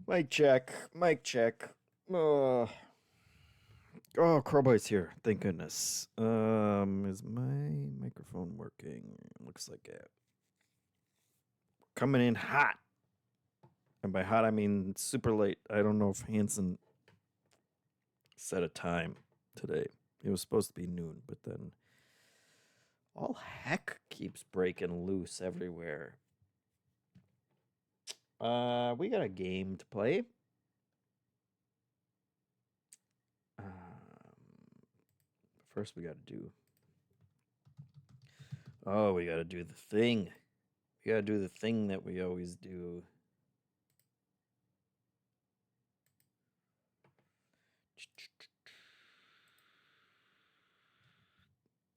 Mic check. Mic check. Oh, Crowboy's here. Thank goodness. Is my microphone working? Looks like it. Coming in hot. And by hot, I mean super late. I don't know if Hanson set a time today. It was supposed to be noon, but then all heck keeps breaking loose everywhere. We got a game to play. First, we got to do. Oh, we got to do the thing. We got to do the thing that we always do.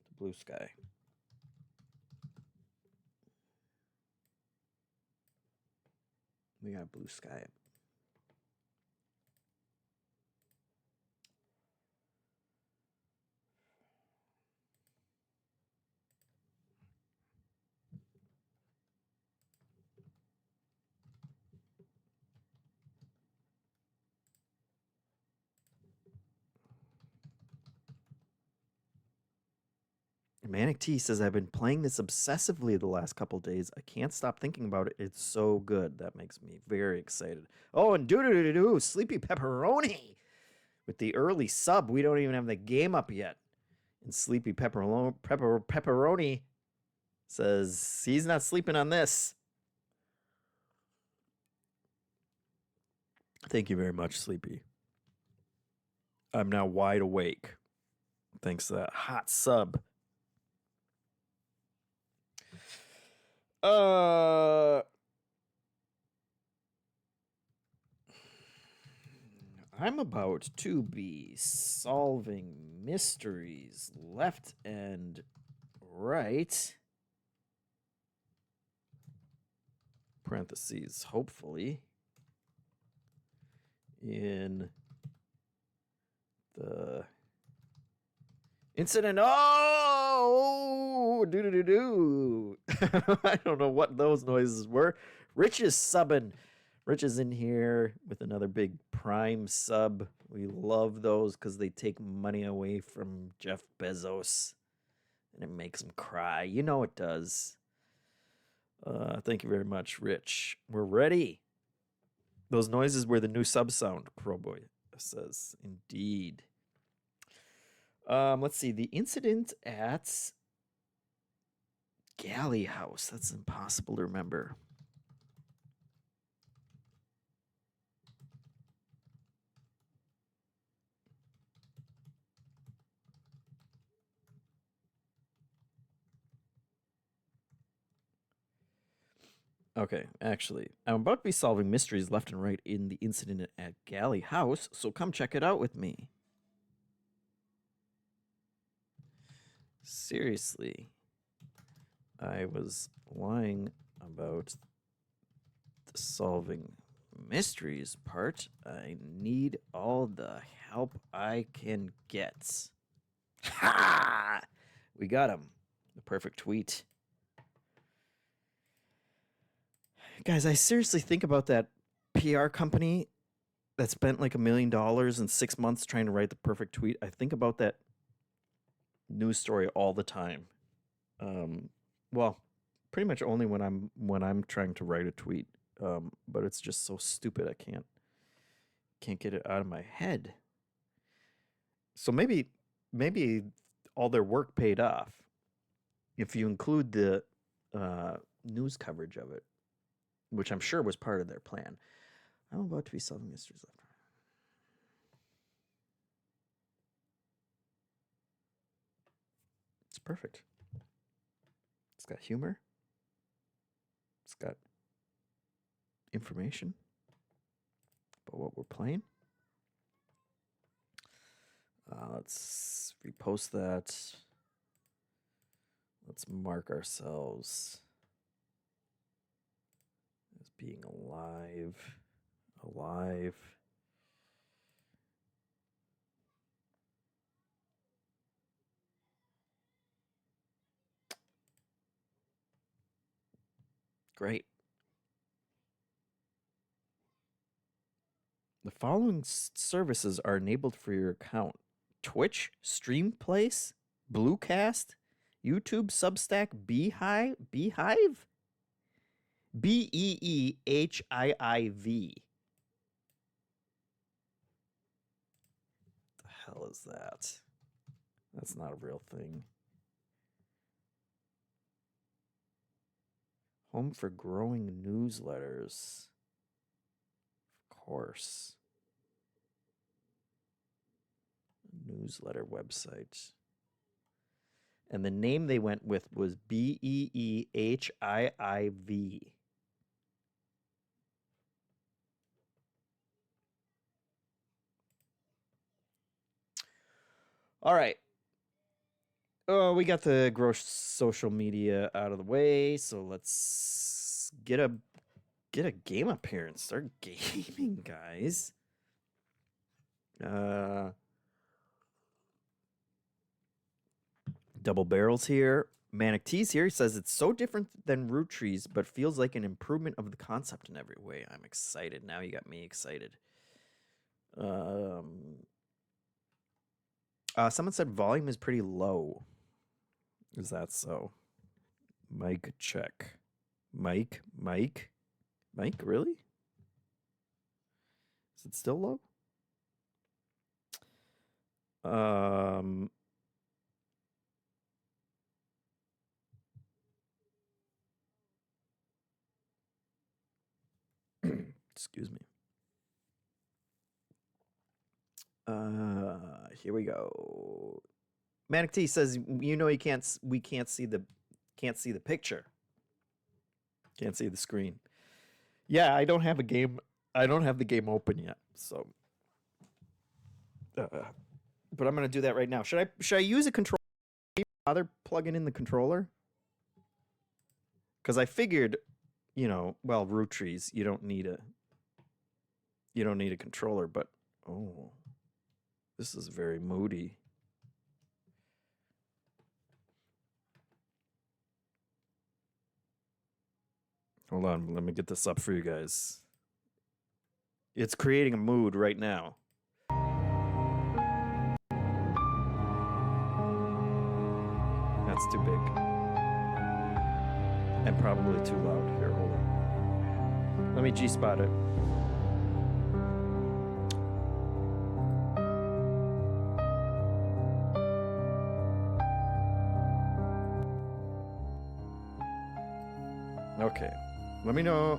The blue sky. We got blue sky. Manic T says, I've been playing this obsessively the last couple days. I can't stop thinking about it. It's so good. That makes me very excited. Oh, and doo Sleepy Pepperoni with the early sub. We don't even have the game up yet. And Sleepy Pepperoni says he's not sleeping on this. Thank you very much, Sleepy. I'm now wide awake. Thanks to that hot sub. I'm about to be solving mysteries left and right. Parentheses, hopefully. In the incident. Oh, do. I don't know what those noises were. Rich is subbing. Rich is in here with another big Prime sub. We love those because they take money away from Jeff Bezos. And it makes him cry. You know it does. Thank you very much, Rich. We're ready. Those noises were the new sub sound, Crowboy says. Indeed. Let's see. The incident at Galley House. That's impossible to remember. Okay, actually, I'm about to be solving mysteries left and right in the incident at Galley House, so come check it out with me. Seriously, I was lying about the solving mysteries part. I need all the help I can get. Ha! We got him. The perfect tweet. Guys, I seriously think about that PR company that spent like $1 million in 6 months trying to write the perfect tweet. I think about that news story all the time. Well, pretty much only when I'm trying to write a tweet. But it's just so stupid I can't get it out of my head. So maybe all their work paid off if you include the news coverage of it, which I'm sure was part of their plan. I'm about to be solving mysteries left. It's perfect. It's got humor. It's got information about what we're playing. Let's repost that. Let's mark ourselves as being alive. Great. following services are enabled for your account: Twitch, Streamplace, Bluecast, YouTube, Substack, Beehive, Beehiv. The hell is that? That's not a real thing. Home for growing newsletters. Of course. Newsletter website. And the name they went with was Beehiv. All right. Oh, we got the gross social media out of the way, so let's get a game appearance. Start gaming, guys. Double Barrels here. Manic Tea's here. He says it's so different than Root Trees, but feels like an improvement of the concept in every way. I'm excited. Now you got me excited. Someone said volume is pretty low. Is that so? Mic check. Mic, really? Is it still low? Excuse me. Here we go. Manic T says, we can't see the picture. Can't see the screen. Yeah, I don't have a game. I don't have the game open yet, so but I'm going to do that right now. Should I use a controller? Bother plugging in the controller? Cuz I figured, well, Root Trees, you don't need a controller, but oh. This is very moody. Hold on, let me get this up for you guys. It's creating a mood right now. That's too big. And probably too loud. Here, hold on. Let me G-spot it. Okay, let me know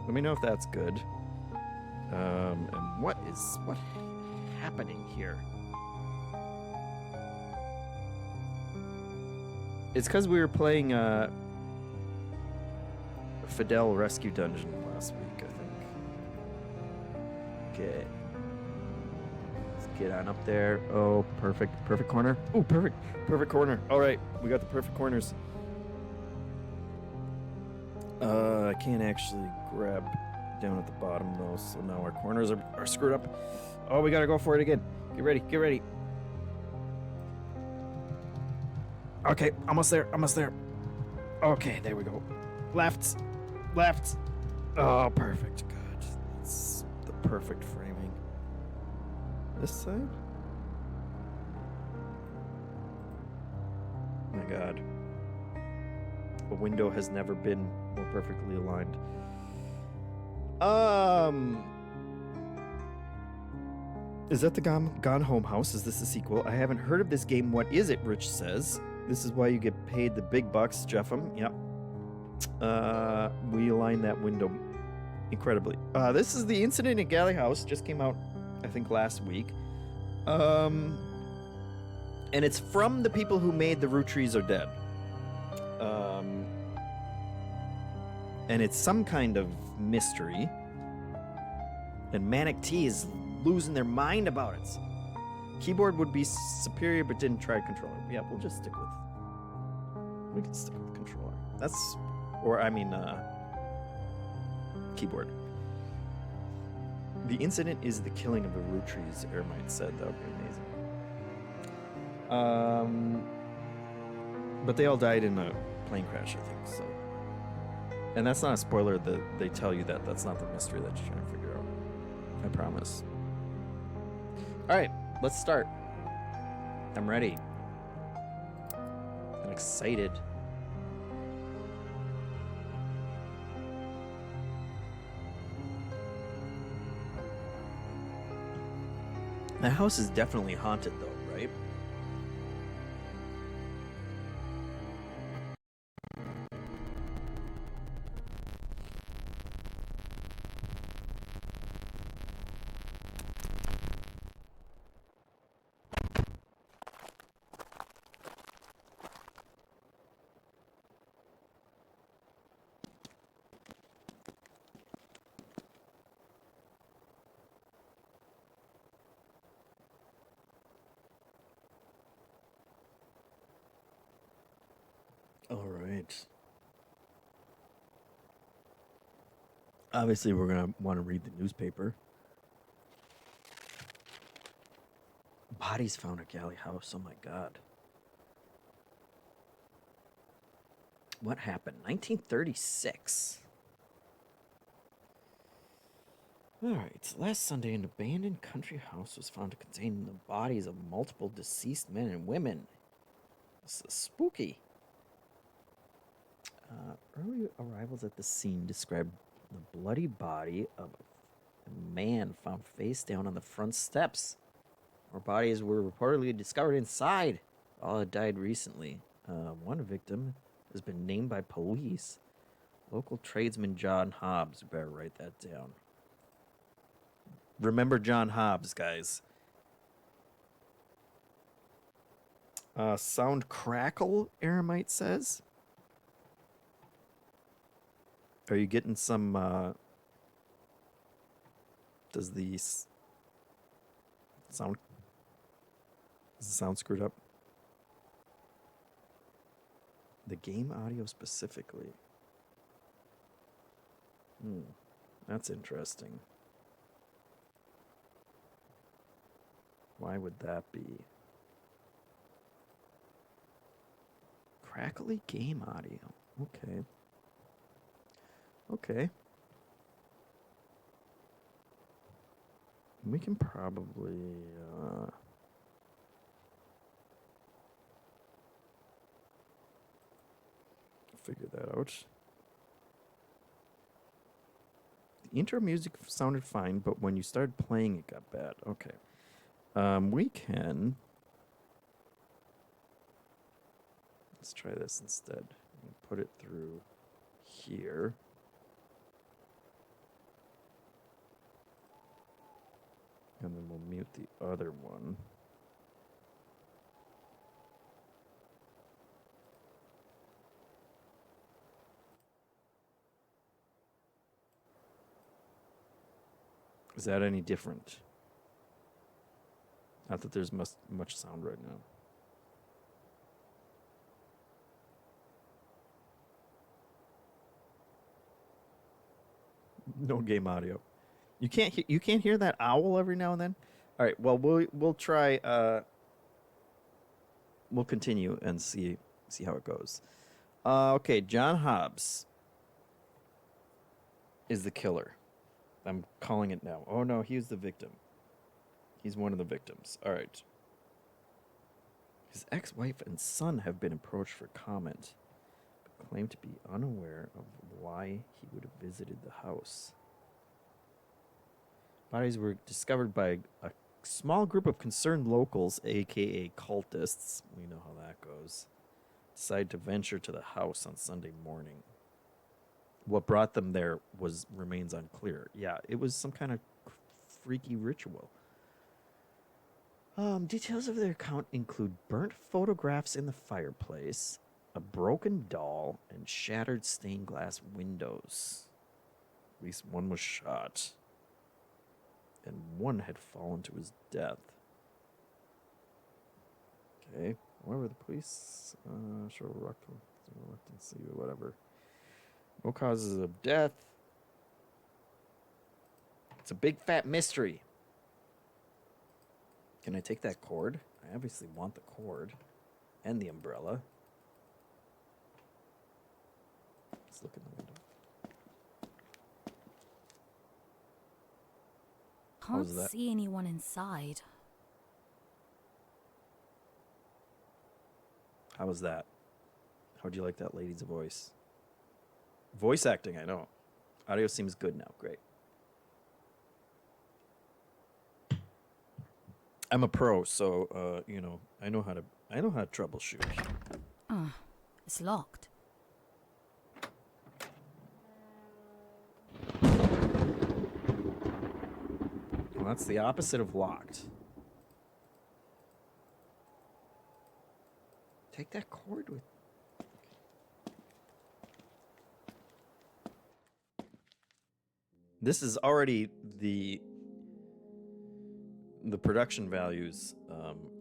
if that's good. And what happening here? It's because we were playing Fidel Rescue Dungeon last week, I think. Okay. Let's get on up there. Oh, perfect corner. Oh, perfect corner. All right, we got the perfect corners. I can't actually grab down at the bottom though, so now our corners are screwed up. Oh, we gotta go for it again. Get ready. Okay, almost there. Okay, there we go. Left. Oh, perfect. Good. That's the perfect framing. This side? Oh my God. A window has never been more perfectly aligned. Is that the Gone Home house? Is this a sequel? I haven't heard of this game. What is it? Rich says. This is why you get paid the big bucks, JeffM. Yep. We aligned that window incredibly. This is the incident at Galley house. Just came out, I think, last week. And it's from the people who made The Root Trees Are Dead. And it's some kind of mystery. And Manic T is losing their mind about it. Keyboard would be superior, but didn't try controller. Yeah, we can stick with controller. Keyboard. The incident is the killing of the Root Trees, Airmite said. That would be amazing. But they all died in a plane crash, I think, so. And that's not a spoiler that they tell you that. That's not the mystery that you're trying to figure out. I promise. All right, let's start. I'm ready. I'm excited. The house is definitely haunted, though, right? All right. Obviously, we're going to want to read the newspaper. Bodies found at Galley house. Oh my God. What happened? 1936. All right. Last Sunday, an abandoned country house was found to contain the bodies of multiple deceased men and women. This is spooky. Early arrivals at the scene described the bloody body of a man found face down on the front steps. More bodies were reportedly discovered inside. All had died recently. One victim has been named by police. Local tradesman John Hobbs. You better write that down. Remember John Hobbs, guys. Sound crackle, Aramite says. Are you getting some, does the sound screwed up? The game audio specifically. That's interesting. Why would that be? Crackly game audio. Okay. Okay. We can probably figure that out. The intro music sounded fine, but when you started playing, it got bad. Okay. We can. Let's try this instead. Put it through here. And then we'll mute the other one. Is that any different? Not that there's much sound right now. No game audio. You can't hear that owl every now and then? All right. Well, we'll try we'll continue and see how it goes. Okay, John Hobbs is the killer. I'm calling it now. Oh no, he's the victim. He's one of the victims. All right. His ex-wife and son have been approached for comment, but claim to be unaware of why he would have visited the house. Bodies were discovered by a small group of concerned locals, aka cultists. We know how that goes. Decided to venture to the house on Sunday morning. What brought them there remains unclear. Yeah, it was some kind of freaky ritual. Details of their account include burnt photographs in the fireplace, a broken doll, and shattered stained glass windows. At least one was shot, and one had fallen to his death. Okay. However, the police show reluctance, whatever. No causes of death. It's a big fat mystery. Can I take that cord? I obviously want the cord and the umbrella. Let's look in the window. Can't How's that? see anyone inside. How was that? How'd you like that lady's voice? Voice acting, I know. Audio seems good now. Great. I'm a pro, so you know, I know how to troubleshoot. It's locked. Well, that's the opposite of locked. Take that cord with. This is already the production values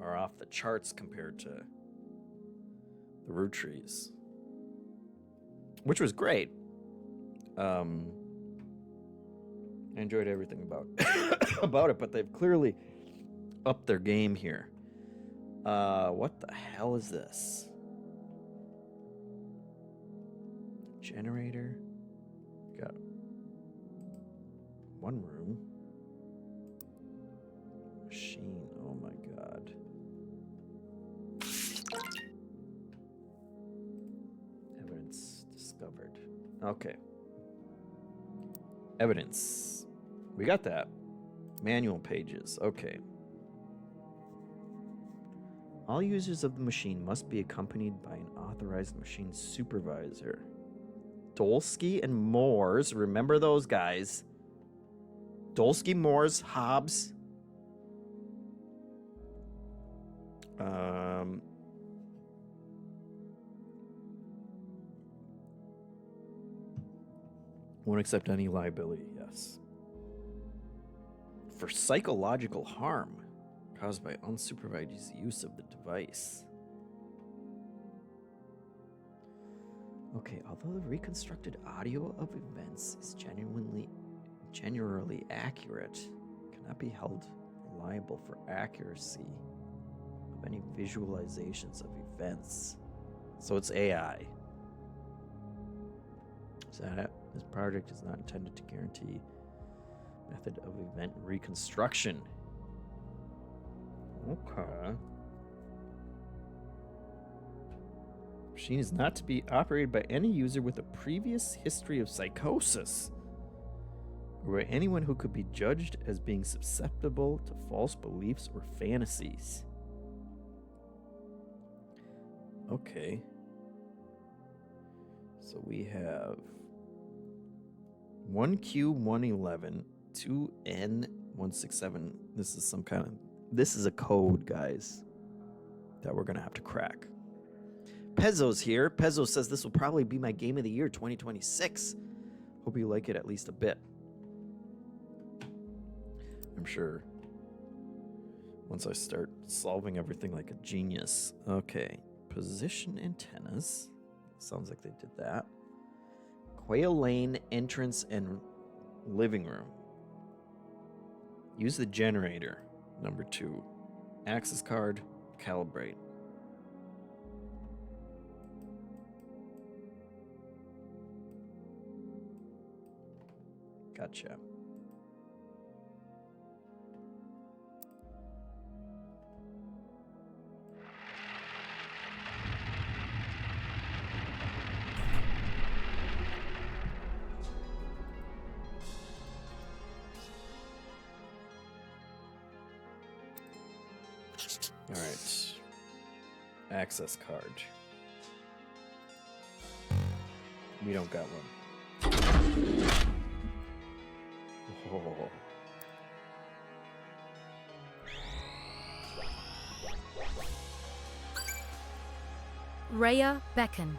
are off the charts compared to the root trees, which was great. I enjoyed everything about about it, but they've clearly upped their game here. What the hell is this? Generator. Got one room. Machine. Oh my god. Evidence discovered. Okay. Evidence. We got that. Manual pages. Okay. All users of the machine must be accompanied by an authorized machine supervisor. Dolsky and Moores. Remember those guys? Dolsky, Moores, Hobbs. Won't accept any liability, yes. For psychological harm caused by unsupervised use of the device. Okay, although the reconstructed audio of events is generally accurate, it cannot be held liable for accuracy of any visualizations of events. So it's AI. Is that it? This project is not intended to guarantee method of event reconstruction. Okay. Machine is not to be operated by any user with a previous history of psychosis, or by anyone who could be judged as being susceptible to false beliefs or fantasies. Okay. So we have 1Q111, 2N167. This is a code, guys, that we're gonna have to crack. Pezzo's here. Pezzo says this will probably be my game of the year 2026. Hope you like it at least a bit. I'm sure once I start solving everything like a genius. Okay. Position antennas. Sounds like they did that. Quail Lane entrance and living room. Use the generator. Number 2. Access card. Calibrate. Gotcha. All right. Access card. We don't got one. Oh. Rhea beckon.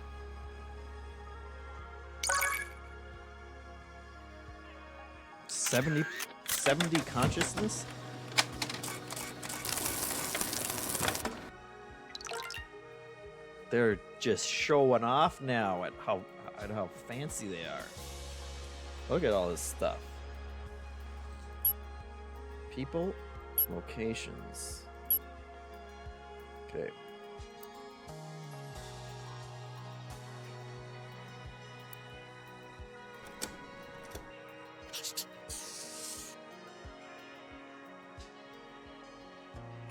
$70 consciousness? They're just showing off now at how fancy they are. Look at all this stuff. People, locations. Okay.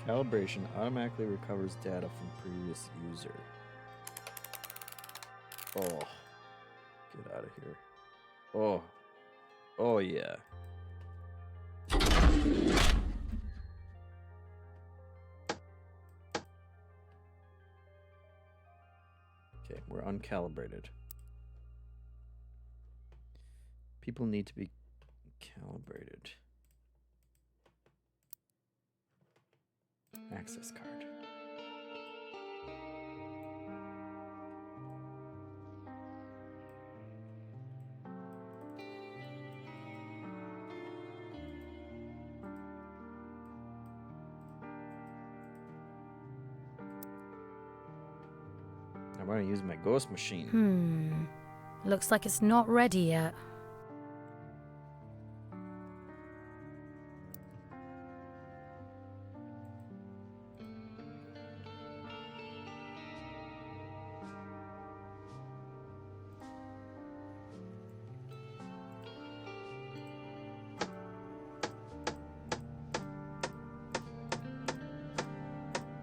Calibration automatically recovers data from previous user. Oh. Get out of here. Oh. Oh, yeah. Okay, we're uncalibrated. People need to be calibrated. Access card. I want to use my ghost machine. Looks like it's not ready yet.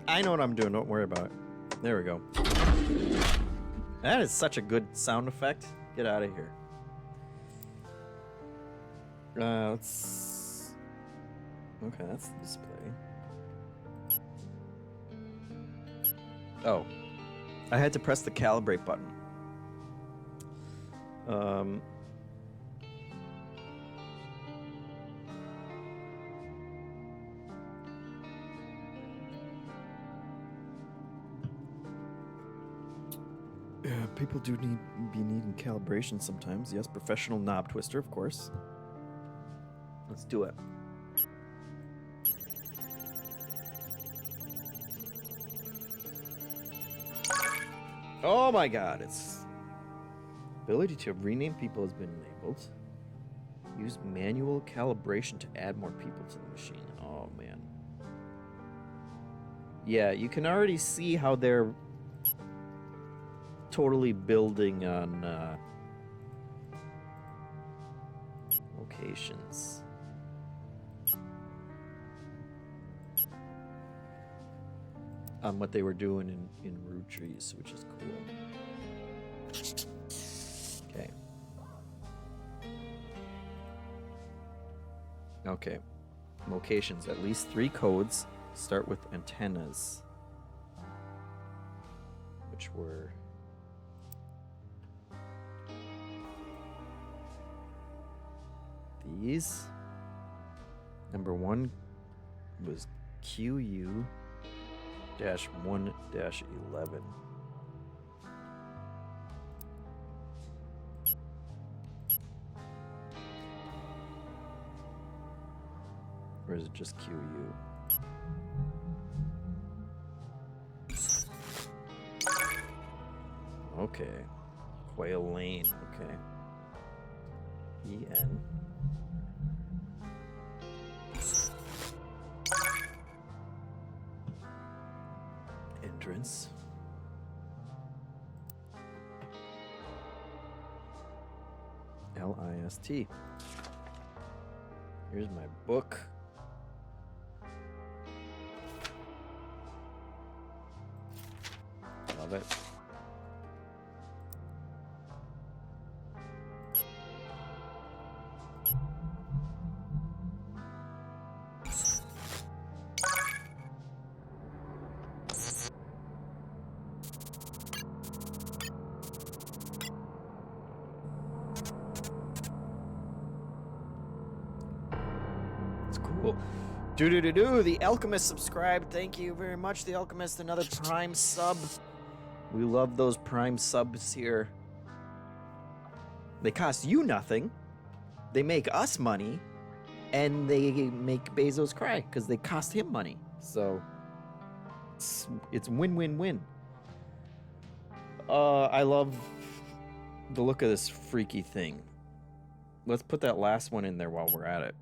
I know what I'm doing. Don't worry about it. There we go. That is such a good sound effect. Get out of here. Let's... Okay, that's the display. Oh. I had to press the calibrate button. People do be needing calibration sometimes. Yes, professional knob twister, of course. Let's do it. Oh my god, it's... Ability to rename people has been enabled. Use manual calibration to add more people to the machine. Oh man. Yeah, you can already see how they're totally building on locations. On what they were doing in root trees, which is cool. Okay. Okay. Locations. At least 3 codes start with antennas. Which were... these. Number 1 was QU-1-11. Or is it just QU? Okay. Quail Lane, okay. EN. Entrance. LIST. Here's my book. Love it. The Alchemist subscribed. Thank you very much, The Alchemist. Another Prime sub. We love those Prime subs here. They cost you nothing. They make us money. And they make Bezos cry because they cost him money. So it's win-win-win. I love the look of this freaky thing. Let's put that last one in there while we're at it.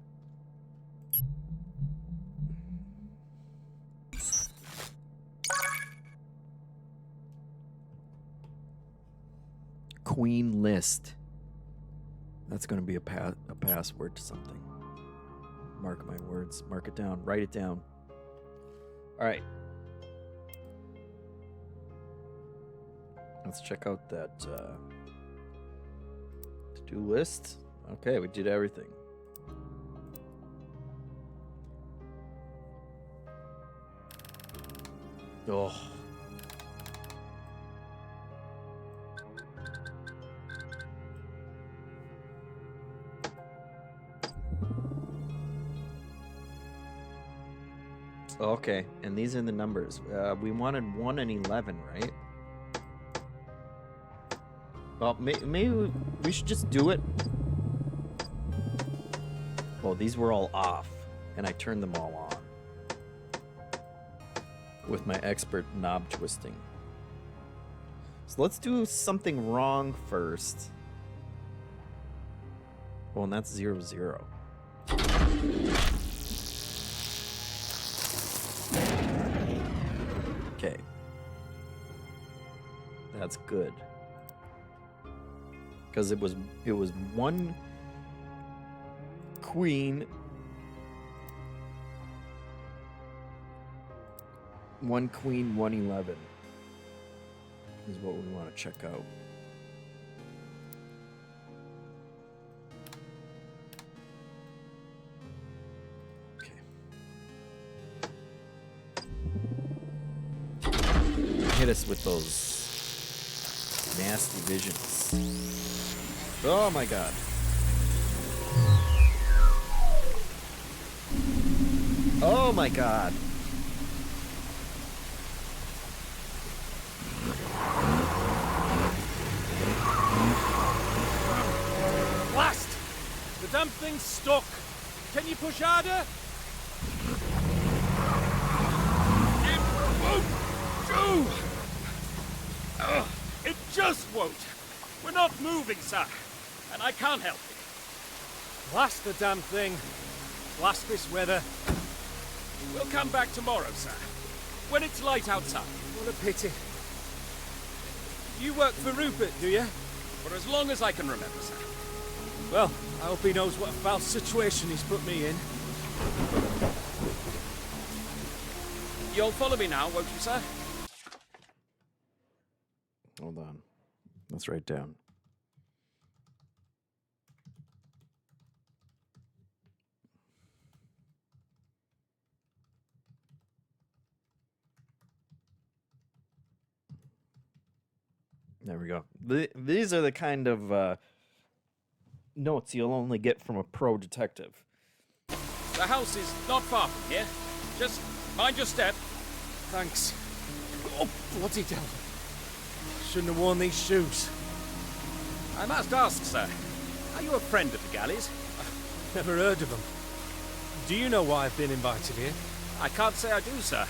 Queen list. That's going to be a password to something. Mark my words. Mark it down. Write it down. All right. Let's check out that to-do list. Okay, we did everything. Oh. Okay, and these are the numbers. We wanted 1 and 11, right? Well, maybe we should just do it. Well, these were all off, and I turned them all on with my expert knob twisting. So let's do something wrong first. Well, and that's 0, 0. Okay. That's good. Because it was 1 queen, 1 queen, 1 11 is what we want to check out. Okay. Hit us with those nasty visions. Oh my god. Oh my god. Blast! The damn thing's stuck. Can you push harder? It won't do! It just won't. We're not moving, sir. And I can't help it. Blast the damn thing. Blast this weather. We'll come back tomorrow, sir. When it's light outside. What a pity. You work for Rupert, do you? For as long as I can remember, sir. Well, I hope he knows what a foul situation he's put me in. You'll follow me now, won't you, sir? Hold on. Let's write down. There we go. These are the kind of notes you'll only get from a pro detective. The house is not far from here. Just mind your step. Thanks. Oh, bloody devil. Shouldn't have worn these shoes. I must ask, sir. Are you a friend of the Galleys? Never heard of them. Do you know why I've been invited here? I can't say I do, sir.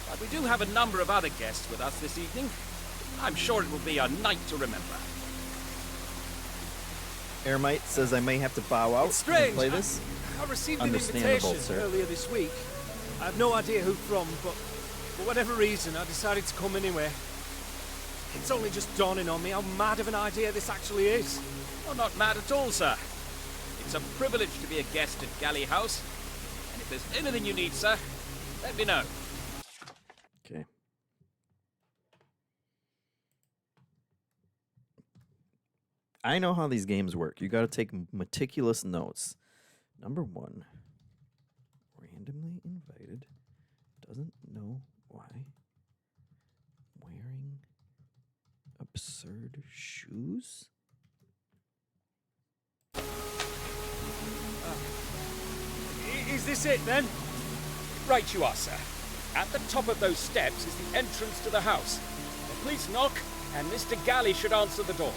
But we do have a number of other guests with us this evening. I'm sure it will be a night to remember. Ermite says I may have to bow out It's strange. and play this. I received an Understandable, invitation sir. earlier this week. I have no idea who from, but for whatever reason, I decided to come anyway. It's only just dawning on me how mad of an idea this actually is. Well, not mad at all, sir. It's a privilege to be a guest at Galley House. And if there's anything you need, sir, let me know. Okay. I know how these games work. You got to take meticulous notes. Number 1, randomly invited, doesn't know why, wearing absurd shoes? Is this it, then? Right you are, sir. At the top of those steps is the entrance to the house. Now, please knock, and Mr. Galley should answer the door.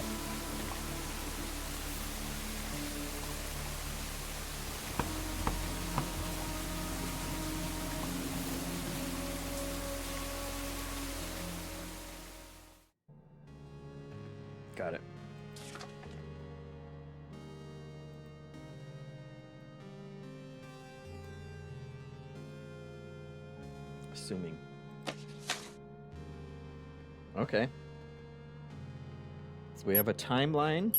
Got it. Assuming. Okay. So we have a timeline.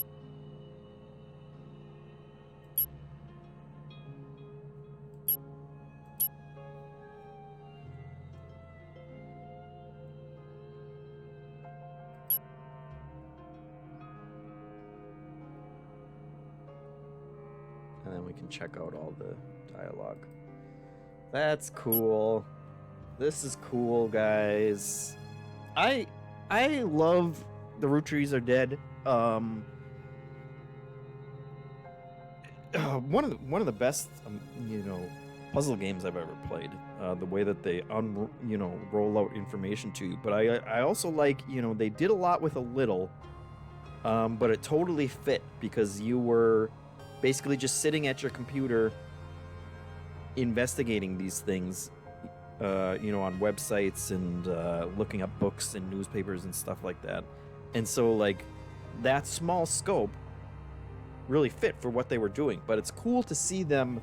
And then we can check out all the dialogue. That's cool. This is cool, guys. I love The Root Trees Are Dead. One of the best, puzzle games I've ever played. The way that they roll out information to you. But I also like, they did a lot with a little, but it totally fit because you were basically just sitting at your computer investigating these things, on websites and looking up books and newspapers and stuff like that. And so, like, that small scope really fit for what they were doing. But it's cool to see them,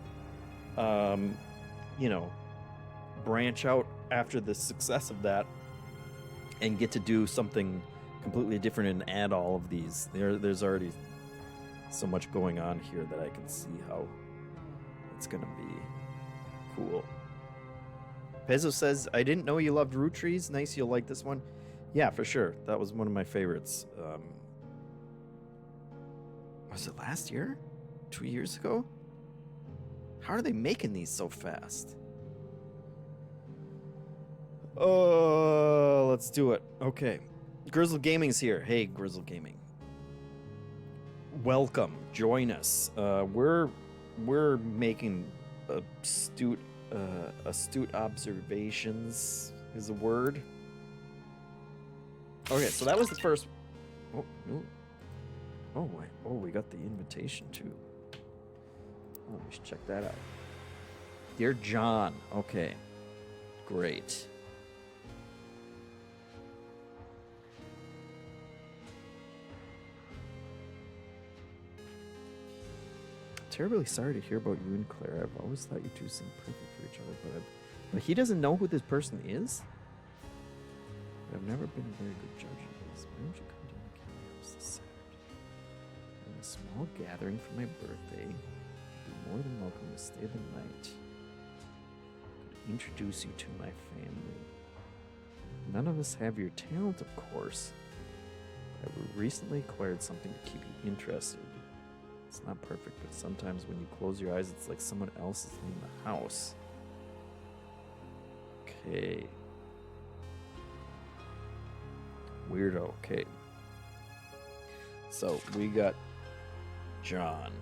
branch out after the success of that and get to do something completely different and add all of these. There's already so much going on here that I can see how it's gonna be cool. Pezzo says, I didn't know you loved Root Trees. Nice, you'll like this one. Yeah, for sure. That was one of my favorites. Was it last year? 2 years ago? How are they making these so fast? Oh, let's do it. Okay. Grizzle Gaming's here. Hey, Grizzle Gaming. Welcome. Join us. We're making astute observations is a word. Okay, so that was the first. Oh no. Oh, we got the invitation too. Oh, we should check that out. Dear John. Okay. Great. Terribly sorry to hear about you and Claire. I've always thought you two seemed perfect for each other, but he doesn't know who this person is? I've never been a very good judge of this. Why don't you come down to Galley House this Saturday? Having a small gathering for my birthday. You'd be more than welcome to stay the night. Could introduce you to my family. None of us have your talent, of course. But I recently acquired something to keep you interested. It's not perfect, but sometimes when you close your eyes, it's like someone else is in the house. Okay. Weirdo. Okay. So we got John.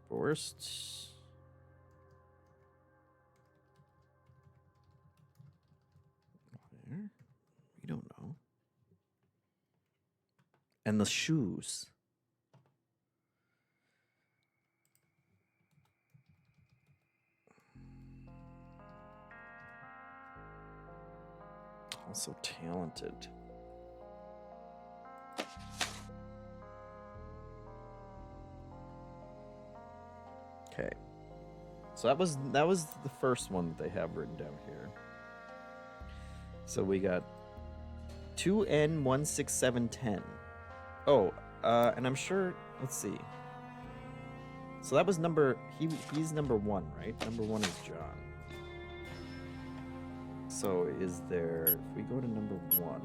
Divorced. There. We don't know. And the shoes. Also talented. Okay. So that was the first one that they have written down here. So we got 2N16710. Oh, and I'm sure, let's see. So that was he's number 1, right? Number 1 is John. So is there, if we go to number 1,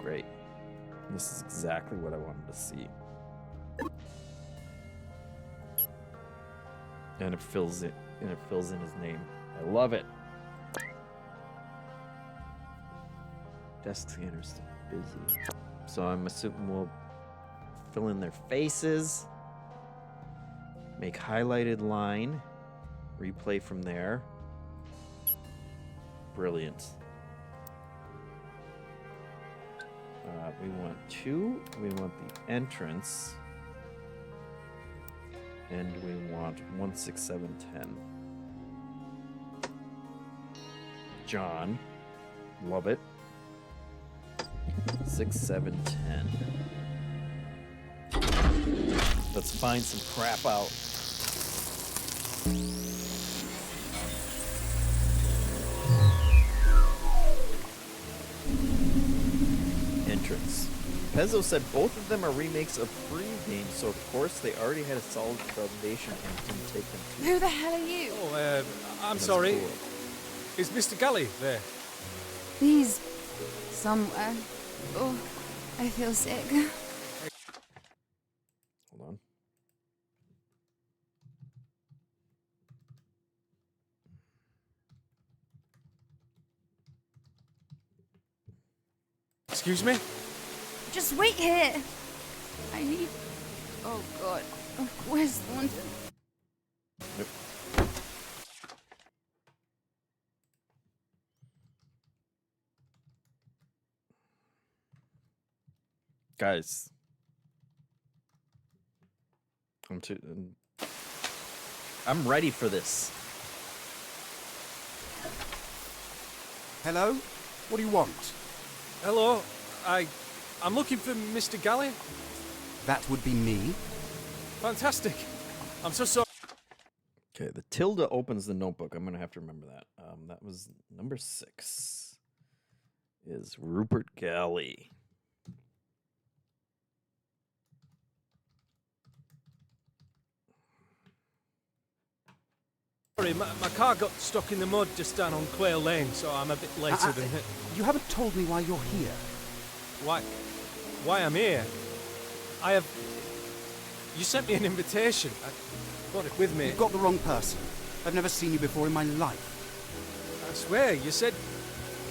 great. This is exactly what I wanted to see. And it fills in his name. I love it. Desk scanner's still busy. So I'm assuming we'll fill in their faces. Make highlighted line. Replay from there. Brilliant. We want 2. We want the entrance. And we want 16710. John. Love it. 6710. Let's find some crap out. Entrance. Pezzo said both of them are remakes of free games, so of course they already had a solid foundation and didn't take them too. Who the hell are you? Oh, I'm That's sorry. cool. Is Mr. Galley there? He's somewhere. Oh, I feel sick. Hold on. Excuse me? Just wait here. I need. Oh God. Where's Thornton? Nope. Guys. I'm ready for this. Hello? What do you want? Hello. I'm looking for Mr. Galley. That would be me. Fantastic. I'm so sorry. Okay, the tilde opens the notebook. I'm gonna have to remember that. That was number 6. Is Rupert Galley. Sorry, my car got stuck in the mud just down on Quail Lane, so I'm a bit later than it. You haven't told me why you're here. Why I'm here? You sent me an invitation. I got it with me. You've got the wrong person. I've never seen you before in my life. I swear, you said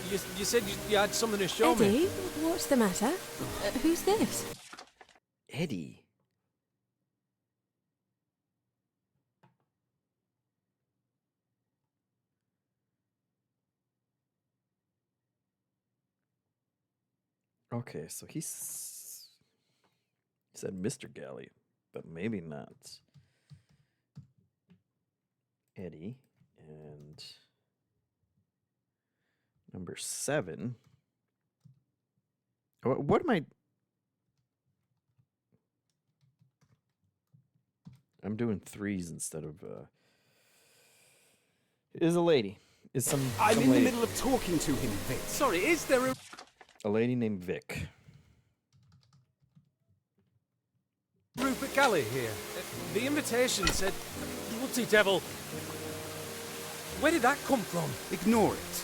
you had something to show me. Eddie, what's the matter? Who's this? Eddie. Okay, so he said Mr. Galley, but maybe not. Eddie and number 7. What am I? I'm doing 3s instead of. Is a lady. Is some. I'm some in the lady. middle of talking to him, Vic. Sorry, is there A lady named Vic. Rupert Galley here? The invitation said, "Bloody devil." Where did that come from? Ignore it.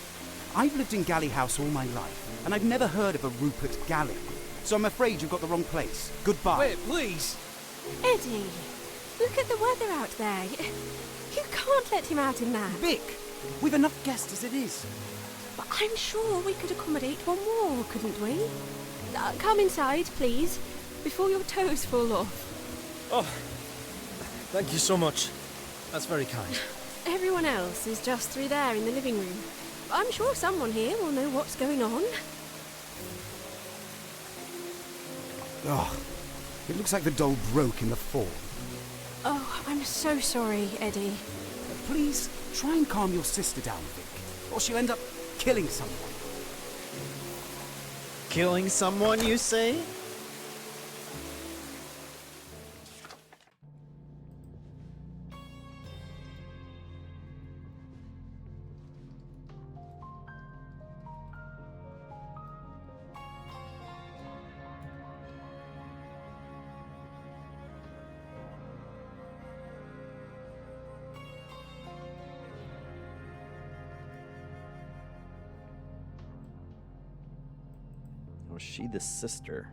I've lived in Galley House all my life, and I've never heard of a Rupert Galley. So I'm afraid you've got the wrong place. Goodbye. Wait, please. Eddie, look at the weather out there. You can't let him out in that. Vic, we've enough guests as it is. But I'm sure we could accommodate one more, couldn't we? Come inside, please, before your toes fall off. Oh, thank you so much. That's very kind. Everyone else is just through there in the living room. I'm sure someone here will know what's going on. Oh, it looks like the doll broke in the fall. Oh, I'm so sorry, Eddie. Please, try and calm your sister down, Vic, or she'll end up killing someone. Killing someone, you say? Was she the sister?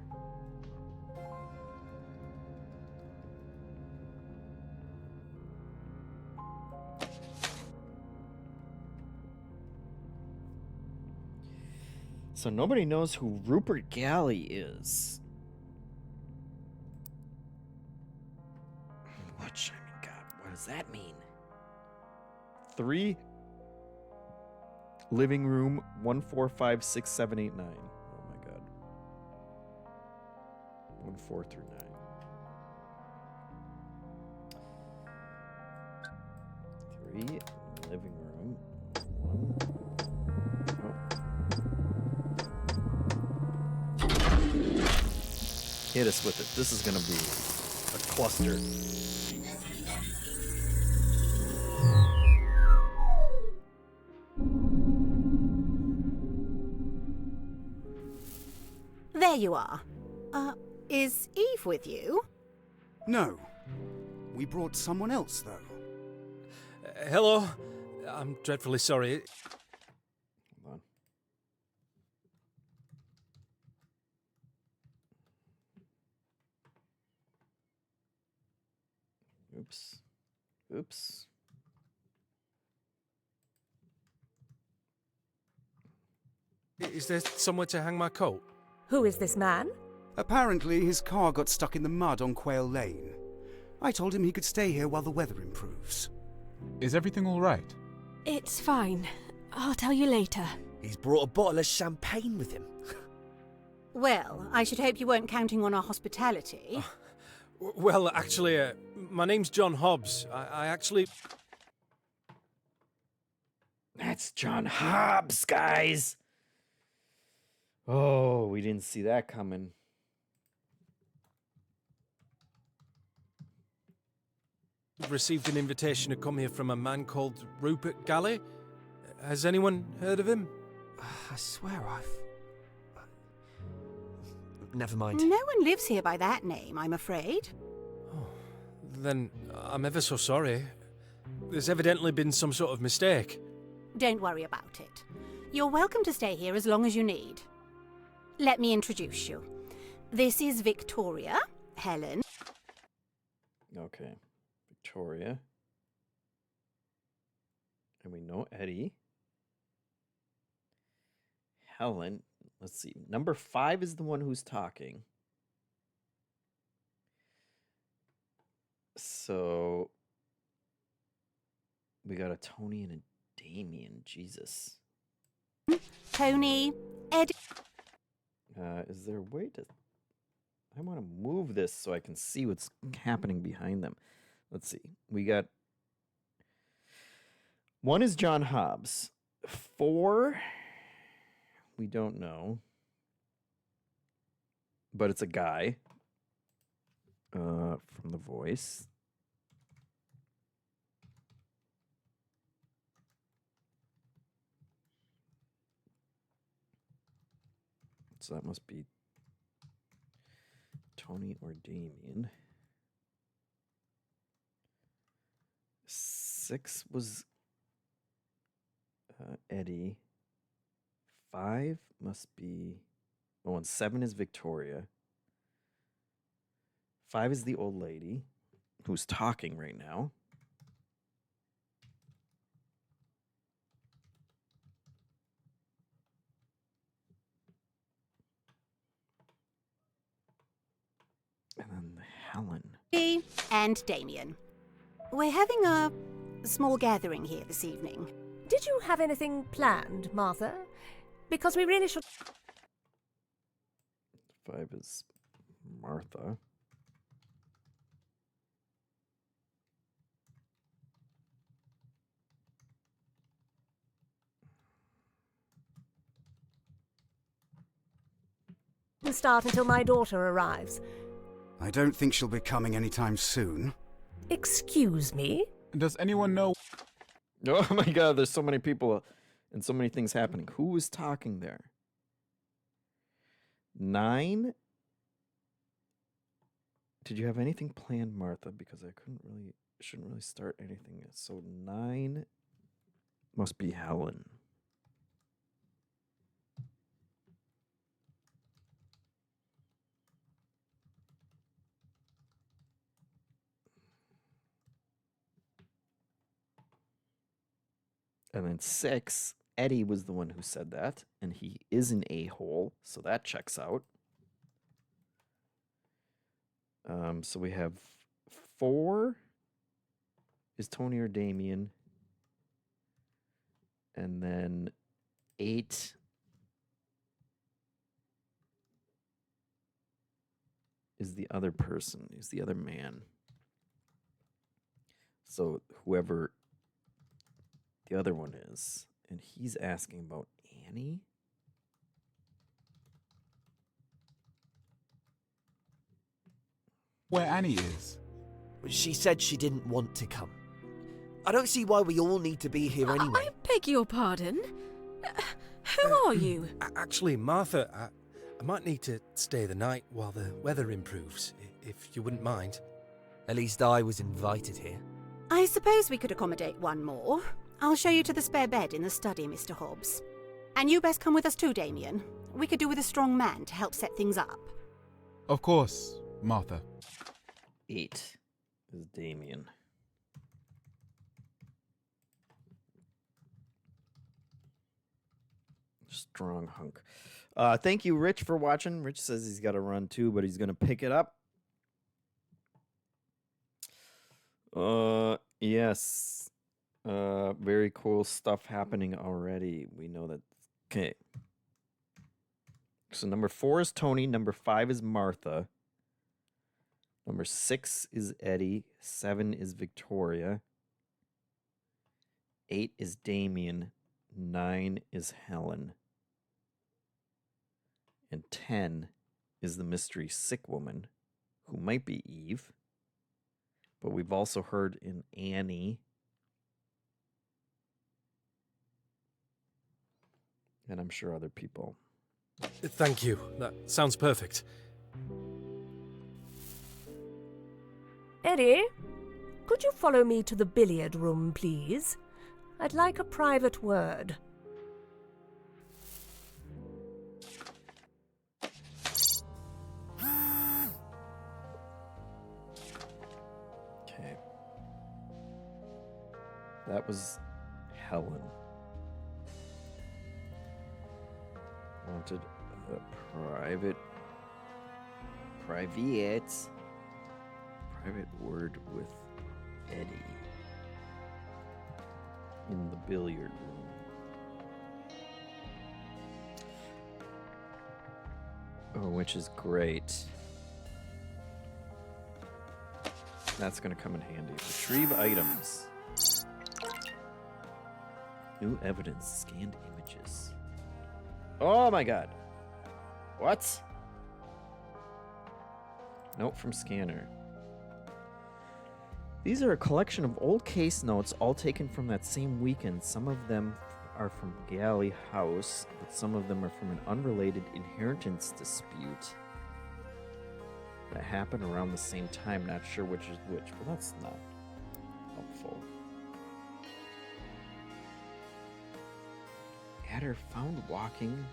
So nobody knows who Rupert Galley is. God, what does that mean? 3 living room 1 4 5 6 7 8 9. Oh my god. 1 4 through 9. 3 living room 1. Hit us with it. This is gonna be a cluster. There you are. Is Eve with you? No. We brought someone else, though. Hello? I'm dreadfully sorry. Hold on. Oops. Oops. Is there somewhere to hang my coat? Who is this man? Apparently, his car got stuck in the mud on Quail Lane. I told him he could stay here while the weather improves. Is everything all right? It's fine. I'll tell you later. He's brought a bottle of champagne with him. Well, I should hope you weren't counting on our hospitality. Well, actually, my name's John Hobbs. I actually... That's John Hobbs, guys. Oh, we didn't see that coming. received an invitation to come here from a man called Rupert Galley. Has anyone heard of him? I swear I've... Never mind. No one lives here by that name, I'm afraid. Oh, then I'm ever so sorry. There's evidently been some sort of mistake. Don't worry about it. You're welcome to stay here as long as you need. Let me introduce you. This is Victoria, Helen. Okay. Victoria. And we know Eddie. Helen. Let's see. Number 5 is the one who's talking. So we got a Tony and a Damien. Jesus. Tony, Eddie. Is there a way to... I want to move this so I can see what's happening behind them. Let's see. We got... 1 is John Hobbs. 4... We don't know. But it's a guy. From the voice. So that must be Tony or Damien. 6 was Eddie. 5 must be... Oh, and 7 is Victoria. 5 is the old lady who's talking right now. And then Helen. And Damien. We're having a small gathering here this evening. Did you have anything planned, Martha? Because we really should... 5 is Martha. Start until my daughter arrives. I don't think she'll be coming anytime soon. Excuse me? Does anyone know? Oh my god, there's so many people and so many things happening. Who is talking there? 9? Did you have anything planned, Martha? Because I shouldn't really start anything. So 9 must be Helen. And then 6, Eddie was the one who said that, and he is an a-hole, so that checks out. So we have 4 is Tony or Damien, and then 8 is the other person, is the other man. So whoever the other one is, and he's asking about Annie. Where Annie is? She said she didn't want to come. I don't see why we all need to be here anyway. I beg your pardon. Who are you? Actually, Martha, I might need to stay the night while the weather improves, if you wouldn't mind. At least I was invited here. I suppose we could accommodate one more. I'll show you to the spare bed in the study, Mr. Hobbs. And you best come with us too, Damien. We could do with a strong man to help set things up. Of course, Martha. 8 is Damien. Strong hunk. Thank you, Rich, for watching. Rich says he's got to run too, but he's going to pick it up. Yes. Very cool stuff happening already. We know that. Okay. So number 4 is Tony. Number 5 is Martha. Number 6 is Eddie. 7 is Victoria. 8 is Damien. 9 is Helen. And 10 is the mystery sick woman, who might be Eve. But we've also heard in Annie. And I'm sure other people. Thank you. That sounds perfect. Eddie, could you follow me to the billiard room, please? I'd like a private word. Okay. That was Helen. Wanted a private word with Eddie in the billiard room. Oh, which is great. That's going to come in handy. Retrieve items. New evidence. Scanned images. Oh my god. What? Note from scanner. These are a collection of old case notes, all taken from that same weekend. Some of them are from Galley House, but some of them are from an unrelated inheritance dispute that happened around the same time. Not sure which is which, but that's not helpful. Adder found walking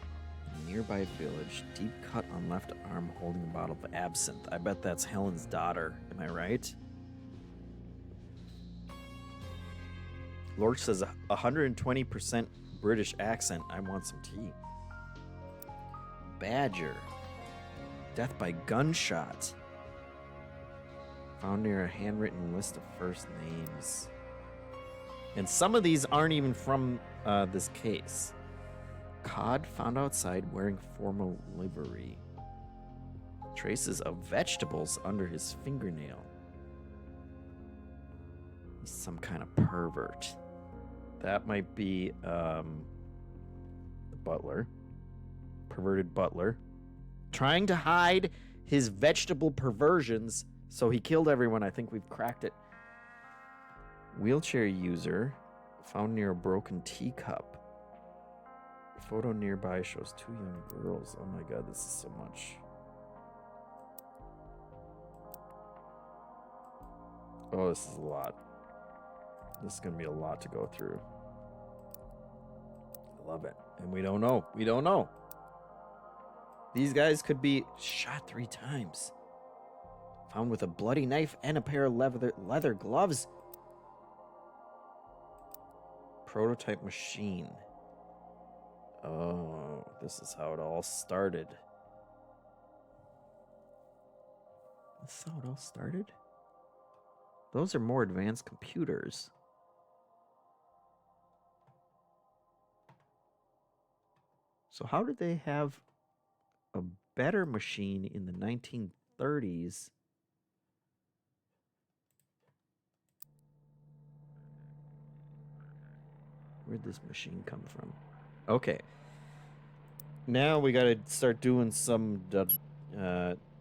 in a nearby village, deep cut on left arm, holding a bottle of absinthe. I bet that's Helen's daughter. Am I right? Lorch says 120% British accent. I want some tea. Badger. Death by gunshot. Found near a handwritten list of first names. And some of these aren't even from this case. Cod found outside wearing formal livery. Traces of vegetables under his fingernail. He's some kind of pervert. That might be the butler. Perverted butler. Trying to hide his vegetable perversions, so he killed everyone. I think we've cracked it. Wheelchair user found near a broken teacup. Photo nearby shows 2 young girls. Oh my god, this is so much. Oh, this is a lot. This is going to be a lot to go through. I love it. And we don't know. We don't know. These guys could be shot 3 times. Found with a bloody knife and a pair of leather gloves. Prototype machine. Oh, this is how it all started. This is how it all started? Those are more advanced computers. So how did they have a better machine in the 1930s? Where'd this machine come from? Okay. Now we got to start doing some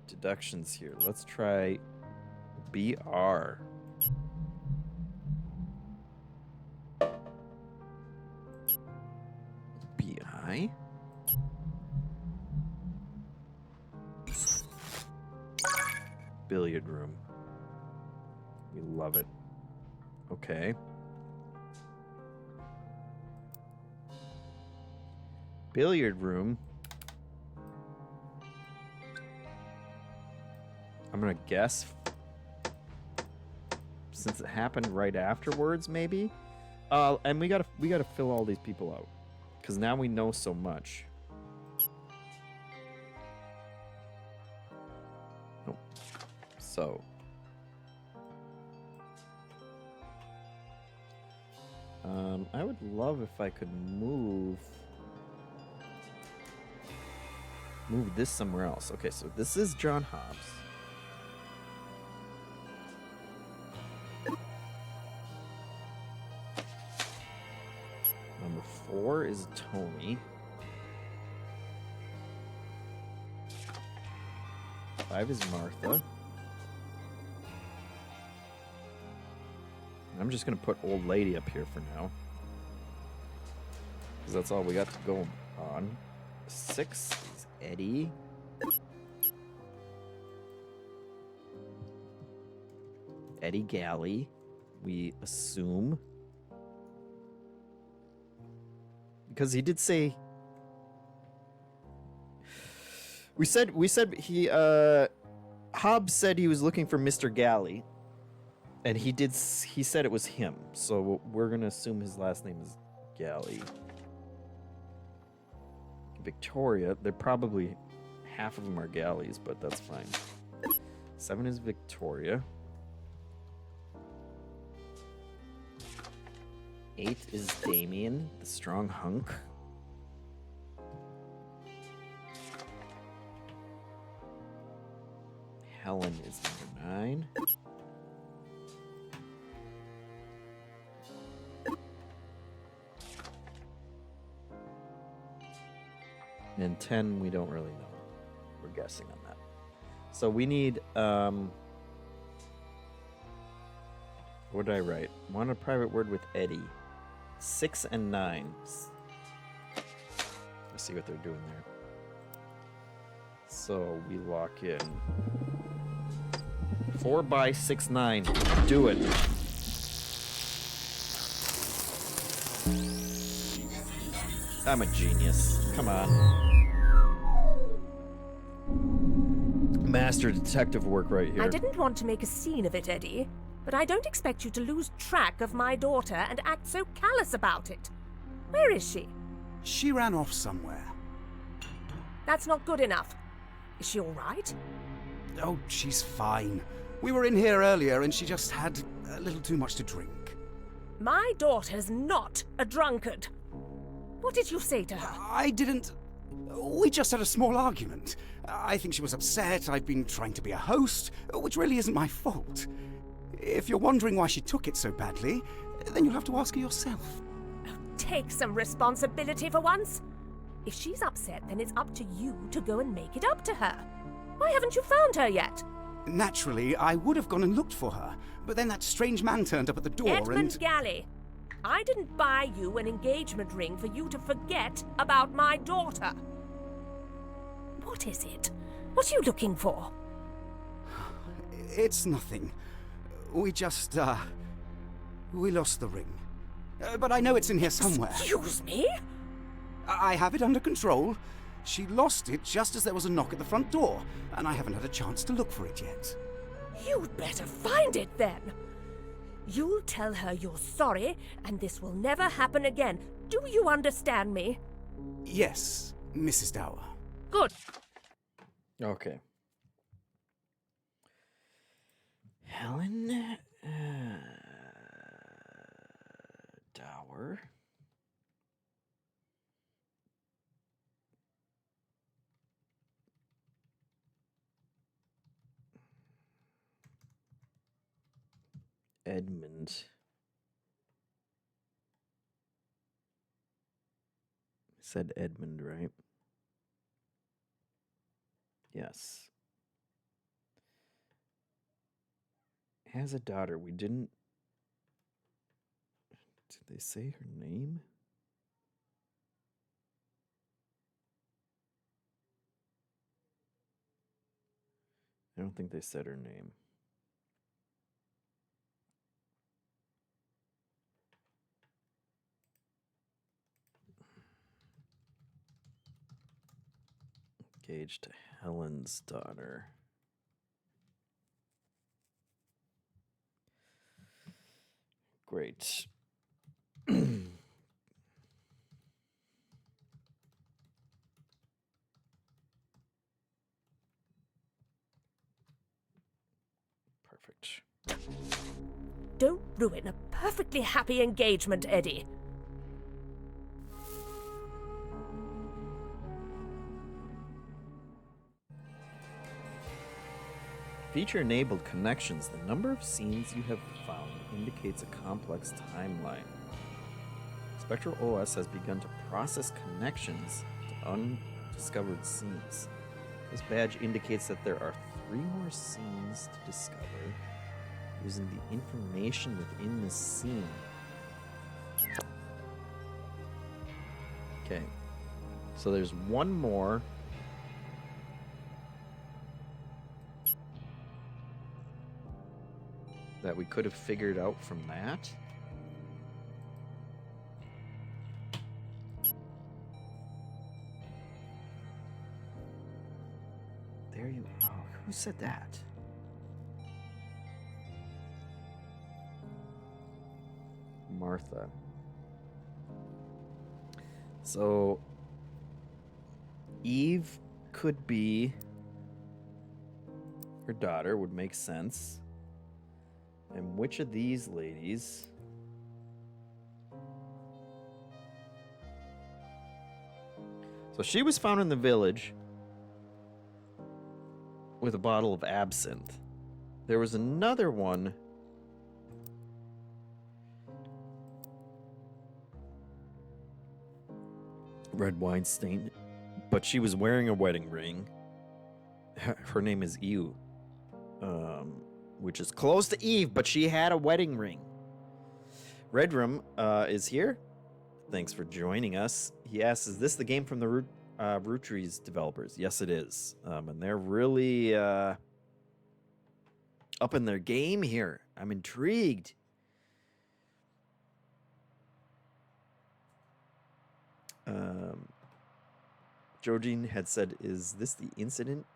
deductions here. Let's try BR. BI? billiard room. We love it. Okay. Billiard room. I'm gonna guess, since it happened right afterwards, maybe. And we gotta fill all these people out, because now we know so much. Oh. So. I would love if I could move this somewhere else. Okay, so this is John Hobbs. Number 4 is Tony. 5 is Martha. I'm just gonna put old lady up here for now, because that's all we got to go on. 6 is Eddie. Eddie Galley, we assume, because he did say we said he Hobbs said he was looking for Mr. Galley. And he said it was him, so we're gonna assume his last name is Galley. Victoria, they're probably half of them are Galleys, but that's fine. 7 is Victoria. 8 is Damien, the strong hunk. Helen is number 9. And 10, we don't really know. We're guessing on that. So we need, what did I write? Want a private word with Eddie. 6 and 9. Let's see what they're doing there. So we lock in. 4 by 6, 9. Do it. I'm a genius. Come on. Master detective work right here. I didn't want to make a scene of it, Eddie, but I don't expect you to lose track of my daughter and act so callous about it. Where is she? She ran off somewhere. That's not good enough. Is she all right? Oh, she's fine. We were in here earlier and she just had a little too much to drink. My daughter's not a drunkard. What did you say to her? I didn't... We just had a small argument. I think she was upset. I've been trying to be a host, which really isn't my fault. If you're wondering why she took it so badly, then you'll have to ask her yourself. Take some responsibility for once. If she's upset, then it's up to you to go and make it up to her. Why haven't you found her yet? Naturally, I would have gone and looked for her, but then that strange man turned up at the door Edmund Galley, I didn't buy you an engagement ring for you to forget about my daughter. What is it? What are you looking for? It's nothing. We just, we lost the ring. But I know it's in here somewhere. Excuse me? I have it under control. She lost it just as there was a knock at the front door, and I haven't had a chance to look for it yet. You'd better find it then. You'll tell her you're sorry, and this will never happen again. Do you understand me? Yes, Mrs. Dower. Good. Okay. Helen Dower. Edmund. I said Edmund, right? Yes. Has a daughter. We didn't... Did they say her name? I don't think they said her name. Engaged to Helen's daughter. Great. Perfect. Don't ruin a perfectly happy engagement, Eddie. Feature-enabled connections. The number of scenes you have found indicates a complex timeline. Spectral OS has begun to process connections to undiscovered scenes. This badge indicates that there are 3 more scenes to discover using the information within the scene. Okay. So there's 1 more. That we could have figured out from that. There you are. Oh, who said that? Martha. So Eve could be her daughter, would make sense. And which of these ladies so she was found in the village with a bottle of absinthe. There was another one red wine stain, but she was wearing a wedding ring. Her name is Ewe. Which is close to Eve, but she had a wedding ring. Redrum is here. Thanks for joining us. He asks, is this the game from the Root Trees developers? Yes, it is. And they're really up in their game here. I'm intrigued. Georgine had said, is this the incident?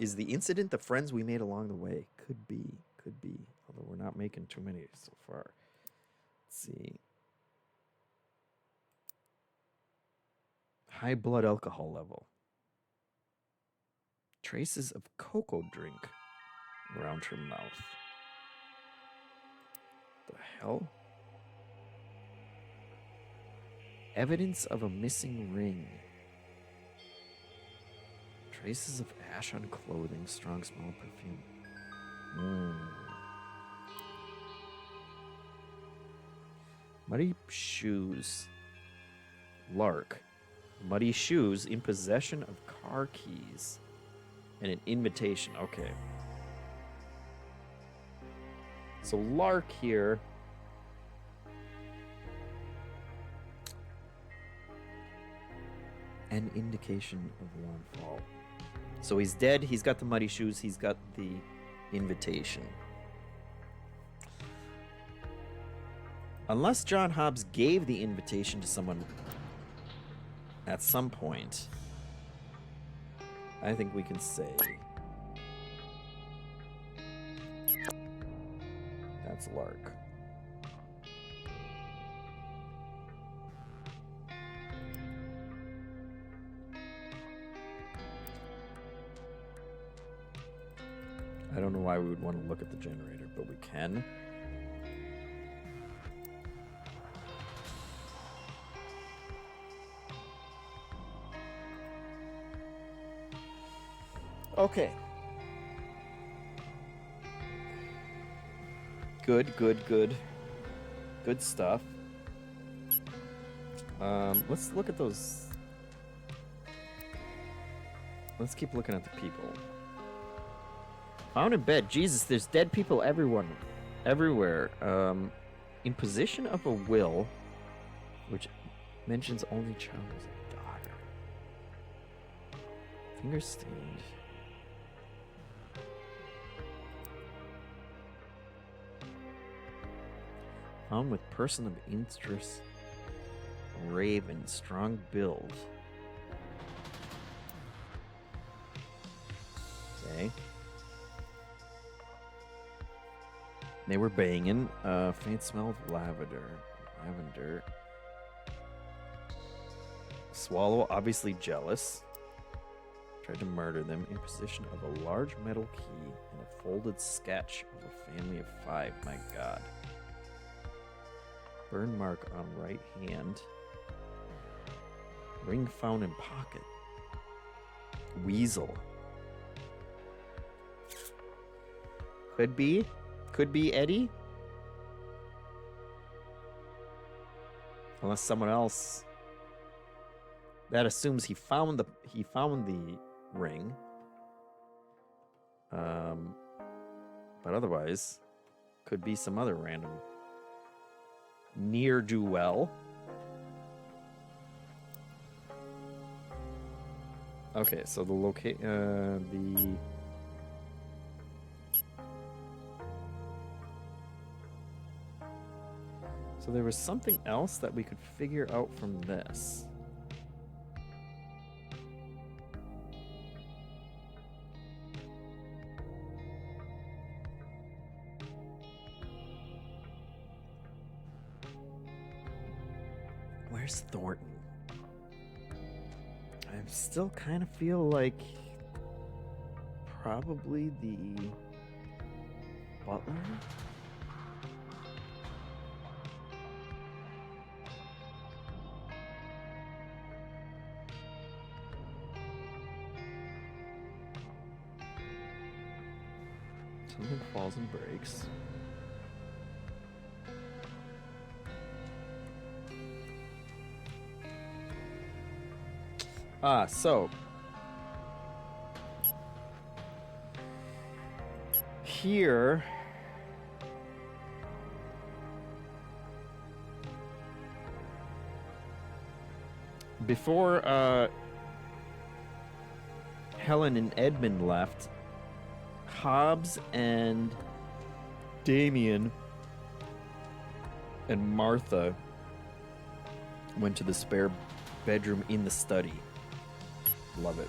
Is the incident the friends we made along the way? Could be. Although we're not making too many so far. Let's see. High blood alcohol level. Traces of cocoa drink around her mouth. The hell? Evidence of a missing ring. Traces of ash on clothing, strong smell perfume. Muddy shoes. Lark. Muddy shoes in possession of car keys. And an invitation. Okay. So Lark here. An indication of warm fall. So he's dead, he's got the muddy shoes, he's got the invitation. Unless John Hobbs gave the invitation to someone at some point, I think we can say that's Lark. I don't know why we would want to look at the generator, but we can. Okay. Good. Good stuff. Let's look at those. Let's keep looking at the people. Found in bed. Jesus, there's dead people everywhere. In possession of a will, which mentions only child as a daughter. Finger stained. Hound with person of interest. Raven, strong build. Okay. They were banging. Faint smell of lavender. Swallow, obviously jealous. Tried to murder them. Imposition of a large metal key and a folded sketch of a family of 5. My god. Burn mark on right hand. Ring found in pocket. Weasel. Could be. Could be Eddie. Unless someone else. That assumes he found the ring. But otherwise, could be some other random ne'er-do-well. Okay, so the so there was something else that we could figure out from this. Where's Thornton? I still kind of feel like probably the butler. Something falls and breaks. So here before Helen and Edmund left, Hobbs and Damien and Martha went to the spare bedroom in the study. Love it.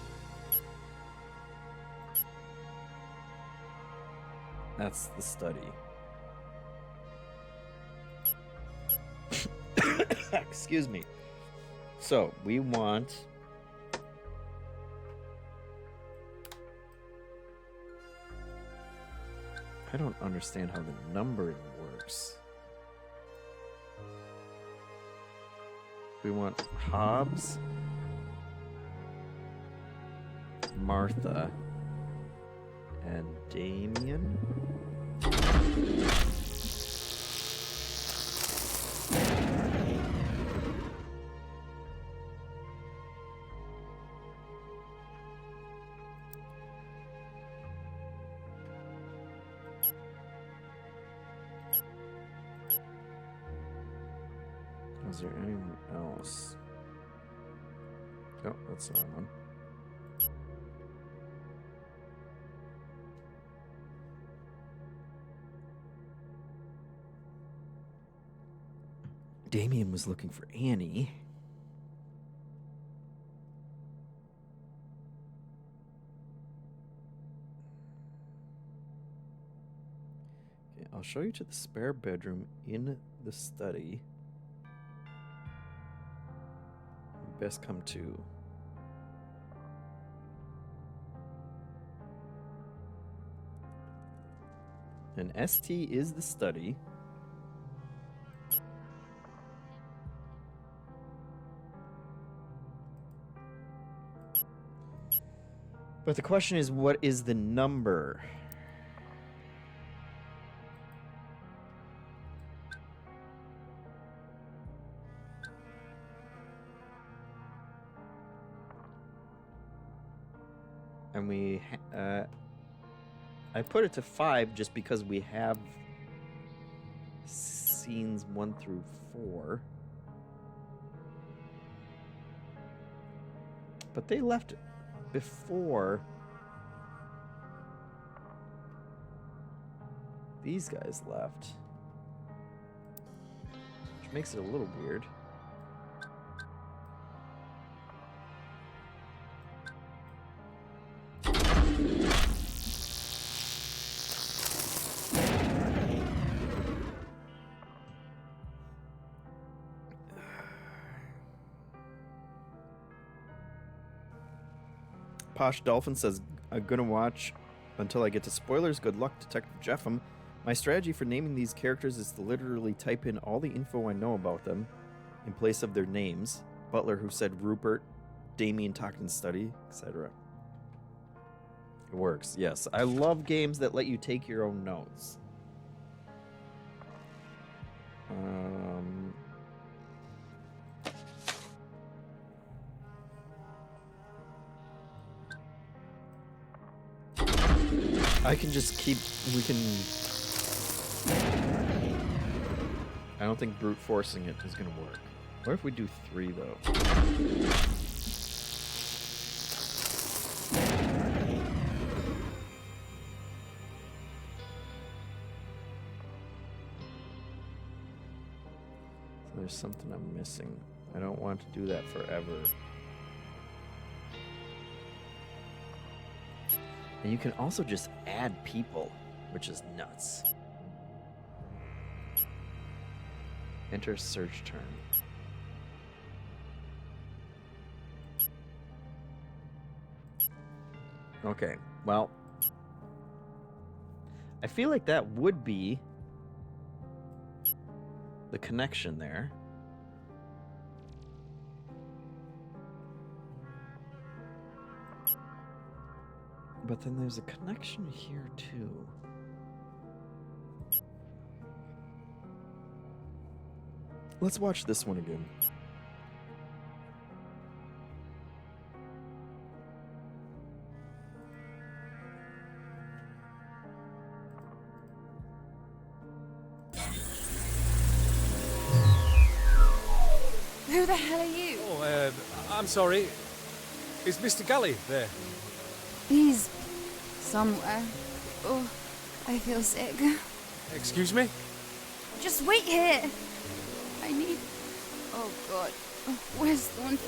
That's the study. Excuse me. So, we want... I don't understand how the numbering works. We want Hobbs, Martha, and Damien. Is there anyone else? Oh, that's the wrong one. Damien was looking for Annie. Okay, I'll show you to the spare bedroom in the study. You best come to. And ST is the study. But the question is, what is the number? And I put it to 5 just because we have scenes 1 through 4. But they left before these guys left. makes it a little weird. Posh Dolphin says, I'm gonna watch until I get to spoilers. Good luck, Detective JeffM. My strategy for naming these characters is to literally type in all the info I know about them in place of their names. Butler, who said Rupert, Damien talked in study, etc. It works, yes. I love games that let you take your own notes. I can just keep, I don't think brute forcing it is going to work. What if we do 3, though? So there's something I'm missing. I don't want to do that forever. And you can also just add people, which is nuts. Enter search term. Okay, well, I feel like that would be the connection there. But then there's a connection here too. Let's watch this one again. Who the hell are you? Oh, I'm sorry. Is Mr. Galley there? He's somewhere. Oh, I feel sick. Excuse me? Just wait here. I need... Oh, God. Oh, where's Thornton?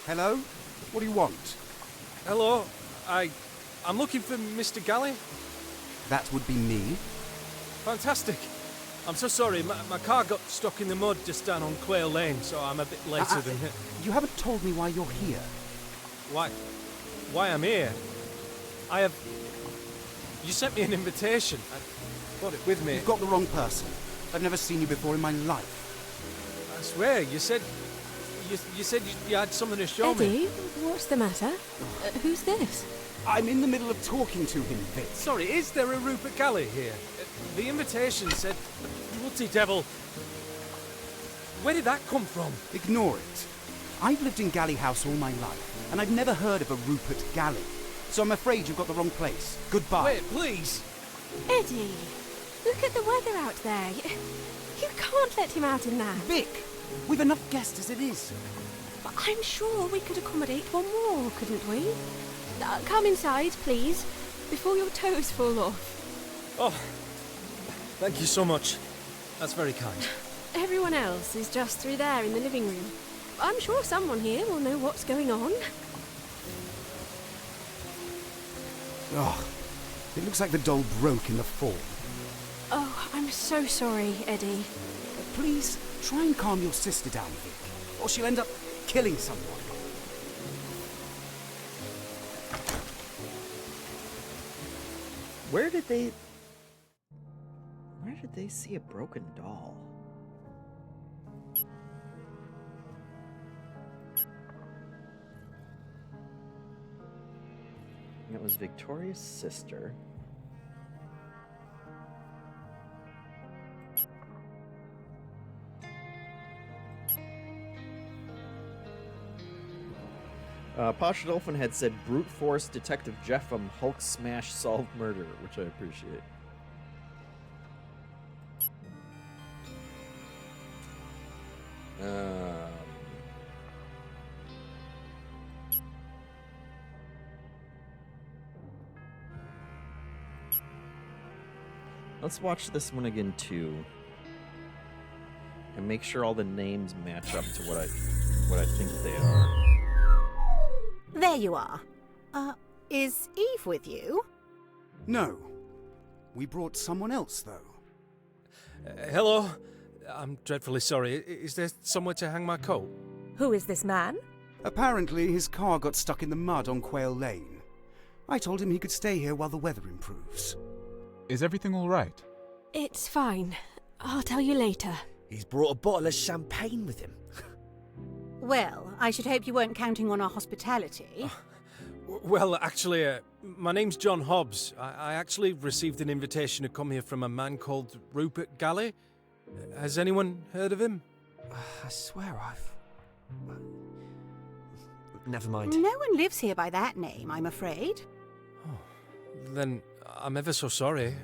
Hello? What do you want? Hello. I'm looking for Mr. Galley. That would be me. Fantastic. I'm so sorry. My car got stuck in the mud just down on Quail Lane, so I'm a bit later than... You haven't told me why you're here. Why I'm here? I have... You sent me an invitation. I brought it with me. You've got the wrong person. I've never seen you before in my life. I swear, you said you had something to show me. Eddie, what's the matter? Who's this? I'm in the middle of talking to him, Vic. Sorry, is there a Rupert Galley here? The invitation said... Bloody devil. Where did that come from? Ignore it. I've lived in Galley House all my life, and I've never heard of a Rupert Galley. So I'm afraid you've got the wrong place. Goodbye. Wait, please. Eddie, look at the weather out there. You can't let him out in that. Vic, we've enough guests as it is. But I'm sure we could accommodate one more, couldn't we? Come inside, please, before your toes fall off. Oh, thank you so much. That's very kind. Everyone else is just through there in the living room. I'm sure someone here will know what's going on. Oh, it looks like the doll broke in the fall. Oh, I'm so sorry, Eddie. Please, try and calm your sister down, Vic, or she'll end up killing someone. Where did they see a broken doll? It was Victoria's sister. Posh Dolphin had said brute force Detective JeffM Hulk smash solved murder, which I appreciate. Let's watch this one again too, and make sure all the names match up to what I think they are. There you are. Is Eve with you? No. We brought someone else, though. Hello? I'm dreadfully sorry. Is there somewhere to hang my coat? Who is this man? Apparently, his car got stuck in the mud on Quail Lane. I told him he could stay here while the weather improves. Is everything all right? It's fine. I'll tell you later. He's brought a bottle of champagne with him. Well, I should hope you weren't counting on our hospitality. Well, actually, my name's John Hobbs. I actually received an invitation to come here from a man called Rupert Galley. Has anyone heard of him? I swear I've... Never mind. No one lives here by that name, I'm afraid. Oh, then I'm ever so sorry.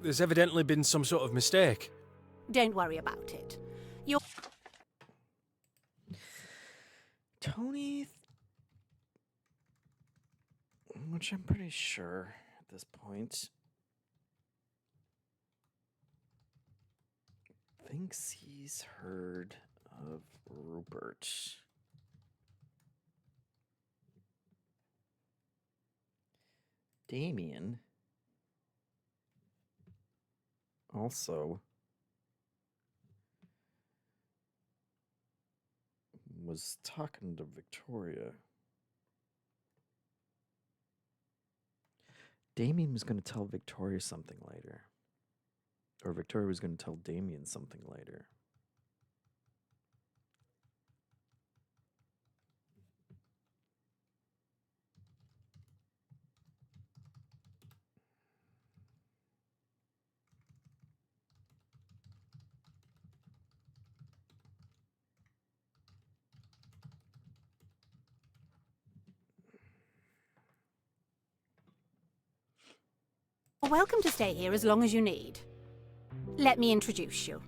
There's evidently been some sort of mistake. Don't worry about it. You're... Tony, which I'm pretty sure at this point, thinks he's heard of Rupert. Damien also was talking to Victoria. Damien was going to tell Victoria something later. Or Victoria was going to tell Damien something later. Welcome to stay here as long as you need. Let me introduce you.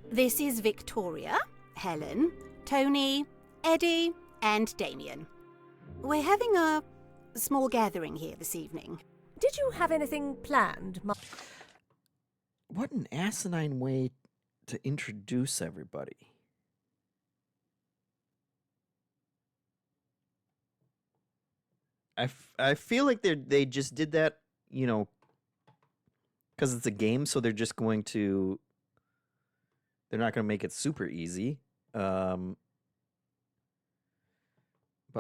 This is Victoria, Helen, Tony, Eddie, and Damien. We're having a small gathering here this evening. Did you have anything planned, What an asinine way to introduce everybody. I feel like they just did that, you know, because it's a game, so they're just going to... They're not going to make it super easy. But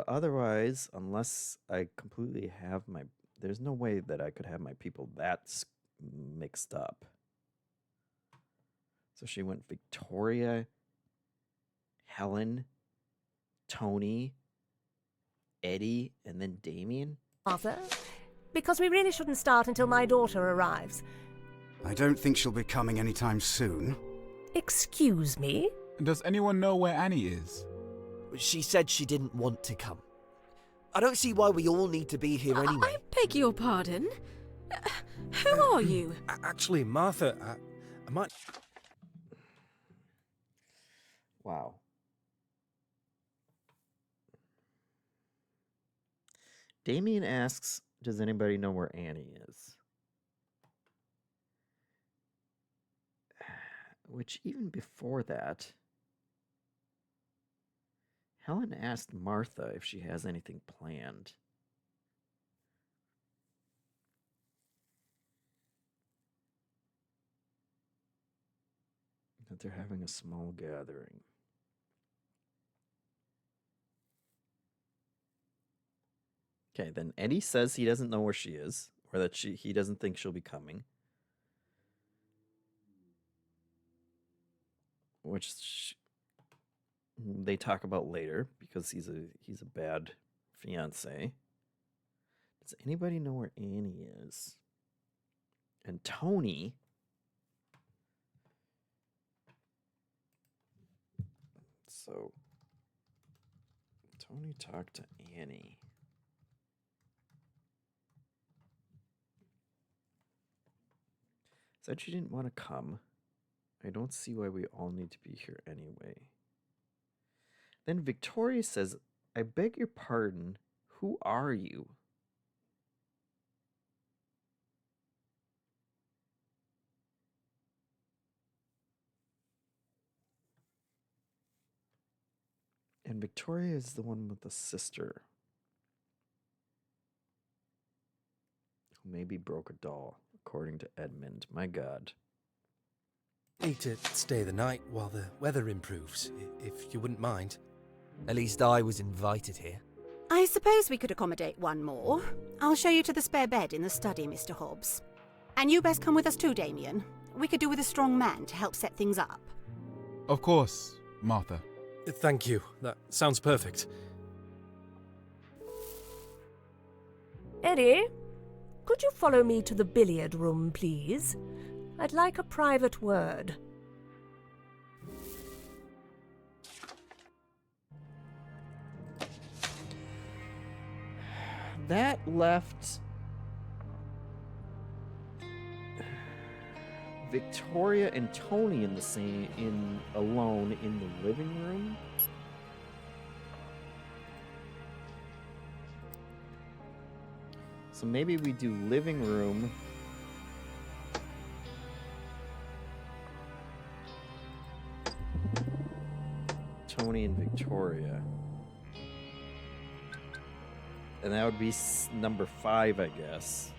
otherwise, unless I completely have my... There's no way that I could have my people that mixed up. So she went Victoria, Helen, Tony, Eddie, and then Damien. Arthur? Because we really shouldn't start until my daughter arrives. I don't think she'll be coming anytime soon. Excuse me? Does anyone know where Annie is? She said she didn't want to come. I don't see why we all need to be here anyway. I beg your pardon? Who are you? Actually, Martha, I might... Wow. Damien asks, does anybody know where Annie is? Which, even before that, Helen asked Martha if she has anything planned. That they're having a small gathering. Okay, then Eddie says he doesn't know where she is, or that he doesn't think she'll be coming. Which they talk about later because he's a bad fiance. Does anybody know where Annie is? And Tony. So Tony talked to Annie. Said she didn't want to come. I don't see why we all need to be here anyway. Then Victoria says, I beg your pardon, who are you? And Victoria is the one with the sister. Who maybe broke a doll, according to Edmund. My god. Need to stay the night while the weather improves, if you wouldn't mind. At least I was invited here. I suppose we could accommodate one more. I'll show you to the spare bed in the study, Mr. Hobbs. And you best come with us too, Damien. We could do with a strong man to help set things up. Of course, Martha. Thank you. That sounds perfect. Eddie, could you follow me to the billiard room, please? I'd like a private word. That left Victoria and Tony alone in the living room. So maybe we do living room. Tony and Victoria. And that would be number 5, I guess.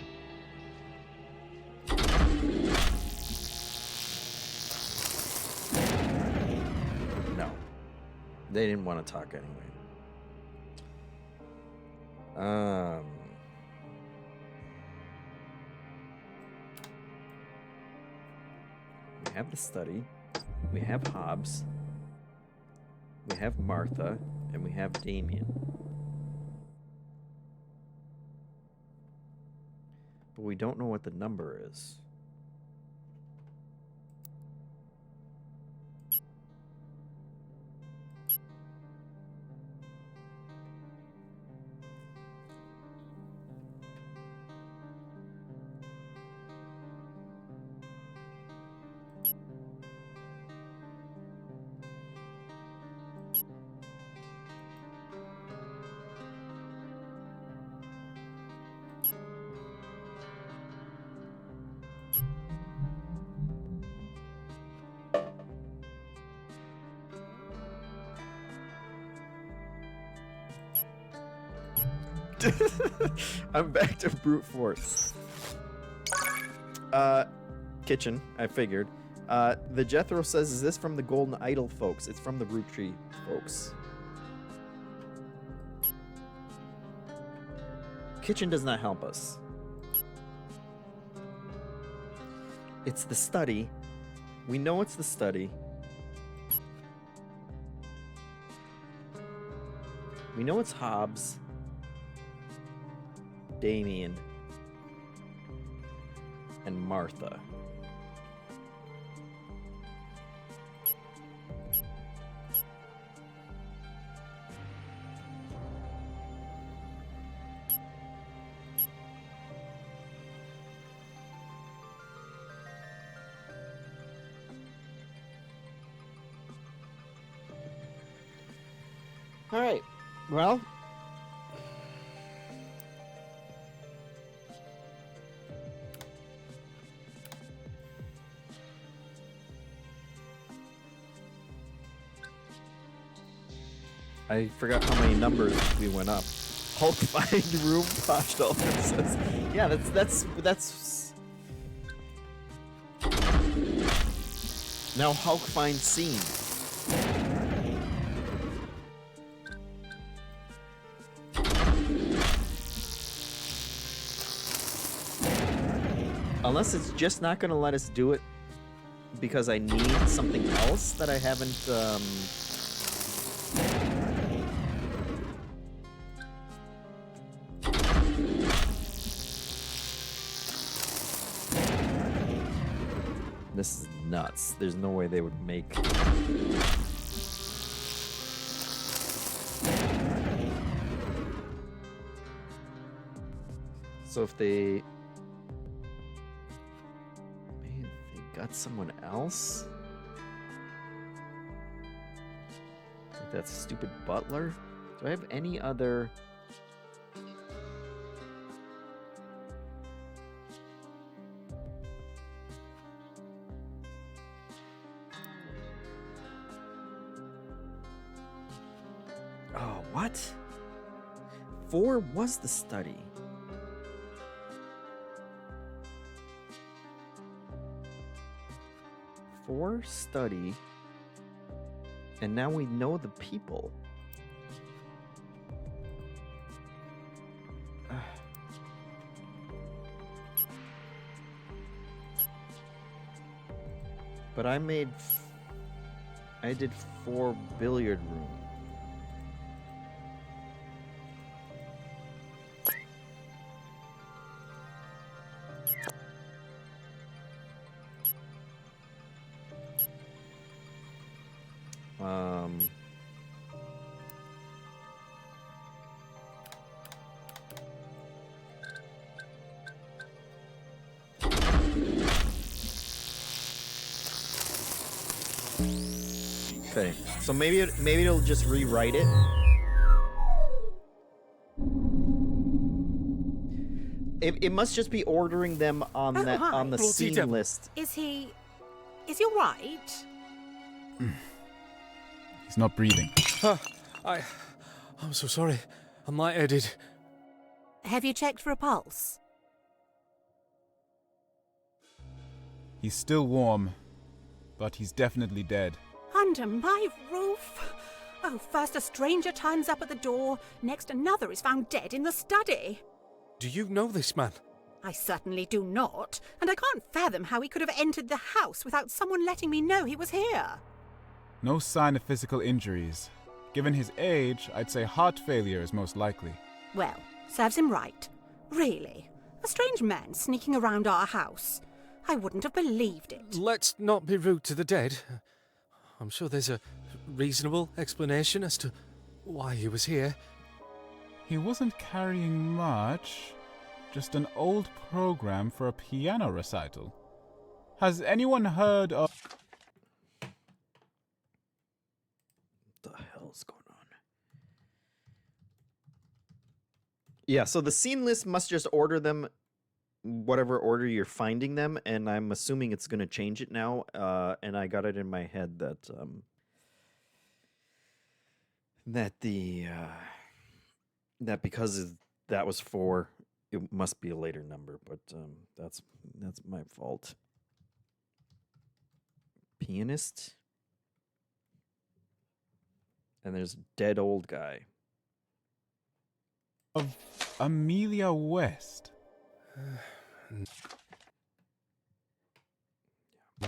No. They didn't want to talk anyway. We have the study. We have Hobbs. We have Martha. And we have Damien. But we don't know what the number is. I'm back to brute force. Kitchen, I figured. The Jethro says, is this from the Golden Idol folks? It's from the Root Tree folks. Kitchen does not help us. It's the study. We know it's the study. We know it's Hobbs. Damien, and Martha. All right. Well, I forgot how many numbers we went up. Hulk find room, Posh Dolphin says. Yeah, that's. Now Hulk find scene. Unless it's just not going to let us do it because I need something else that I haven't. This is nuts. There's no way they would make. So if they. Man, they got someone else? Like that stupid butler? Do I have any other. What? 4 was the study. Four study, and now we know the people. But I did 4 billiard room. Okay, so maybe it'll just rewrite it. It must just be ordering them on on the scene list. Is he all right? He's not breathing. I'm so sorry. I'm lightheaded. Have you checked for a pulse? He's still warm, but he's definitely dead. Under my roof? Oh, first a stranger turns up at the door, next another is found dead in the study. Do you know this man? I certainly do not, and I can't fathom how he could have entered the house without someone letting me know he was here. No sign of physical injuries. Given his age, I'd say heart failure is most likely. Well, serves him right. Really. A strange man sneaking around our house. I wouldn't have believed it. Let's not be rude to the dead. I'm sure there's a reasonable explanation as to why he was here. He wasn't carrying much. Just an old program for a piano recital. Has anyone heard of... What the hell's going on? Yeah, so the scene list must just order them whatever order you're finding them, and I'm assuming it's going to change it now, and I got it in my head that that because that was 4, it must be a later number, but that's my fault. Pianist, and there's dead old guy. Of Amelia West.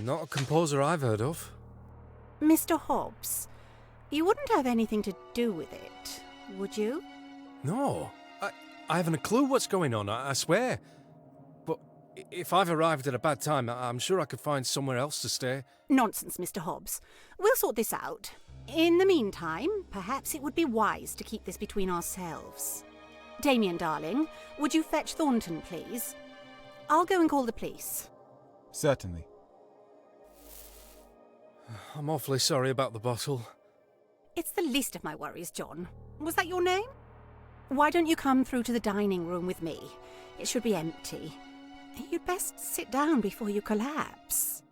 Not a composer I've heard of. Mr. Hobbs, you wouldn't have anything to do with it, would you? No, I haven't a clue what's going on, I swear. But if I've arrived at a bad time, I'm sure I could find somewhere else to stay. Nonsense, Mr. Hobbs. We'll sort this out. In the meantime, perhaps it would be wise to keep this between ourselves. Damien, darling, would you fetch Thornton, please? I'll go and call the police. Certainly. I'm awfully sorry about the bottle. It's the least of my worries, John. Was that your name? Why don't you come through to the dining room with me? It should be empty. You'd best sit down before you collapse.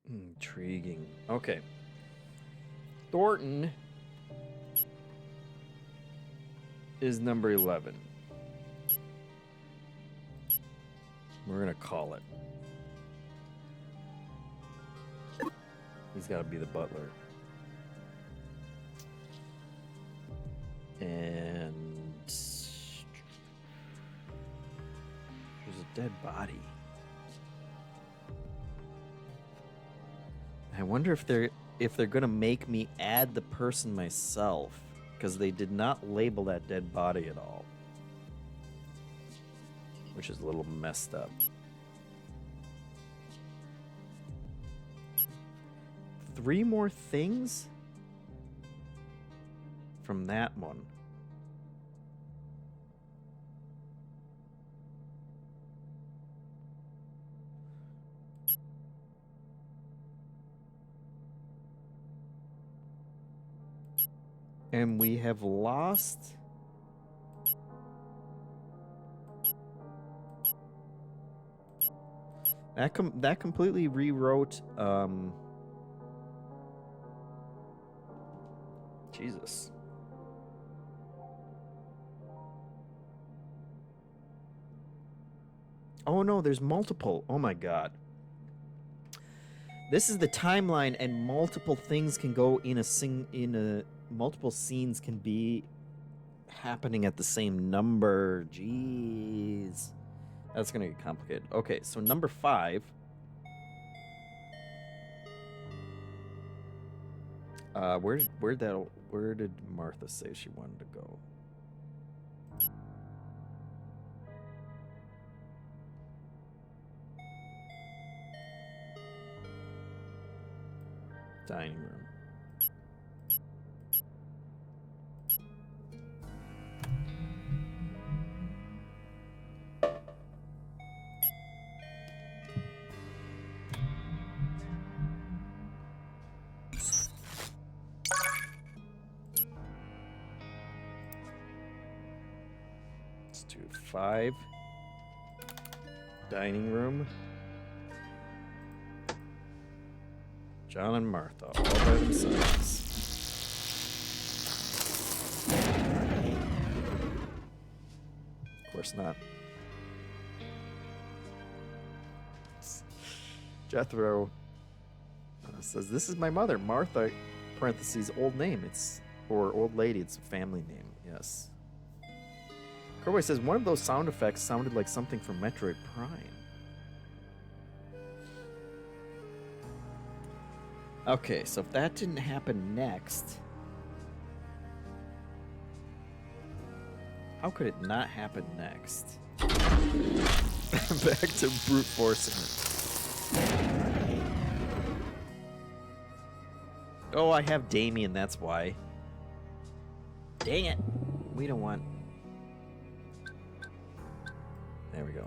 Intriguing. Okay. Thornton is number 11. We're gonna call it. He's gotta be the butler. And there's a dead body. I wonder if they're gonna make me add the person myself, because they did not label that dead body at all, which is a little messed up. 3 more things from that one. And we have lost That completely rewrote Jesus. Oh no, there's multiple. Oh my god. This is the timeline, and multiple things can go in multiple scenes can be happening at the same number. Jeez. That's gonna get complicated. Okay, so number 5. Where did Martha say she wanted to go? Dining room. Let's do 5. Dining room. John and Martha, all by themselves. Of course not. Jethro says, "This is my mother, Martha." Parentheses old name. Or old lady. It's a family name. Yes. Corboy says one of those sound effects sounded like something from Metroid Prime. Okay, so if that didn't happen next, how could it not happen next? Back to brute forcing it. Oh, I have Damien, that's why. Dang it. We don't want... There we go.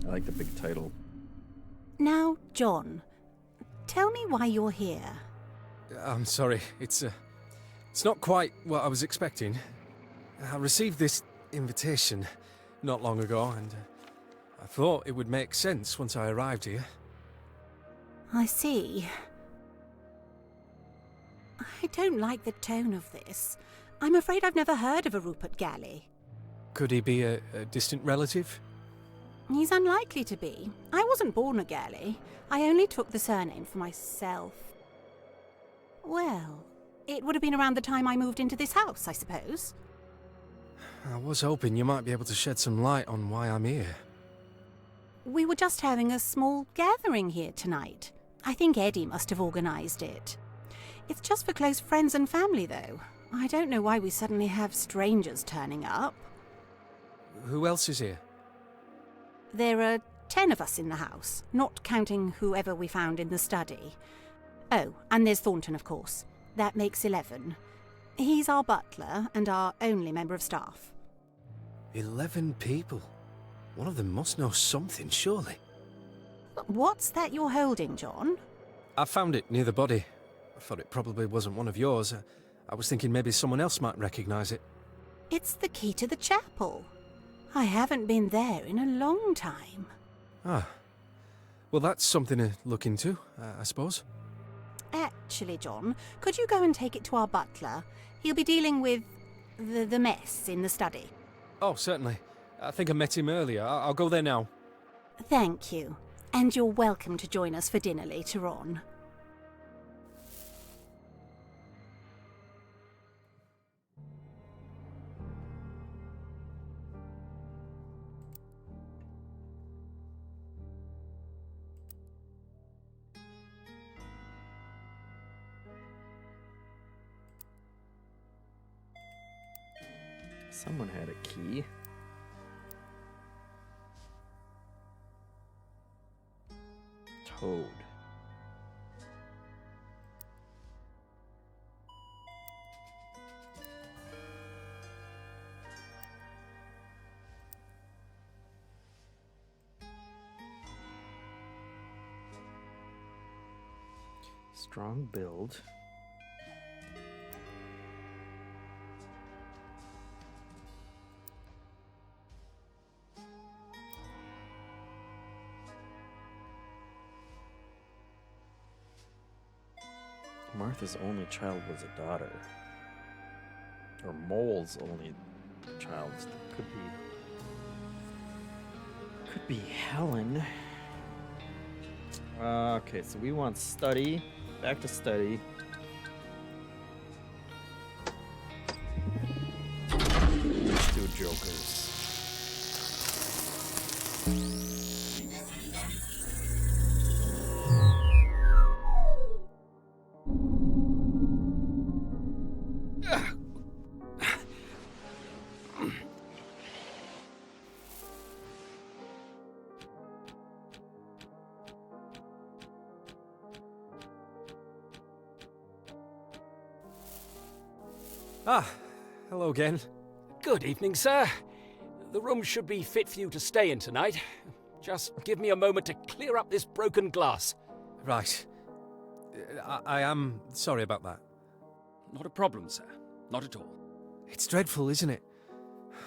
I like the big title. Now, John, tell me why you're here. I'm sorry, it's not quite what I was expecting. I received this invitation not long ago, and I thought it would make sense once I arrived here. I see. I don't like the tone of this. I'm afraid I've never heard of a Rupert Galley. Could he be a distant relative? He's unlikely to be. I wasn't born a Galley. I only took the surname for myself. Well, it would have been around the time I moved into this house, I suppose. I was hoping you might be able to shed some light on why I'm here. We were just having a small gathering here tonight. I think Eddie must have organised it. It's just for close friends and family, though. I don't know why we suddenly have strangers turning up. Who else is here? There are 10 of us in the house, not counting whoever we found in the study. Oh, and there's Thornton, of course. That makes 11. He's our butler and our only member of staff. 11 people? One of them must know something, surely. What's that you're holding, John? I found it near the body. I thought it probably wasn't one of yours. I was thinking maybe someone else might recognise it. It's the key to the chapel. I haven't been there in a long time. Ah. Well, that's something to look into, I suppose. Actually, John, could you go and take it to our butler? He'll be dealing with the mess in the study. Oh, certainly. I think I met him earlier. I'll go there now. Thank you. And you're welcome to join us for dinner later on. Someone had a key. Toad. Strong build. Martha's only child was a daughter. Or Mole's only child. Could be Helen. Okay, so we want study. Back to study. Let's do jokers. Ah, hello again. Good evening, sir. The room should be fit for you to stay in tonight. Just give me a moment to clear up this broken glass. Right. I am sorry about that. Not a problem, sir. Not at all. It's dreadful, isn't it?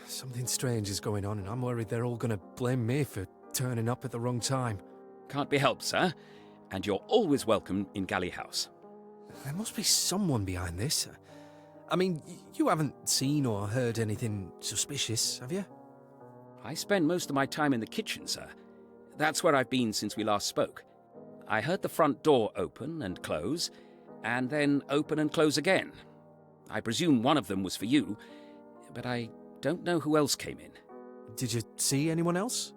Something strange is going on, and I'm worried they're all going to blame me for turning up at the wrong time. Can't be helped, sir. And you're always welcome in Galley House. There must be someone behind this. I mean, you haven't seen or heard anything suspicious, have you? I spend most of my time in the kitchen, sir. That's where I've been since we last spoke. I heard the front door open and close, and then open and close again. I presume one of them was for you, but I don't know who else came in. Did you see anyone else?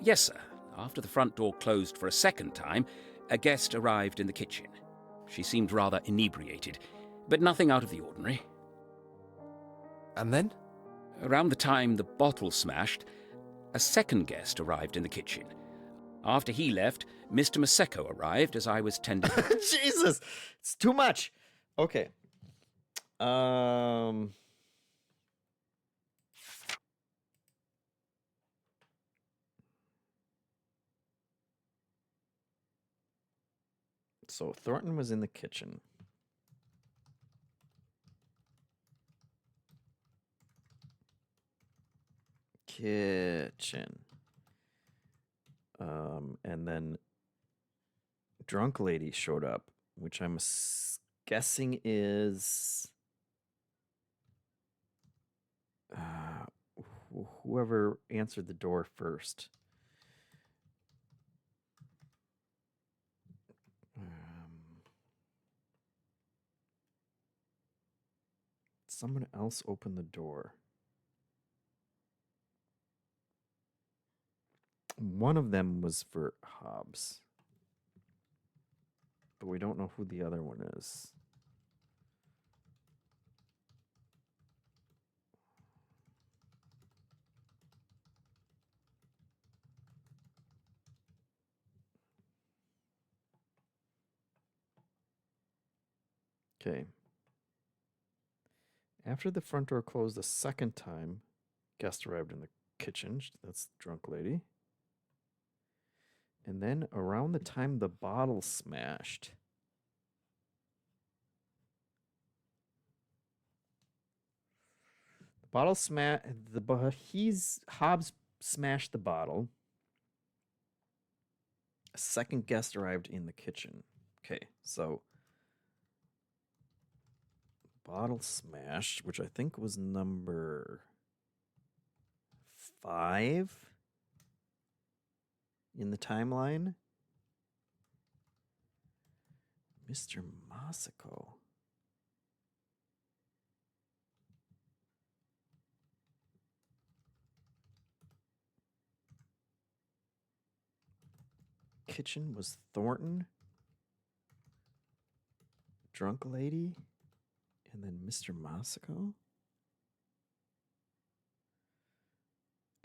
Yes, sir. After the front door closed for a second time, a guest arrived in the kitchen. She seemed rather inebriated, but nothing out of the ordinary. And then? Around the time the bottle smashed, a second guest arrived in the kitchen. After he left, Mr. Maseko arrived as I was tending. Jesus, it's too much. Okay. So Thornton was in the kitchen. And then drunk lady showed up, which I'm guessing is whoever answered the door first. Someone else opened the door. One of them was for Hobbs, but we don't know who the other one is. Okay. After the front door closed the second time, guest arrived in the kitchen. That's the drunk lady. And then around the time the bottle smashed, Hobbs smashed the bottle. A second guest arrived in the kitchen. Okay, so bottle smashed, which I think was number 5 in the timeline. Mr. Masako. Kitchen was Thornton, drunk lady, and then Mr. Masako.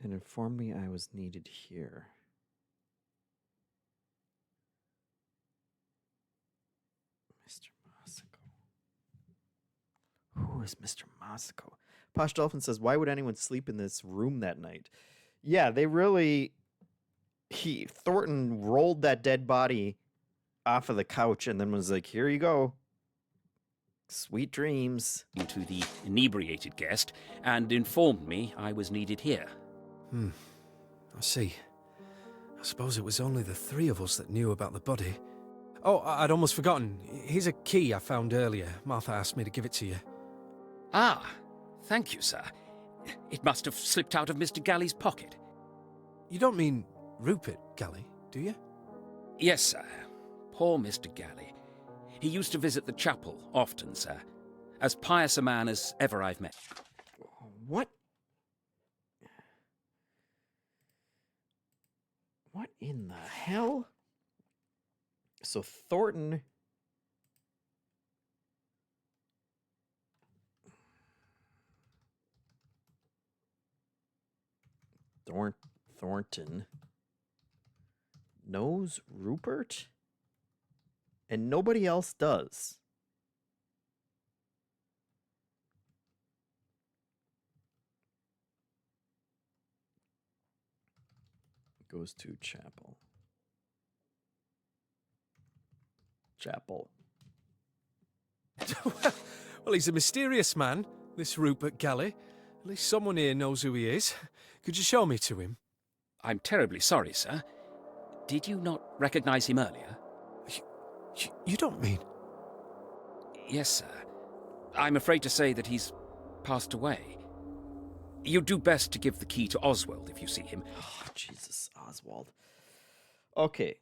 And informed me I was needed here. Mr. Masako. Who is Mr. Masako? Posh Dolphin says, why would anyone sleep in this room that night? Yeah, they really... Thornton rolled that dead body off of the couch and then was like, "Here you go. Sweet dreams." To the inebriated guest and informed me I was needed here. I see. I suppose it was only the three of us that knew about the body. Oh, I'd almost forgotten. Here's a key I found earlier. Martha asked me to give it to you. Ah, thank you, sir. It must have slipped out of Mr. Galley's pocket. You don't mean Rupert Galley, do you? Yes, sir. Poor Mr. Galley. He used to visit the chapel often, sir. As pious a man as ever I've met. What? What in the hell? So Thornton... Thornton knows Rupert? And nobody else does. Goes to chapel. Well, he's a mysterious man, this Rupert Galley. At least someone here knows who he is. Could you show me to him? I'm terribly sorry, sir. Did you not recognize him earlier? You don't mean... Yes, sir. I'm afraid to say that he's passed away. You'd do best to give the key to Oswald if you see him. Oh, Jesus, Oswald. Okay.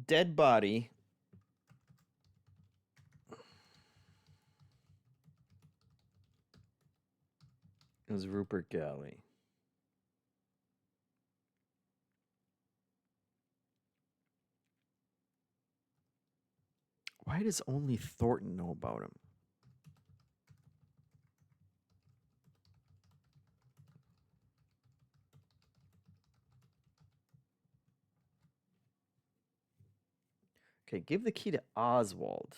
Dead body. It was Rupert Galley. Why does only Thornton know about him? Okay, give the key to Oswald.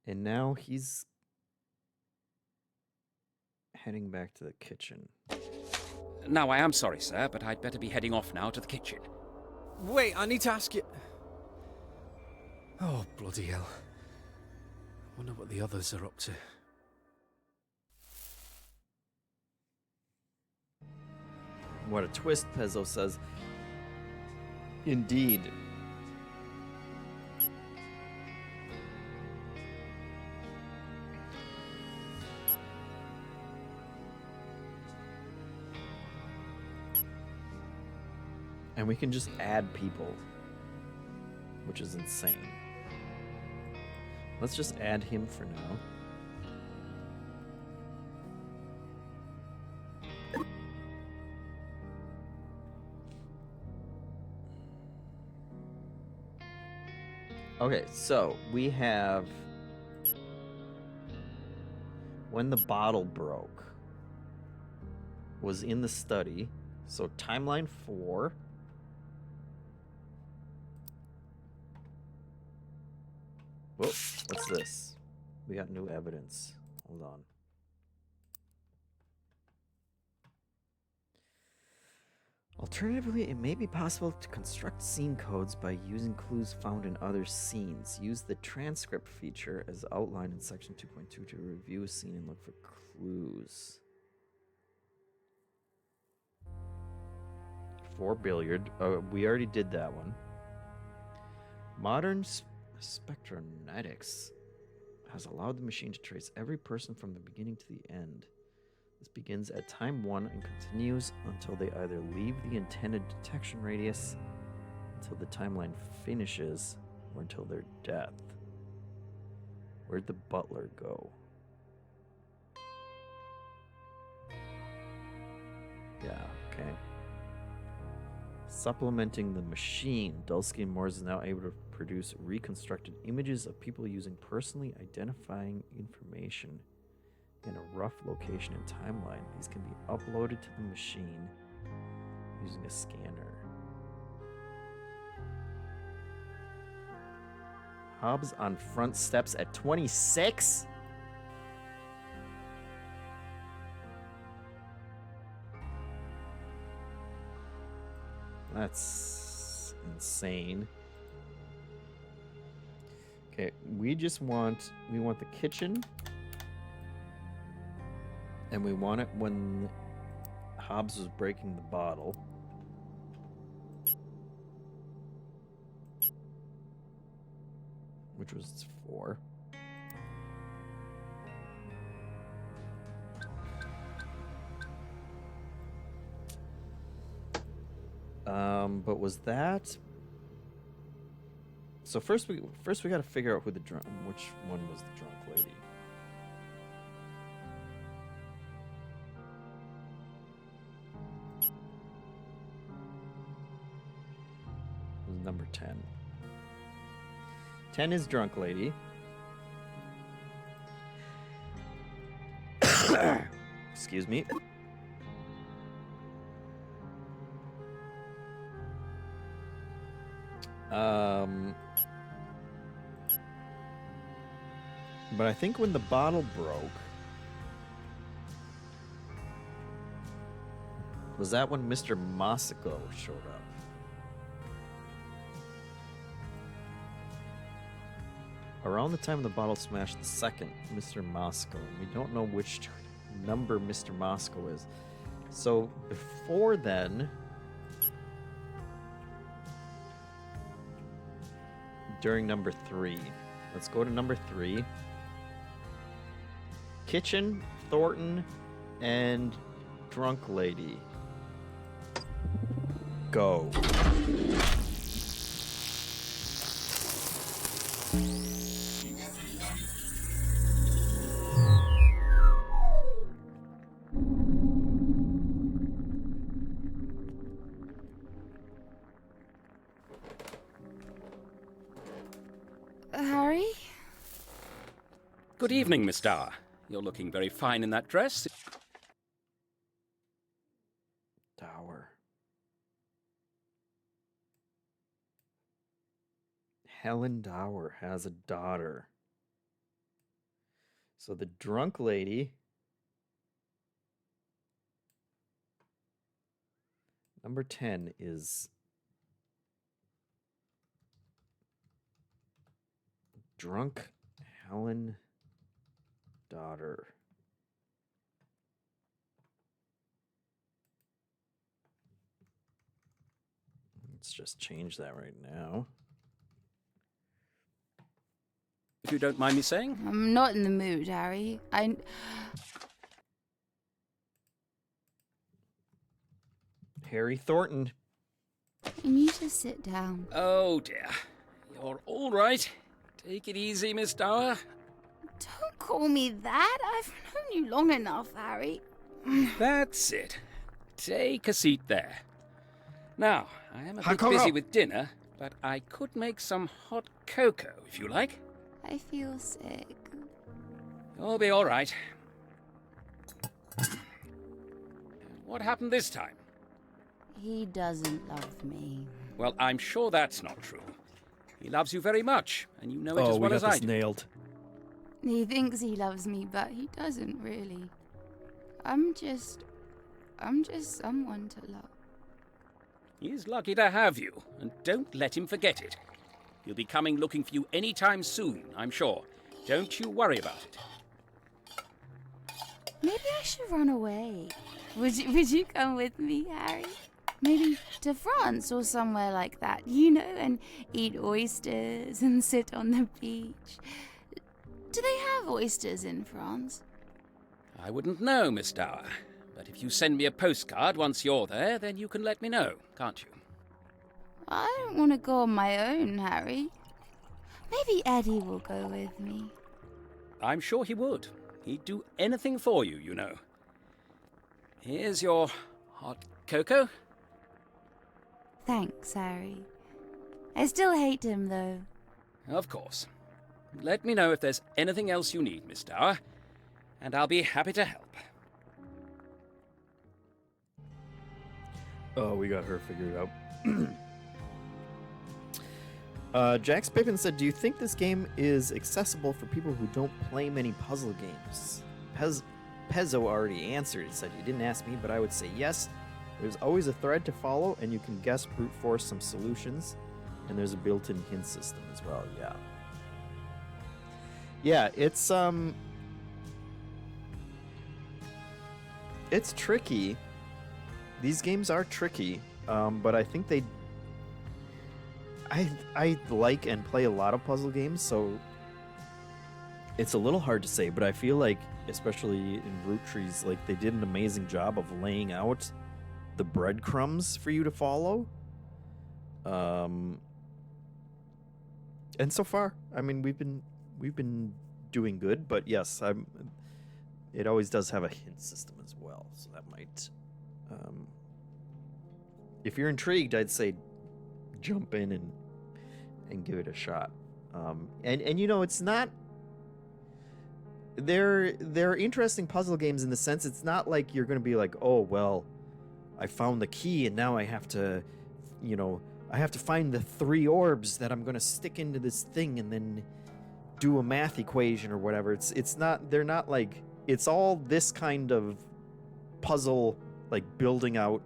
And now he's heading back to the kitchen. Now, I am sorry, sir, but I'd better be heading off now to the kitchen. Wait, I need to ask you... Oh, bloody hell. Wonder what the others are up to. What a twist, Pezzo says. Indeed. And we can just add people, which is insane. Let's just add him for now. Okay, so we have when the bottle broke was in the study. So timeline 4. Whoa, what's this? We got new evidence. Hold on. Alternatively, it may be possible to construct scene codes by using clues found in other scenes. Use the transcript feature as outlined in section 2.2 to review a scene and look for clues. 4 billiard. We already did that one. Modern spectronetics has allowed the machine to trace every person from the beginning to the end. This begins at time 1 and continues until they either leave the intended detection radius, until the timeline finishes, or until their death. Where'd the butler go? Yeah, okay. Supplementing the machine, Dulski and Moores is now able to produce reconstructed images of people using personally identifying information in a rough location and timeline. These can be uploaded to the machine using a scanner. Hobbs on front steps at 26? That's insane. Okay, we want the kitchen. And we want it when Hobbs was breaking the bottle. Which was 4. But was that? So first we got to figure out which one was the drunk lady. It was number 10. 10 is drunk lady. Excuse me. But I think when the bottle broke, was that when Mr. Masako showed up? Around the time the bottle smashed the second Mr. Masako, and we don't know which number Mr. Masako is. So before then, during number 3, let's go to number 3. Kitchen, Thornton, and drunk lady. Go. Harry? Good evening, Miss Dower. You're looking very fine in that dress. Dower. Helen Dower has a daughter. So the drunk lady. Number 10 is drunk Helen daughter. Let's just change that right now. If you don't mind me saying. I'm not in the mood, Harry. Harry Thornton. Can you just sit down? Oh dear. You're all right. Take it easy, Miss Dower. Don't call me that. I've known you long enough, Harry. That's it. Take a seat there. Now, I am a bit busy with dinner, but I could make some hot cocoa if you like. I feel sick. You'll be all right. What happened this time? He doesn't love me. Well, I'm sure that's not true. He loves you very much, and you know it as well as I do. Oh, we got this nailed. He thinks he loves me, but he doesn't really. I'm just someone to love. He's lucky to have you, and don't let him forget it. He'll be coming looking for you any time soon, I'm sure. Don't you worry about it. Maybe I should run away. Would you come with me, Harry? Maybe to France or somewhere like that, you know, and eat oysters and sit on the beach. Do they have oysters in France? I wouldn't know, Miss Dower. But if you send me a postcard once you're there, then you can let me know, can't you? I don't want to go on my own, Harry. Maybe Eddie will go with me. I'm sure he would. He'd do anything for you, you know. Here's your hot cocoa. Thanks, Harry. I still hate him, though. Of course. Let me know if there's anything else you need, Miss Dower, and I'll be happy to help. Oh, we got her figured out. Jax Pippin said, do you think this game is accessible for people who don't play many puzzle games? Pezzo already answered. He said, you didn't ask me, but I would say yes. There's always a thread to follow, and you can guess brute force some solutions. And there's a built-in hint system as well, yeah. Yeah, it's tricky. These games are tricky, but I think I like and play a lot of puzzle games, so it's a little hard to say, but I feel like, especially in Root Trees, like they did an amazing job of laying out the breadcrumbs for you to follow. And so far, I mean, we've been doing good, but yes, it always does have a hint system as well, so that might if you're intrigued, I'd say jump in and give it a shot. And you know, it's not, they're interesting puzzle games in the sense it's not like you're going to be like, oh well, I found the key and now I have to, you know, I have to find the 3 orbs that I'm going to stick into this thing and then do a math equation or whatever. It's not, they're not like, it's all this kind of puzzle, like building out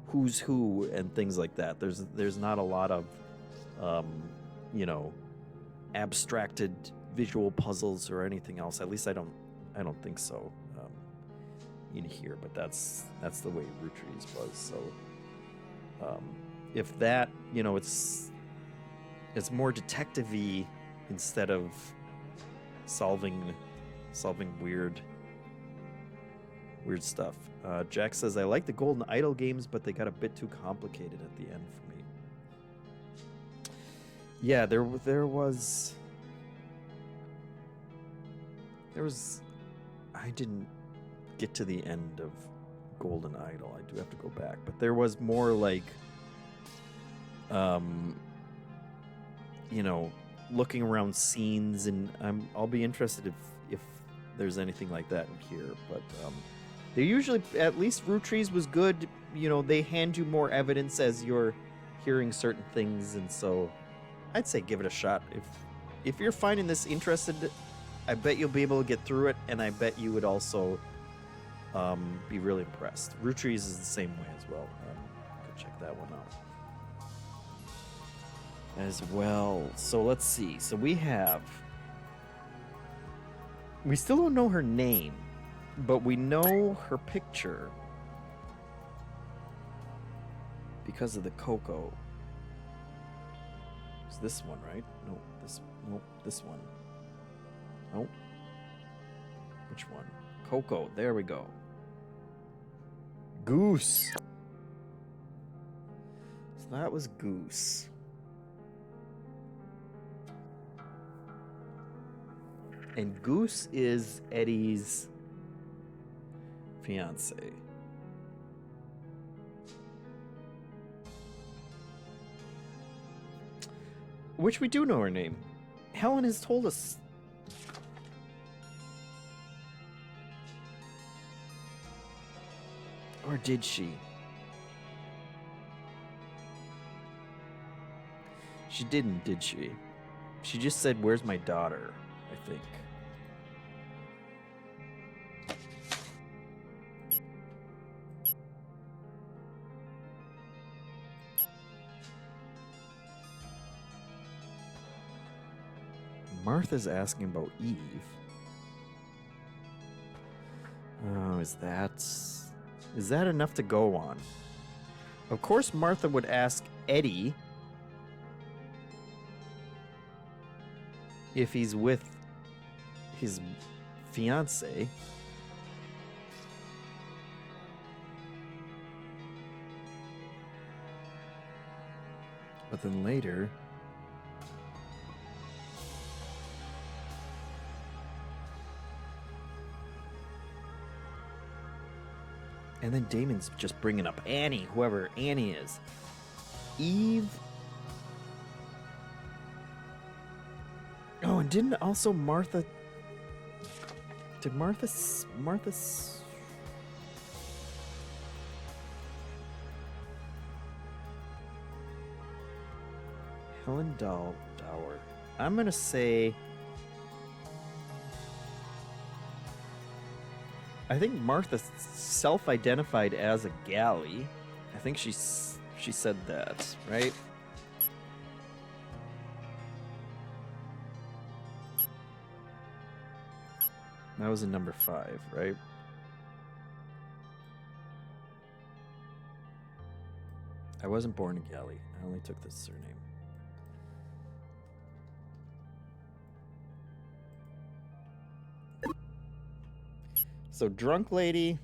who's who and things like that. There's not a lot of you know, abstracted visual puzzles or anything else. At least I don't think so in here, but that's the way Root Trees was. So if that, you know, it's more detective-y instead of solving weird stuff. Jack says, I like the Golden Idol games, but they got a bit too complicated at the end for me. Yeah, there was I didn't get to the end of Golden Idol. I do have to go back, but there was more like you know, looking around scenes, and I'll be interested if there's anything like that in here, but they usually, at least Root Trees was good, you know, they hand you more evidence as you're hearing certain things, and so I'd say give it a shot. If you're finding this interested, I bet you'll be able to get through it, and I bet you would also be really impressed. Root Trees is the same way as well. Go check that one out as well. So let's see. So we still don't know her name, but we know her picture because of the Coco. It's this one, right? No, this one. No. Which one? Coco. There we go. Goose. So that was Goose. And Goose is Eddie's fiance. Which we do know her name. Helen has told us. Or did she? She didn't, did she? She just said, where's my daughter, I think. Martha's asking about Eve. Oh, is that enough to go on? Of course Martha would ask Eddie if he's with his fiance. But then later, and then Damon's just bringing up Annie, whoever Annie is. Eve. Oh, and didn't also Martha... Did Martha... Helen Dower. I'm gonna say. I think Martha self-identified as a Galley. I think she said that, right? That was in number 5, right? I wasn't born a Galley. I only took this surname. So, drunk lady.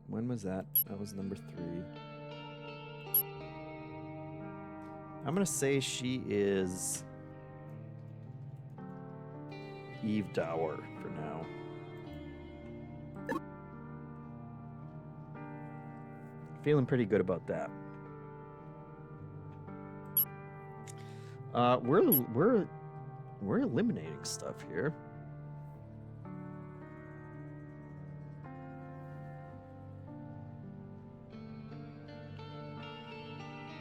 When was that? That was number 3. I'm gonna say she is Eve Dower for now. Feeling pretty good about that. We're eliminating stuff here.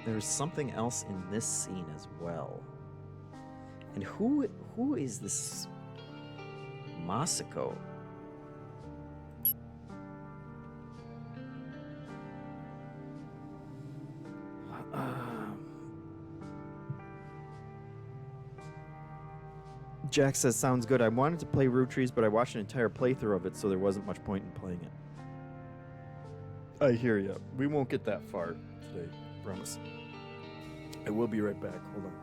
There's something else in this scene as well. And who is this Masako? Jack says, sounds good. I wanted to play Root Trees, but I watched an entire playthrough of it, so there wasn't much point in playing it. I hear ya. We won't get that far today, promise. I will be right back. Hold on.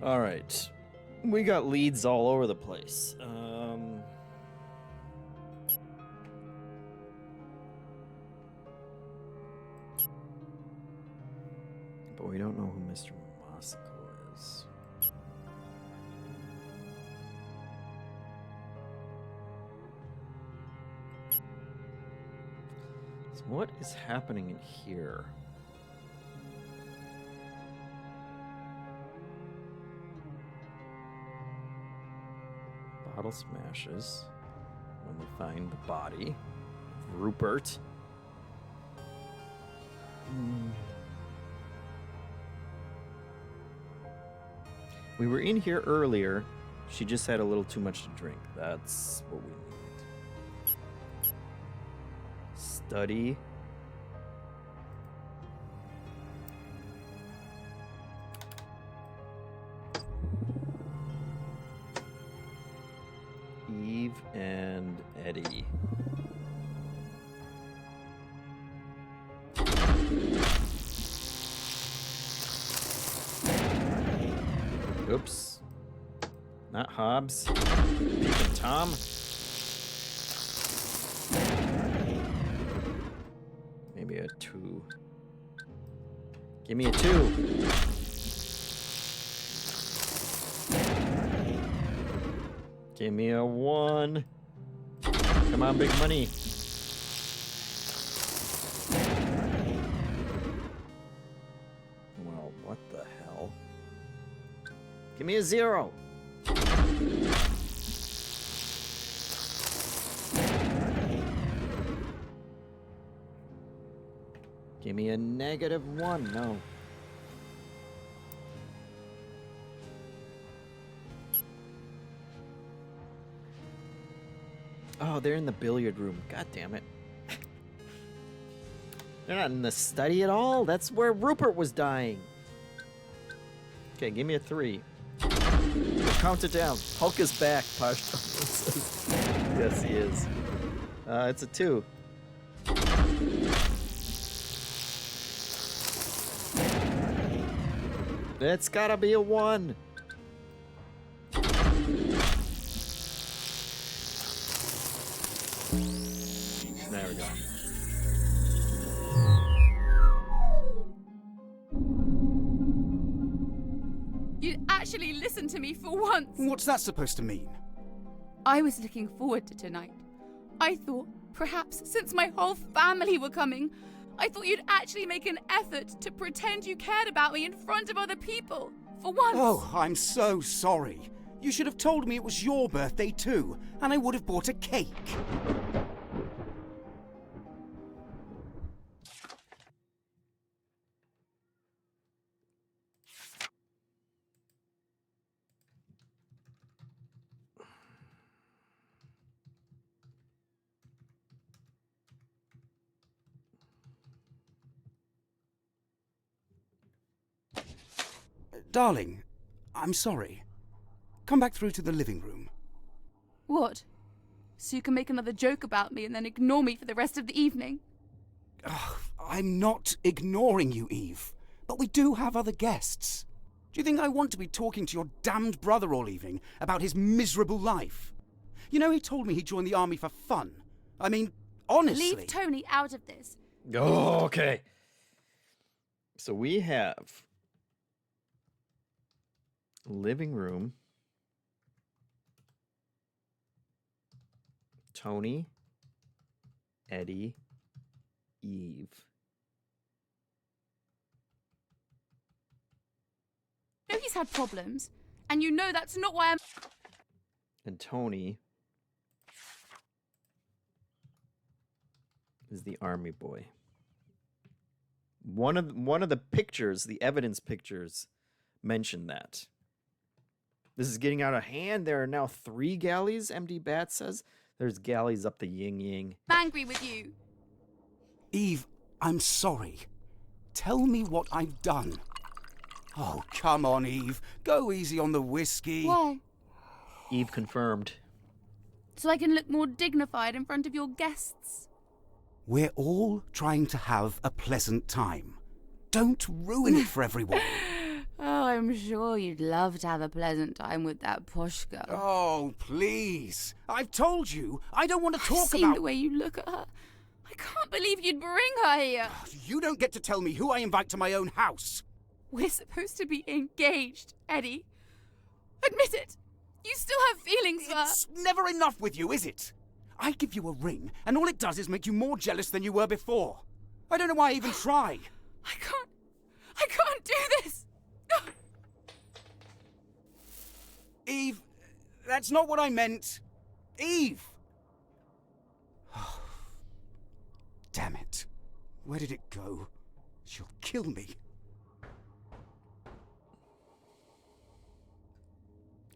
All right. We got leads all over the place. But we don't know who Mr. Masako is. So what is happening in here? Bottle smashes when they find the body of Rupert. We were in here earlier. She just had a little too much to drink. That's what we need. Study. Eve and Eddie. Oops. Not Hobbs. Peeping Tom. Maybe a 2. Give me a 2. Give me a 1. Come on, big money. Well, what the hell? Give me a 0. Give me a -1. No. Oh, they're in the billiard room. God damn it. They're not in the study at all. That's where Rupert was dying. Okay, give me a 3. Count it down. Hulk is back, Posh says. Yes, he is. It's a 2. It's gotta be a 1. There we go. You'd actually listen to me for once. What's that supposed to mean? I was looking forward to tonight. I thought, perhaps since my whole family were coming, I thought you'd actually make an effort to pretend you cared about me in front of other people. For once. Oh, I'm so sorry. You should have told me it was your birthday too, and I would have bought a cake. Darling, I'm sorry. Come back through to the living room. What? So you can make another joke about me and then ignore me for the rest of the evening? I'm not ignoring you, Eve. But we do have other guests. Do you think I want to be talking to your damned brother all evening about his miserable life? You know, he told me he joined the army for fun. I mean, honestly... Leave Tony out of this. Oh, okay. So we have... living room. Tony. Eddie. Eve. You know he's had problems, and you know that's not why I'm... And Tony is the army boy. One of the pictures, the evidence pictures, mentioned that. This is getting out of hand. There are now 3 galleys, MD Bat says. There's galleys up the yin-yang. I'm angry with you. Eve, I'm sorry. Tell me what I've done. Oh, come on, Eve. Go easy on the whiskey. Why? Eve confirmed. So I can look more dignified in front of your guests. We're all trying to have a pleasant time. Don't ruin it for everyone. Oh, I'm sure you'd love to have a pleasant time with that posh girl. Oh, please. I've told you, I don't want to talk I've seen about... the way you look at her. I can't believe you'd bring her here. You don't get to tell me who I invite to my own house. We're supposed to be engaged, Eddie. Admit it. You still have feelings for her. It's never enough with you, is it? I give you a ring, and all it does is make you more jealous than you were before. I don't know why I even try. I can't do this. Eve, that's not what I meant. Eve! Damn it. Where did it go? She'll kill me.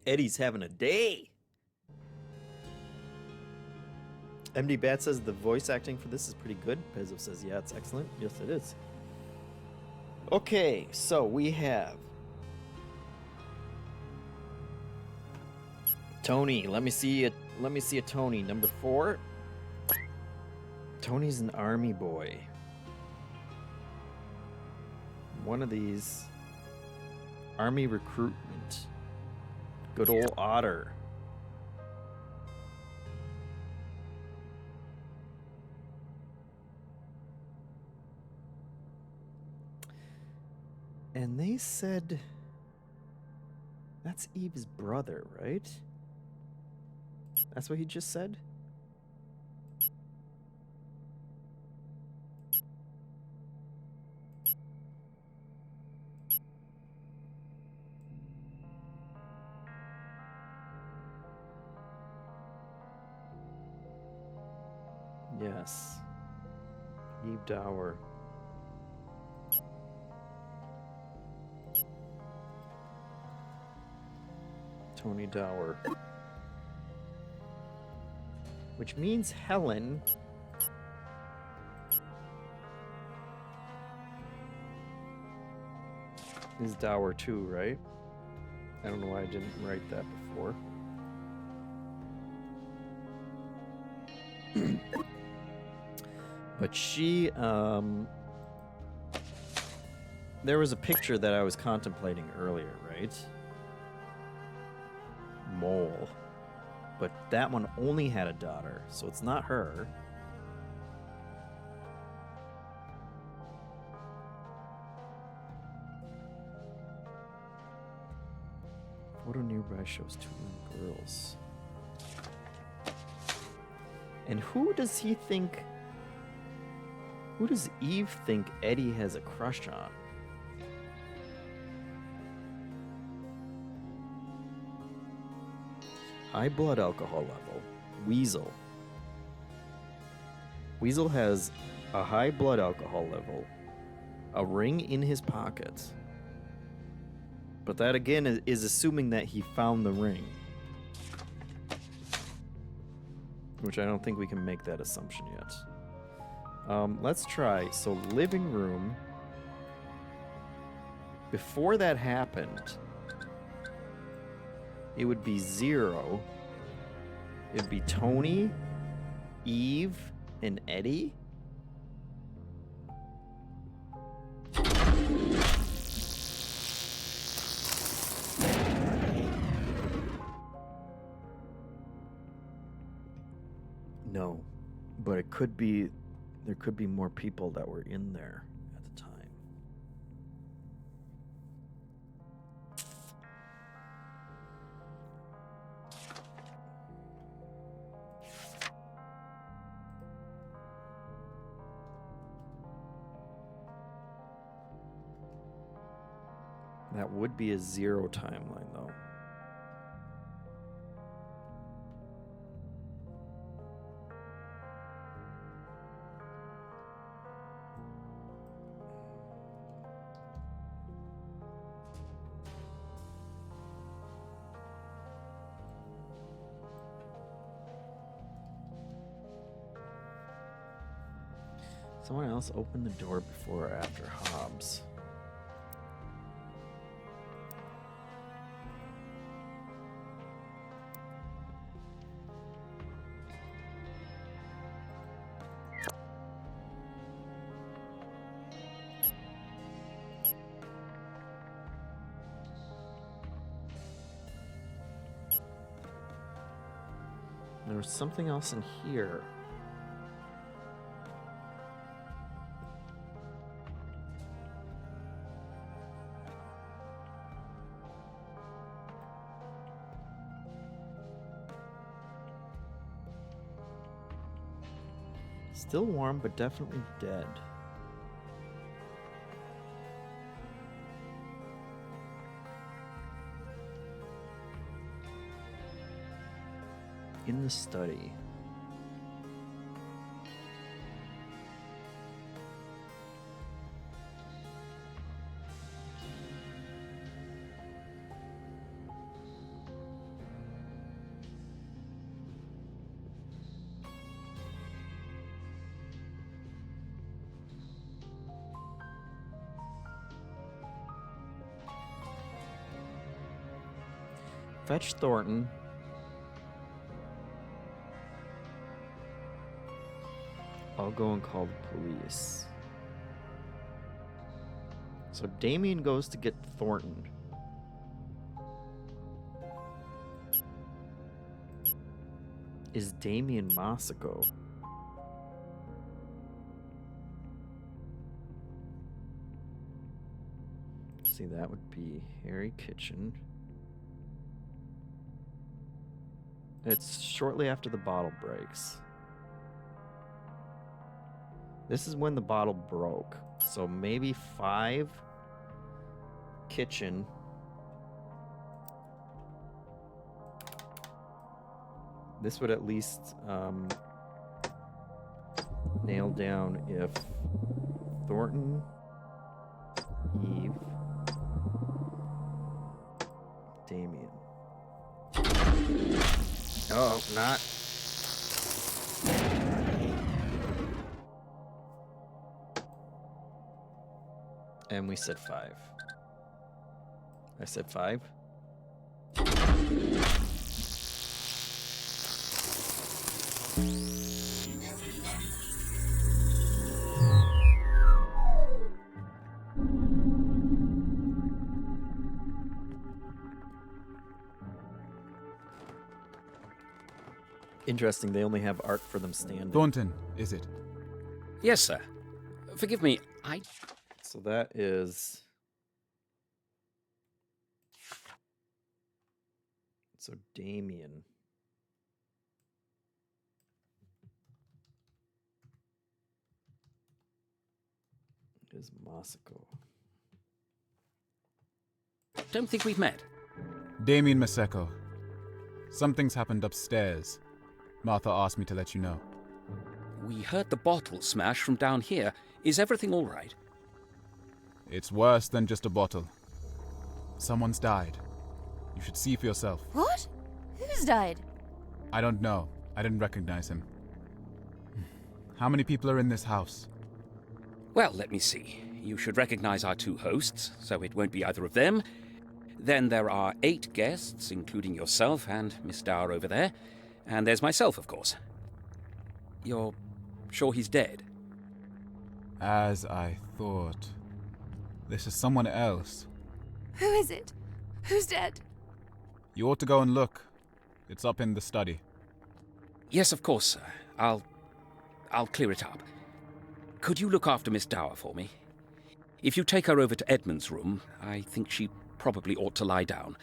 Eddie's having a day. MD Bat says the voice acting for this is pretty good. Pezzo says, yeah, it's excellent. Yes, it is. Okay, so we have Tony. Let me see a Tony. Number 4. Tony's an army boy. One of these. Army recruitment. Good old Otter. And they said that's Eve's brother, right? That's what he just said? Yes. Eve Dower. Tony Dower. Which means Helen is Dower too, right? I don't know why I didn't write that before. But she, there was a picture that I was contemplating earlier, right? Mole. But that one only had a daughter, so it's not her. Photo nearby shows 2 young girls. And who does he think... Who does Eve think Eddie has a crush on? High blood alcohol level. Weasel. Weasel has a high blood alcohol level, a ring in his pocket. But that again is assuming that he found the ring. Which I don't think we can make that assumption yet. Let's try. So living room. Before that happened, it would be 0. It'd be Tony, Eve, and Eddie. No, but it could be, there could be more people that were in there at the time. That would be a 0 timeline, though. Someone else opened the door before or after Hobbs. There was something else in here. Still warm, but definitely dead. In the study. Fetch Thornton. I'll go and call the police. So Damien goes to get Thornton. Is Damien Masako? See, that would be Harry Kitchen. It's shortly after the bottle breaks. This is when the bottle broke. So maybe 5 Kitchen. This would at least nail down if Thornton, Eve, Damien. Oh, not. And we said 5. I said 5. Interesting, they only have art for them standing. Thornton, is it? Yes, sir. Forgive me, So that is... So Damien. Is Masako. don't think we've met. Damien Maseko. Something's happened upstairs. Martha asked me to let you know. We heard the bottle smash from down here. Is everything all right? It's worse than just a bottle. Someone's died. You should see for yourself. What? Who's died? I don't know. I didn't recognize him. How many people are in this house? Well, let me see. You should recognize our 2 hosts, so it won't be either of them. Then there are 8 guests, including yourself and Miss Dower over there. And there's myself, of course. You're sure he's dead? As I thought. This is someone else. Who is it? Who's dead? You ought to go and look. It's up in the study. Yes, of course, sir. I'll clear it up. Could you look after Miss Dower for me? If you take her over to Edmund's room, I think she probably ought to lie down.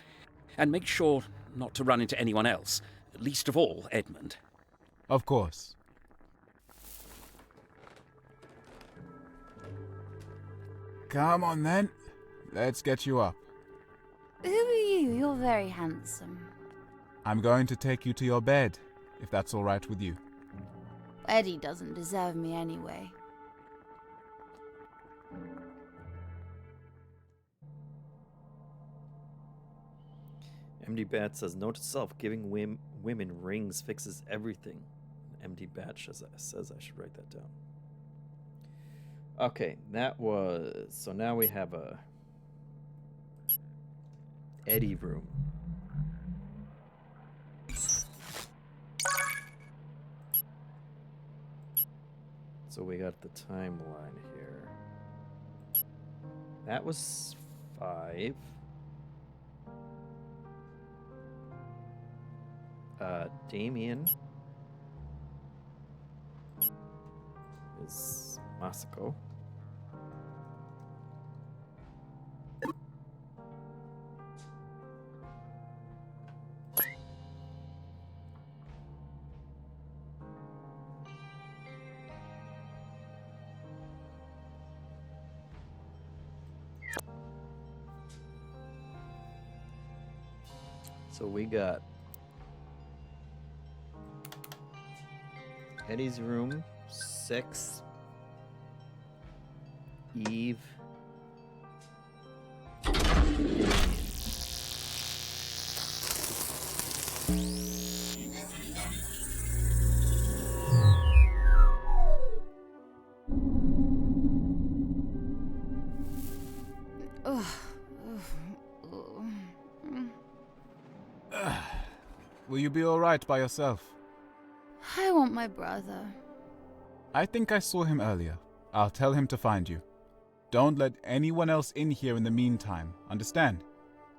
And make sure not to run into anyone else, least of all Edmund. Of course. Come on then. Let's get you up. Who are you? You're very handsome. I'm going to take you to your bed, if that's all right with you. Eddie doesn't deserve me anyway. MD Bat says, note to self, giving women rings fixes everything. MD Bat says I should write that down. Okay, that was... So now we have a... Eddie room. So we got the timeline here. That was 5. Damien is Masako. So we got Eddie's room, 6. Eve. Will you be alright by yourself? I want my brother. I think I saw him earlier. I'll tell him to find you. Don't let anyone else in here in the meantime, understand?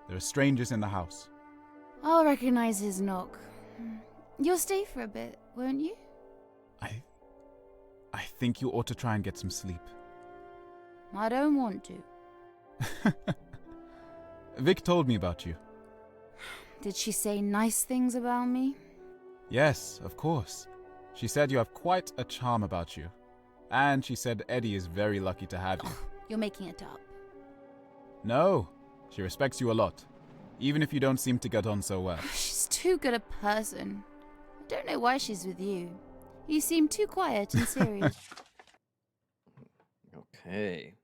There are strangers in the house. I'll recognize his knock. You'll stay for a bit, won't you? I think you ought to try and get some sleep. I don't want to. Vic told me about you. Did she say nice things about me? Yes, of course. She said you have quite a charm about you. And she said Eddie is very lucky to have you. You're making it up. No, she respects you a lot. Even if you don't seem to get on so well. She's too good a person. I don't know why she's with you. You seem too quiet and serious. Okay.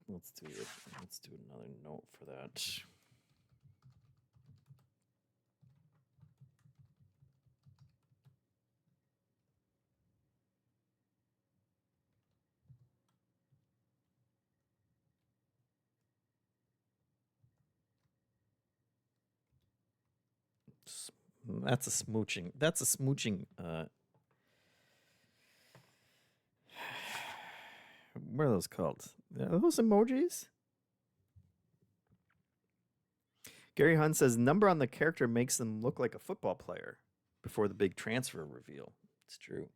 Let's do another note for that. That's a smooching. That's a smooching. What are those called? Are those emojis? Gary Hunt says number on the character makes them look like a football player before the big transfer reveal. It's true.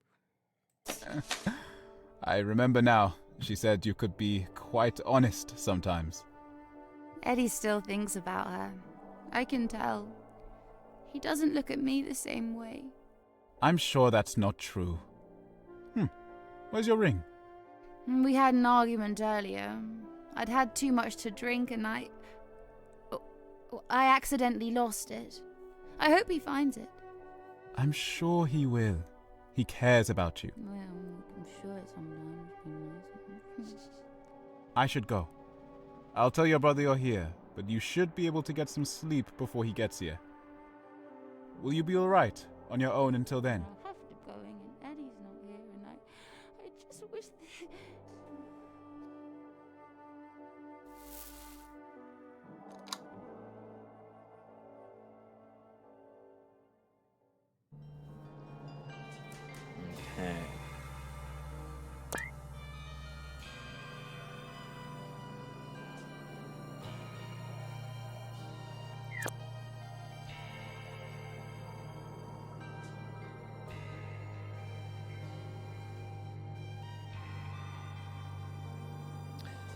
I remember now. She said you could be quite honest sometimes. Eddie still thinks about her. I can tell. He doesn't look at me the same way. I'm sure that's not true. Where's your ring? We had an argument earlier. I'd had too much to drink and I accidentally lost it. I hope he finds it. I'm sure he will. He cares about you. Well, I'm sure sometimes. I should go. I'll tell your brother you're here, but you should be able to get some sleep before he gets here. Will you be alright on your own until then? I'll have to go and Eddie's not here and I just wish that... Okay.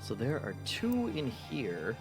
So there are 2 in here.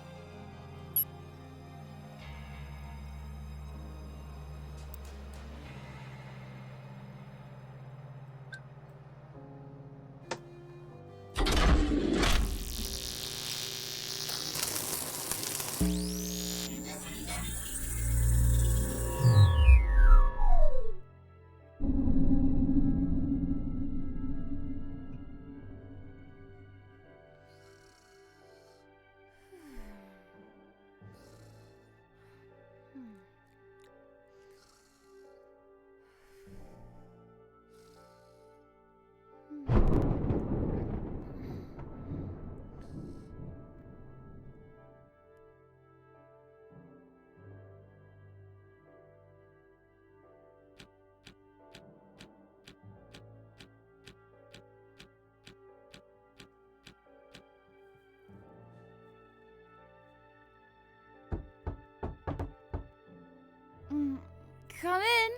Come in.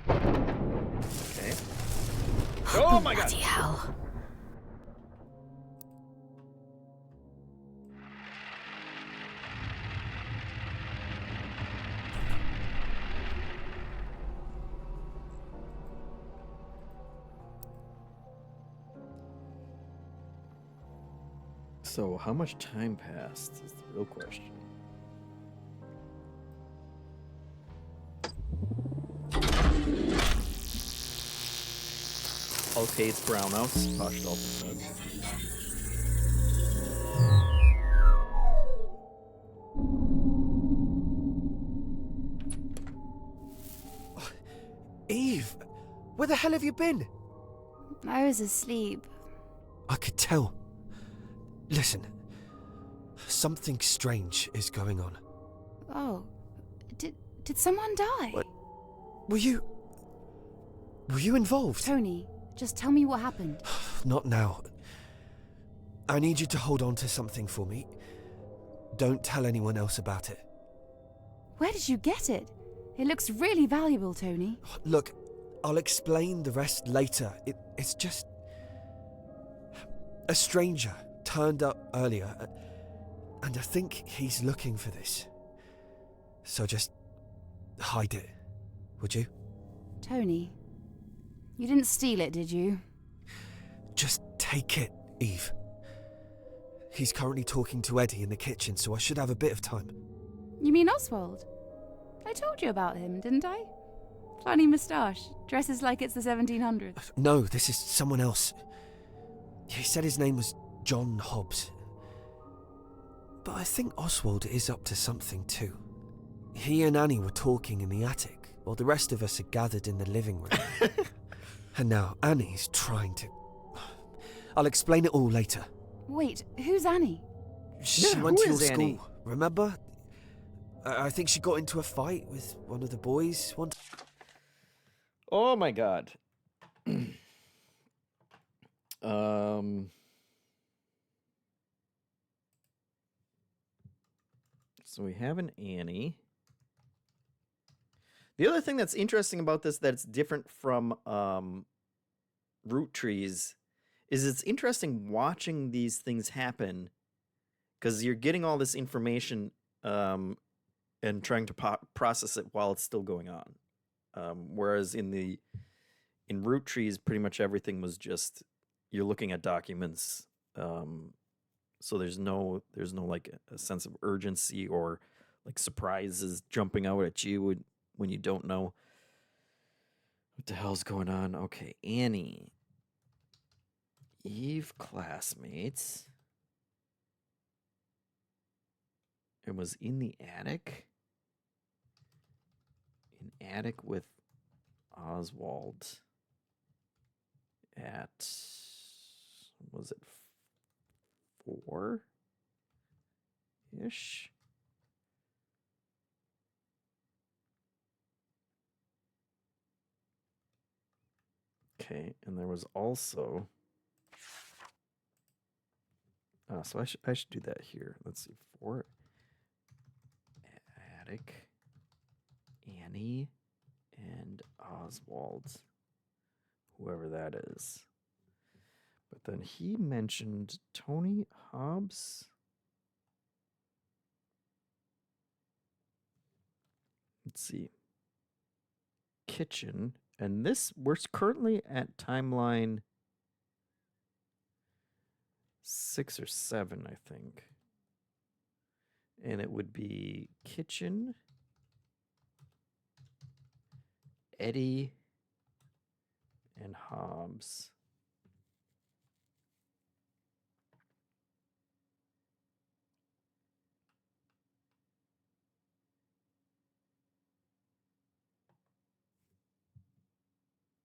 Okay. Oh my god! Bloody hell. So, how much time passed is the real question. Okay, it's Brownhouse. Posh Dalton says. Eve, where the hell have you been? I was asleep. I could tell. Listen, something strange is going on. Oh, did someone die? What? Were you involved? Tony, just tell me what happened. Not now. I need you to hold on to something for me. Don't tell anyone else about it. Where did you get it? It looks really valuable, Tony. Look, I'll explain the rest later. It's just... A stranger turned up earlier, and I think he's looking for this. So just hide it, would you? Tony, you didn't steal it, did you? Just take it, Eve. He's currently talking to Eddie in the kitchen, so I should have a bit of time. You mean Oswald? I told you about him, didn't I? Funny moustache, dresses like it's the 1700s. No, this is someone else. He said his name was John Hobbs. But I think Oswald is up to something too. He and Annie were talking in the attic, while the rest of us are gathered in the living room. And now Annie's trying to... I'll explain it all later. Wait, who's Annie? She went to your school, remember? I think she got into a fight with one of the boys once. Oh my god. So we have an Annie. The other thing that's interesting about this that's different from root trees is it's interesting watching these things happen because you're getting all this information and trying to process it while it's still going on. Whereas in root trees, pretty much everything was just you're looking at documents. So there's no like a sense of urgency or like surprises jumping out at you when you don't know what the hell's going on. Okay, Annie, Eve, classmates. It was in the attic. In attic with Oswald at, was it 4-ish? Okay, and there was also... so I should do that here. Let's see, 4 attic, Annie, and Oswald, whoever that is. But then he mentioned Tony Hobbs. Let's see. Kitchen. And this, we're currently at timeline 6 or 7, I think. And it would be kitchen, Eddie, and Hobbs.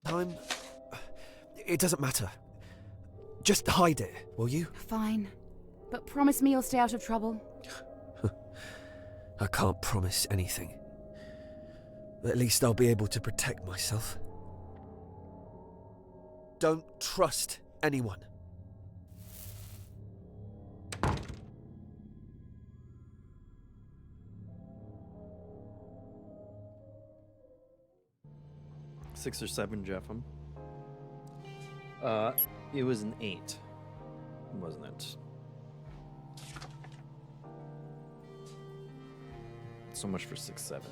Time. It doesn't matter. Just hide it, will you? Fine. But promise me you'll stay out of trouble. I can't promise anything. At least I'll be able to protect myself. Don't trust anyone. 6 or 7, JeffM. It was an 8, wasn't it? So much for 6, 7.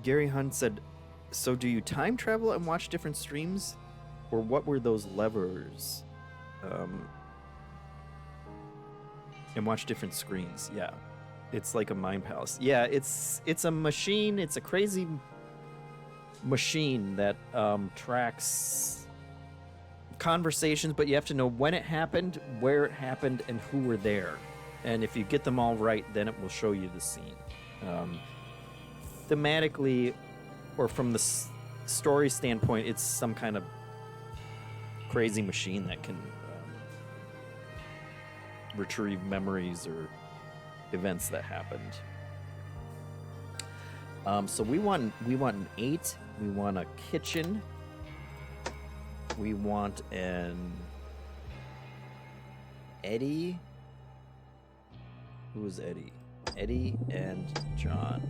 Gary Hunt said, so do you time travel and watch different streams? Or what were those levers? And watch different screens. Yeah. It's like a mind palace. Yeah, it's a machine. It's a crazy machine that tracks conversations, but you have to know when it happened, where it happened, and who were there. And if you get them all right, then it will show you the scene. Thematically, or from the story standpoint, it's some kind of crazy machine that can retrieve memories or events that happened. So we want an 8. We want a kitchen. We want an Eddie. Who is Eddie? Eddie and John.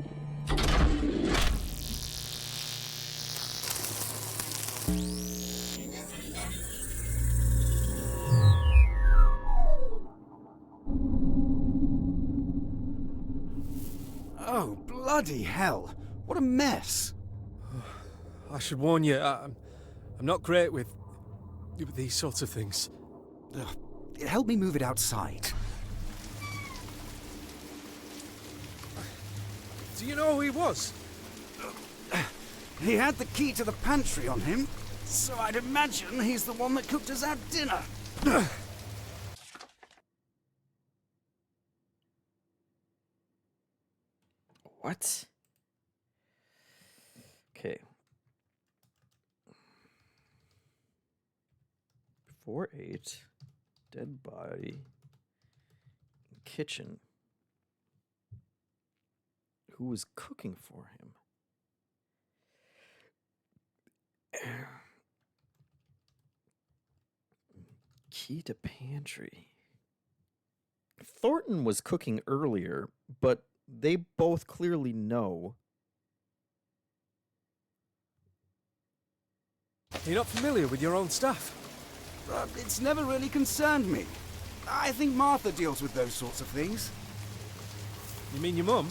Oh, bloody hell. What a mess. I should warn you, I'm not great with these sorts of things. Help me move it outside. Do you know who he was? He had the key to the pantry on him, so I'd imagine he's the one that cooked us our dinner. What? Okay. 4-8. Dead body. Kitchen. Who was cooking for him? Key to pantry. Thornton was cooking earlier, but they both clearly know. You're not familiar with your own stuff? It's never really concerned me. I think Martha deals with those sorts of things. You mean your mum?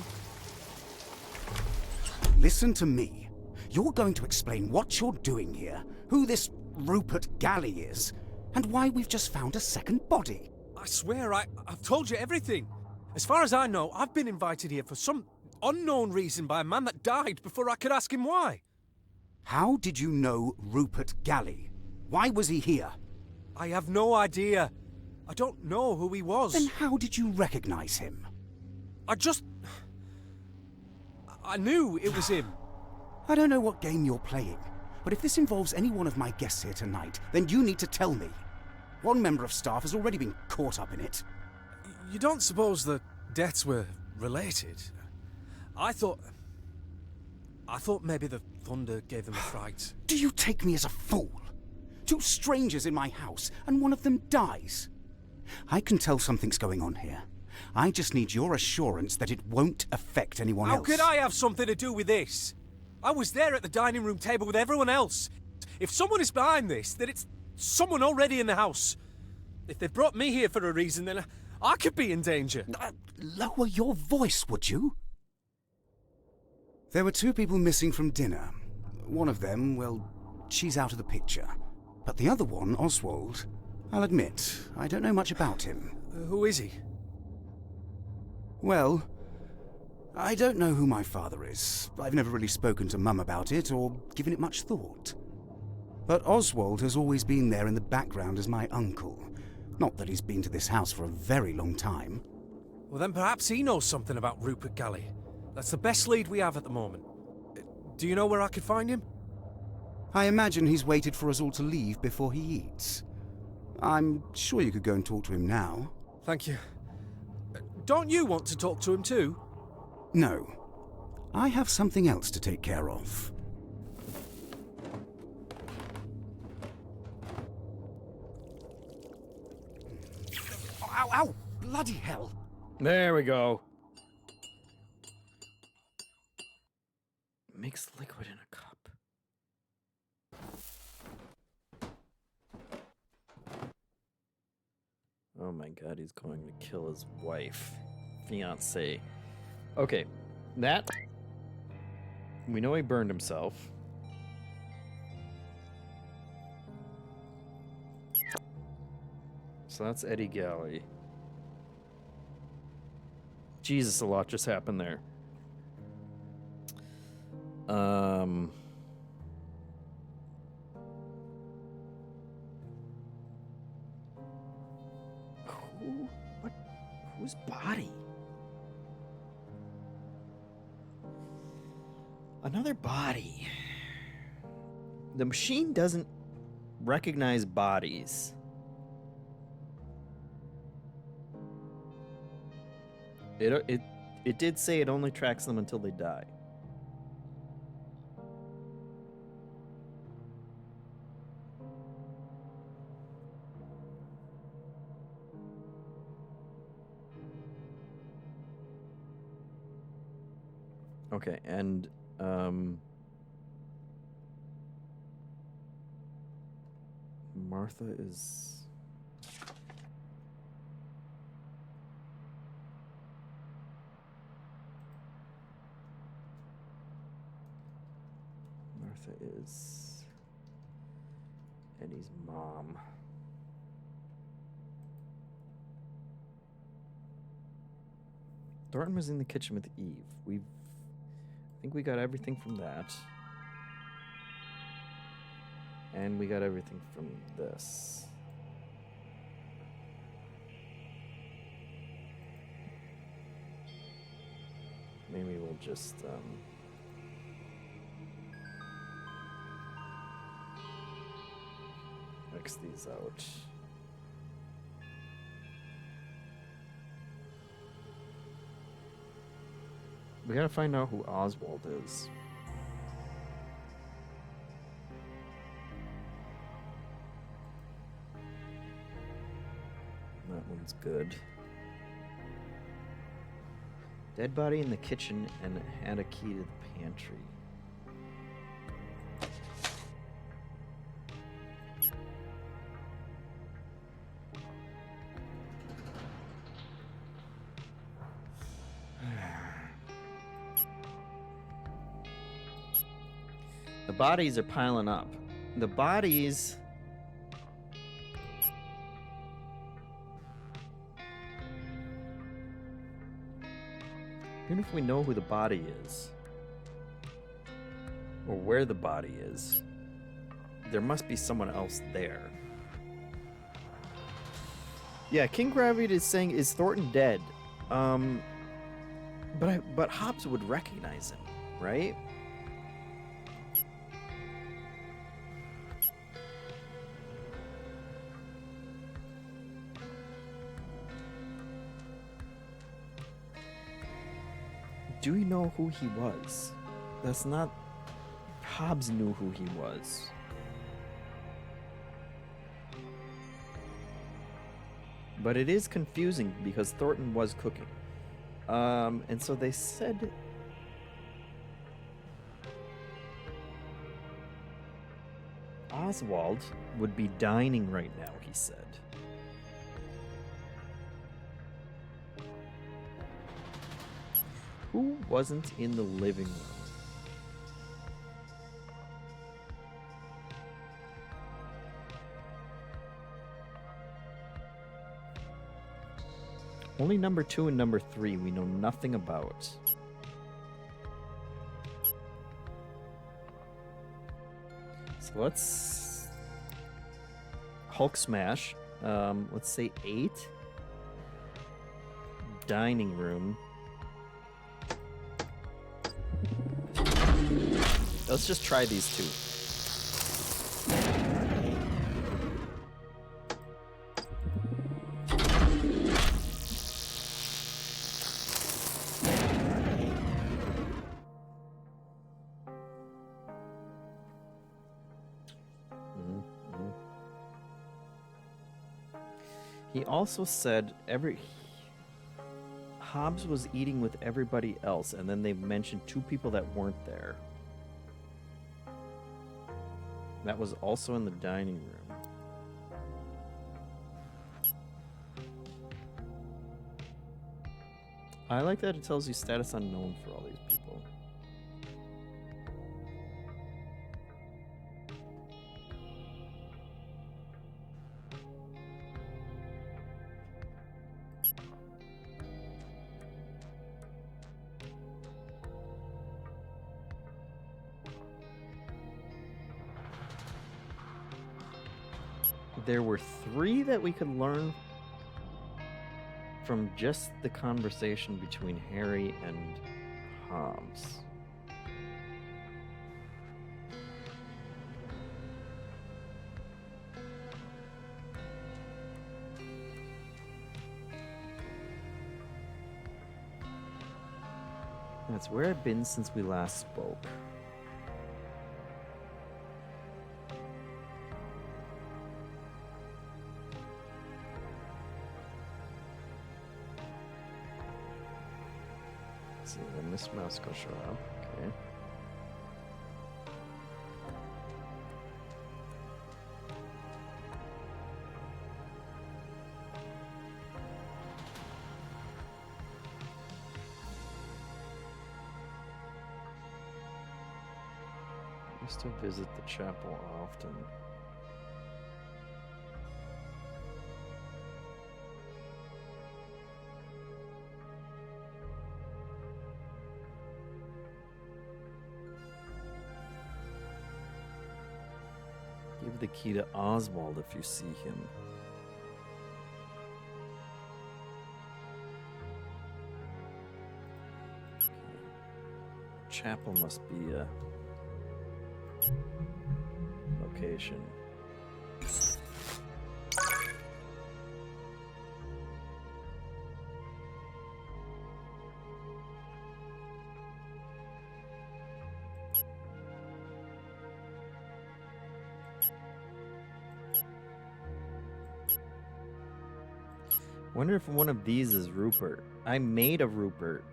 Listen to me. You're going to explain what you're doing here, who this Rupert Galley is, and why we've just found a second body. I swear, I've told you everything. As far as I know, I've been invited here for some unknown reason by a man that died before I could ask him why. How did you know Rupert Galley? Why was he here? I have no idea. I don't know who he was. Then how did you recognize him? I knew it was him. I don't know what game you're playing, but if this involves any one of my guests here tonight, then you need to tell me. One member of staff has already been caught up in it. You don't suppose the deaths were related? I thought maybe the thunder gave them a fright. Do you take me as a fool? 2 strangers in my house, and one of them dies. I can tell something's going on here. I just need your assurance that it won't affect anyone else. How could I have something to do with this? I was there at the dining room table with everyone else. If someone is behind this, then it's someone already in the house. If they brought me here for a reason, then I could be in danger. Lower your voice, would you? There were 2 people missing from dinner. One of them, well, she's out of the picture. But the other one, Oswald, I'll admit, I don't know much about him. Who is he? Well, I don't know who my father is. I've never really spoken to Mum about it or given it much thought. But Oswald has always been there in the background as my uncle. Not that he's been to this house for a very long time. Well, then perhaps he knows something about Rupert Galley. That's the best lead we have at the moment. Do you know where I could find him? I imagine he's waited for us all to leave before he eats. I'm sure you could go and talk to him now. Thank you. Don't you want to talk to him too? No. I have something else to take care of. Ow, ow! bloody hell. There we go. Mix liquid in a cup. Oh my god, he's going to kill his wife. Fiancé. Okay, that... We know he burned himself. So that's Eddie Galley. Jesus, a lot just happened there. Whose body? Another body. The machine doesn't recognize bodies. It did say it only tracks them until they die. Okay, and Martha is... Martha is Eddie's mom. Thornton was in the kitchen with Eve. I think we got everything from that. And we got everything from this. Maybe we'll just X these out. We gotta find out who Oswald is. That one's good. Dead body in the kitchen and had a key to the pantry. The bodies are piling up. The bodies... Even if we know who the body is, or where the body is, there must be someone else there. Yeah, King Gravity is saying, is Thornton dead? But Hobbs would recognize him, right? Do we know who he was? That's not... Hobbs knew who he was. But it is confusing because Thornton was cooking. And so they said... Oswald would be dining right now, he said. Who wasn't in the living room? Only number 2 and number 3 we know nothing about. So let's... Hulk smash. Let's say 8. Dining room. Let's just try these 2. He also said Hobbs was eating with everybody else, and then they mentioned 2 people that weren't there. That was also in the dining room. I like that it tells you status unknown for all these people. There were 3 that we could learn from just the conversation between Harry and Hobbs. That's where I've been since we last spoke. See, then Miss Mouse will show up. Okay. I used to visit the chapel often. Give the key to Oswald if you see him. Chapel must be a location. Wonder if one of these is Rupert. I made a Rupert.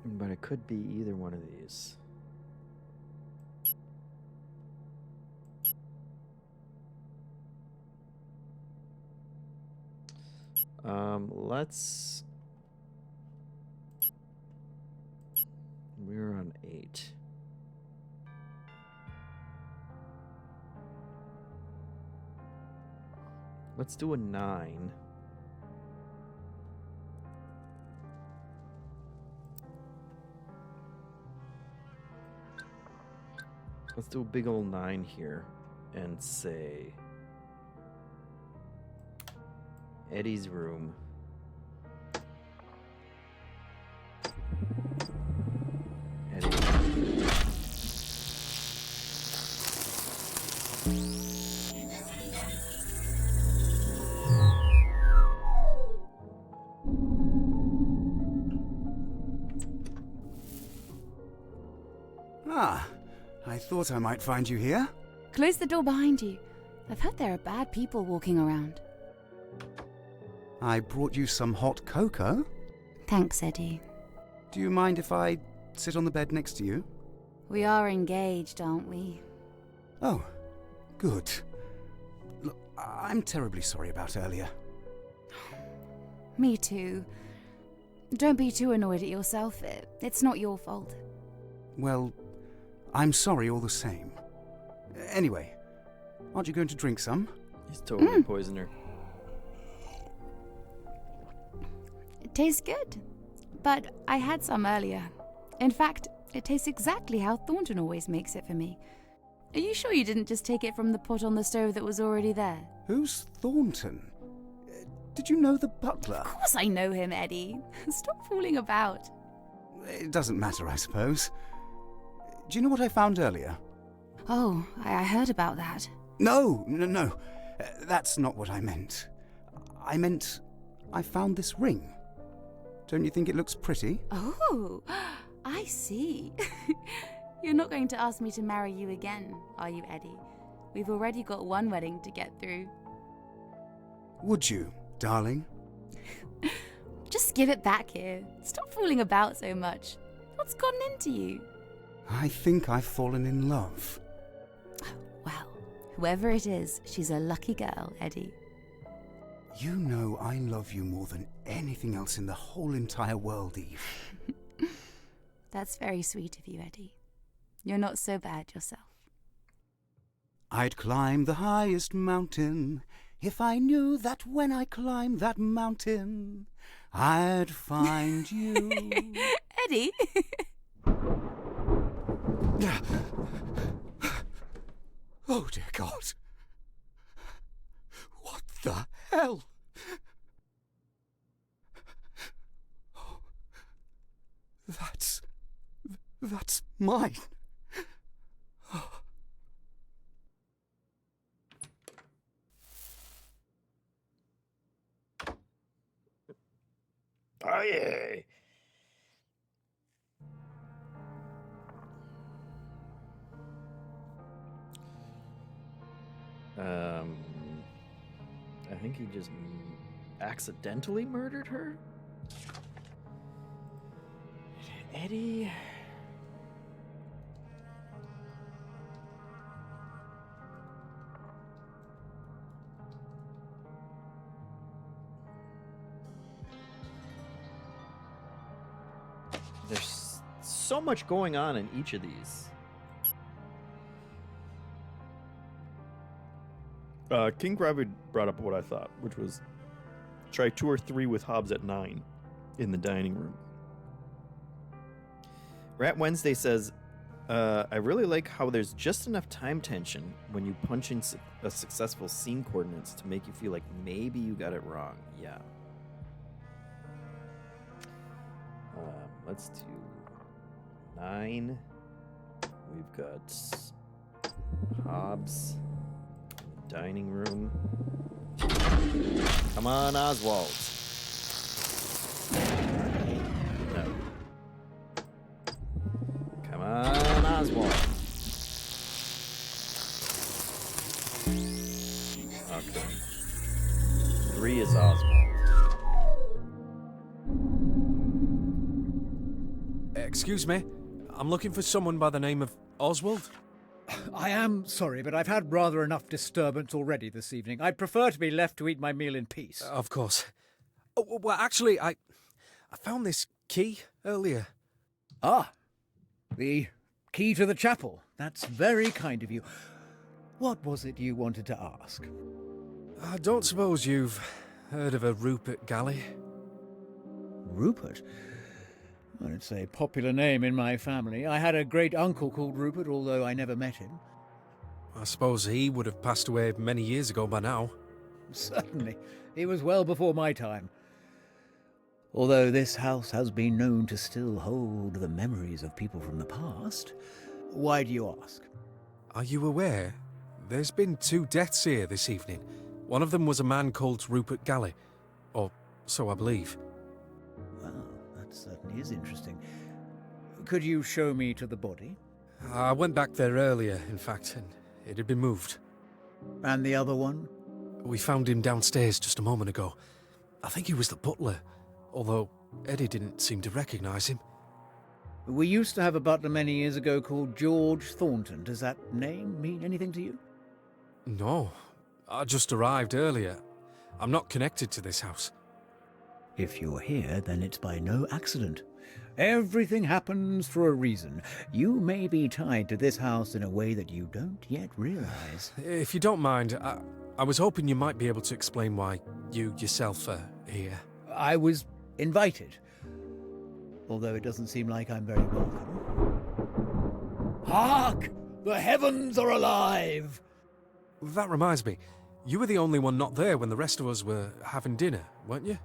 But it could be either one of these. Let's... We're on 8. Let's do a 9. Let's do a big old 9 here and say Eddie's room. Ah, I thought I might find you here. Close the door behind you. I've heard there are bad people walking around. I brought you some hot cocoa. Thanks, Eddie. Do you mind if I sit on the bed next to you? We are engaged, aren't we? Oh, good. Look, I'm terribly sorry about earlier. Me too. Don't be too annoyed at yourself. It's not your fault. Well, I'm sorry all the same. Anyway, aren't you going to drink some? He's totally poisoned her. It tastes good. But I had some earlier. In fact, it tastes exactly how Thornton always makes it for me. Are you sure you didn't just take it from the pot on the stove that was already there? Who's Thornton? Did you know the butler? Of course I know him, Eddie. Stop fooling about. It doesn't matter, I suppose. Do you know what I found earlier? Oh, I heard about that. No. That's not what I meant. I meant I found this ring. Don't you think it looks pretty? Oh, I see. You're not going to ask me to marry you again, are you, Eddie? We've already got one wedding to get through. Would you, darling? Just give it back here. Stop fooling about so much. What's gotten into you? I think I've fallen in love. Well, whoever it is, she's a lucky girl, Eddie. You know I love you more than anything else in the whole entire world, Eve. That's very sweet of you, Eddie. You're not so bad yourself. I'd climb the highest mountain if I knew that when I climbed that mountain, I'd find you. Eddie? Oh, dear God. What the hell? Oh, that's mine. Oh. Oh, yeah. I think he just accidentally murdered her? Eddie? There's so much going on in each of these. King Gravity brought up what I thought, which was try 2 or 3 with Hobbs at 9 in the dining room. Rat Wednesday says, I really like how there's just enough time tension when you punch in a successful scene coordinates to make you feel like maybe you got it wrong. Yeah. Let's do 9. We've got Hobbs in the dining room. Come on, Oswald. No. Come on, Oswald. Okay. 3 is Oswald. Excuse me, I'm looking for someone by the name of Oswald. I am sorry, but I've had rather enough disturbance already this evening. I'd prefer to be left to eat my meal in peace. Of course. Oh, well, actually, I found this key earlier. Ah, the key to the chapel. That's very kind of you. What was it you wanted to ask? I don't suppose you've heard of a Rupert Galley? Rupert? Well, it's a popular name in my family. I had a great-uncle called Rupert, although I never met him. I suppose he would have passed away many years ago by now. Certainly. He was well before my time. Although this house has been known to still hold the memories of people from the past. Why do you ask? Are you aware? There's been 2 deaths here this evening. One of them was a man called Rupert Galley. Or so I believe. Well, that certainly is interesting. Could you show me to the body? I went back there earlier, in fact, and it had been moved. And the other one? We found him downstairs just a moment ago. I think he was the butler, although Eddie didn't seem to recognise him. We used to have a butler many years ago called George Thornton. Does that name mean anything to you? No, I just arrived earlier. I'm not connected to this house. If you're here, then it's by no accident. Everything happens for a reason. You may be tied to this house in a way that you don't yet realize. If you don't mind, I was hoping you might be able to explain why you yourself are here. I was invited, although it doesn't seem like I'm very welcome. Hark! The heavens are alive! That reminds me, you were the only one not there when the rest of us were having dinner, weren't you?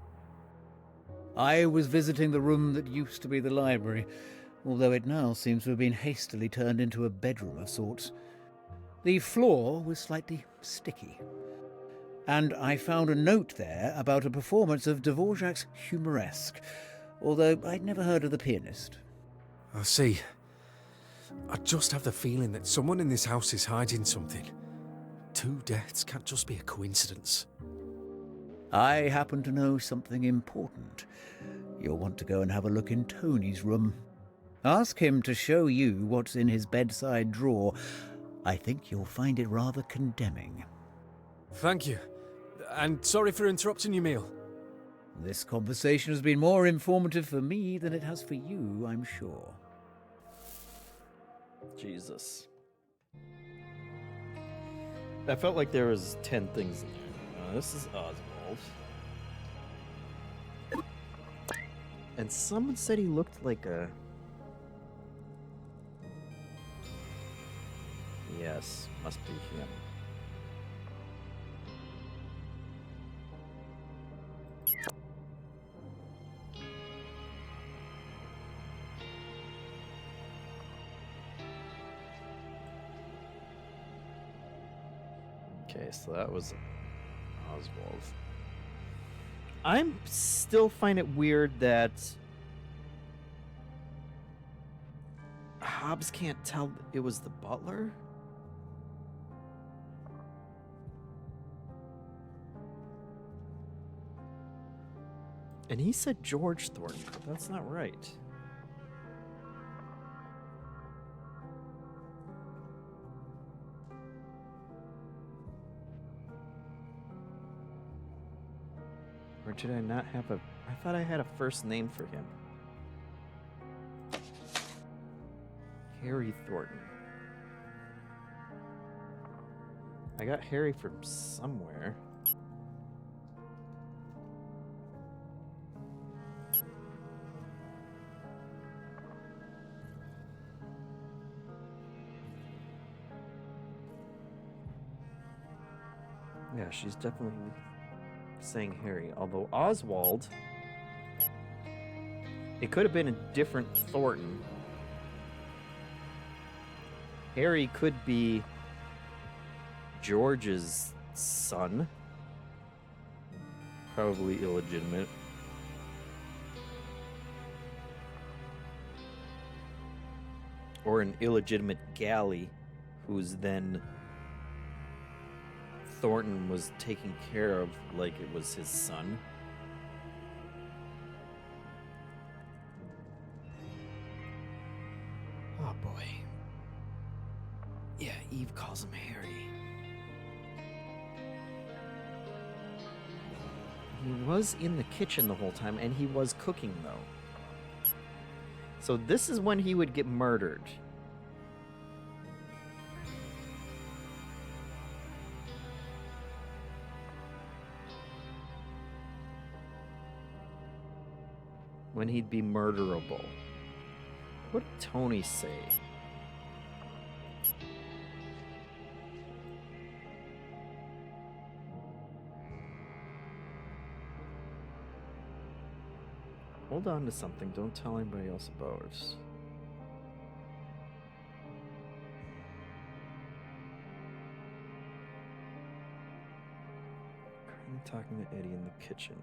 I was visiting the room that used to be the library, although it now seems to have been hastily turned into a bedroom of sorts. The floor was slightly sticky, and I found a note there about a performance of Dvorak's Humoresque, although I'd never heard of the pianist. I see. I just have the feeling that someone in this house is hiding something. 2 deaths can't just be a coincidence. I happen to know something important. You'll want to go and have a look in Tony's room. Ask him to show you what's in his bedside drawer. I think you'll find it rather condemning. Thank you. And sorry for interrupting your meal. This conversation has been more informative for me than it has for you, I'm sure. Jesus. I felt like there was 10 things in there. This is Oswald. And someone said he looked like a... Yes, must be him. Okay, so that was Oswald. I'm still find it weird that Hobbs can't tell it was the butler. And he said George Thornton, but that's not right. Or did I not have a... I thought I had a first name for him. Harry Thornton. I got Harry from somewhere. Yeah, she's definitely saying Harry. Although Oswald, it could have been a different Thornton. Harry could be George's son. Probably illegitimate. Or an illegitimate Galley, who's then Thornton was taking care of like it was his son. Oh boy. Yeah, Eve calls him Harry. He was in the kitchen the whole time, and he was cooking, though. So this is when he would get murdered. When he'd be murderable. What did Tony say? Hold on to something. Don't tell anybody else about it. Currently talking to Eddie in the kitchen.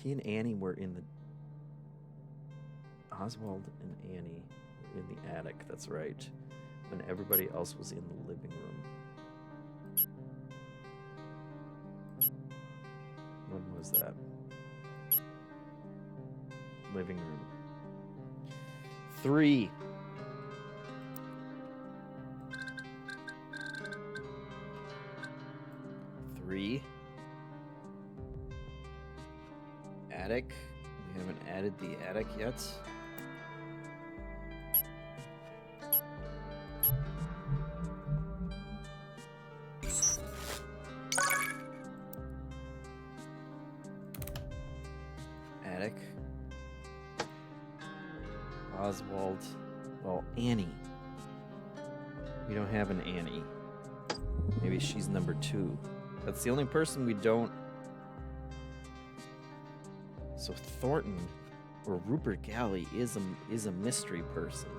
He and Annie were in the... Oswald and Annie were in the attic, that's right. When everybody else was in the living room. When was that? Living room. 3. Attic. We haven't added the attic yet. Attic. Oswald. Well, Annie. We don't have an Annie. Maybe she's number 2. That's the only person we don't... So Thornton or Rupert Galley is a mystery person.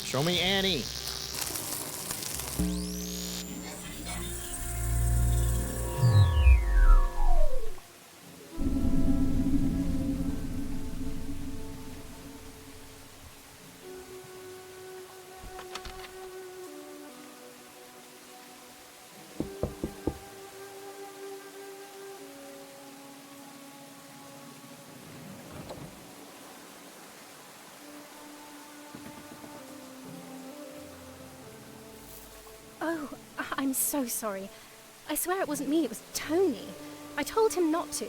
Show me Annie. Oh, I'm so sorry. I swear it wasn't me, it was Tony. I told him not to.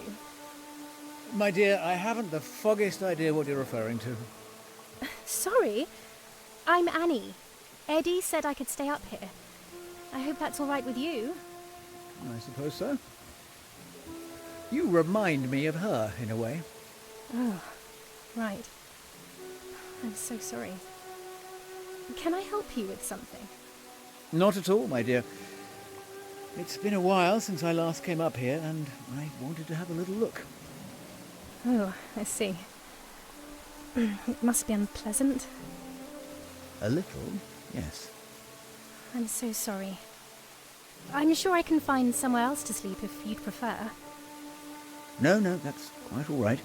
My dear, I haven't the foggiest idea what you're referring to. Sorry. I'm Annie. Eddie said I could stay up here. I hope that's all right with you. I suppose so. You remind me of her, in a way. Oh, right. I'm so sorry. Can I help you with something? Not at all, my dear. It's been a while since I last came up here, and I wanted to have a little look. Oh, I see. It must be unpleasant. A little, yes. I'm so sorry. I'm sure I can find somewhere else to sleep if you'd prefer. No, that's quite all right.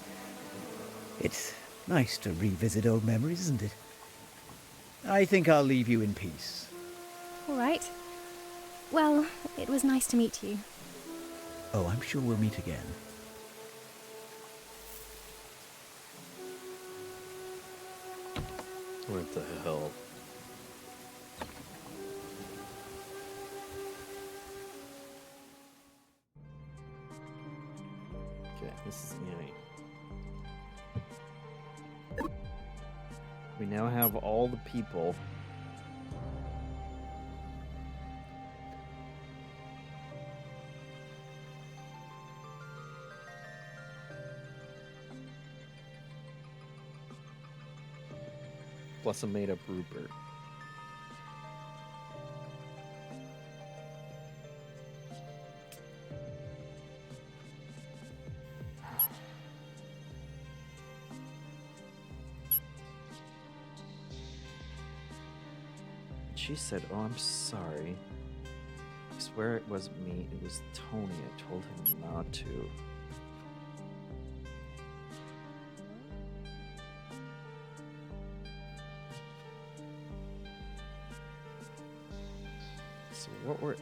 It's nice to revisit old memories, isn't it? I think I'll leave you in peace. All right. Well, it was nice to meet you. Oh, I'm sure we'll meet again. What the hell? Okay, this is Annie. We now have all the people. Plus a made-up Rupert. She said, "Oh, I'm sorry. I swear it wasn't me. It was Tony. I told him not to." So what were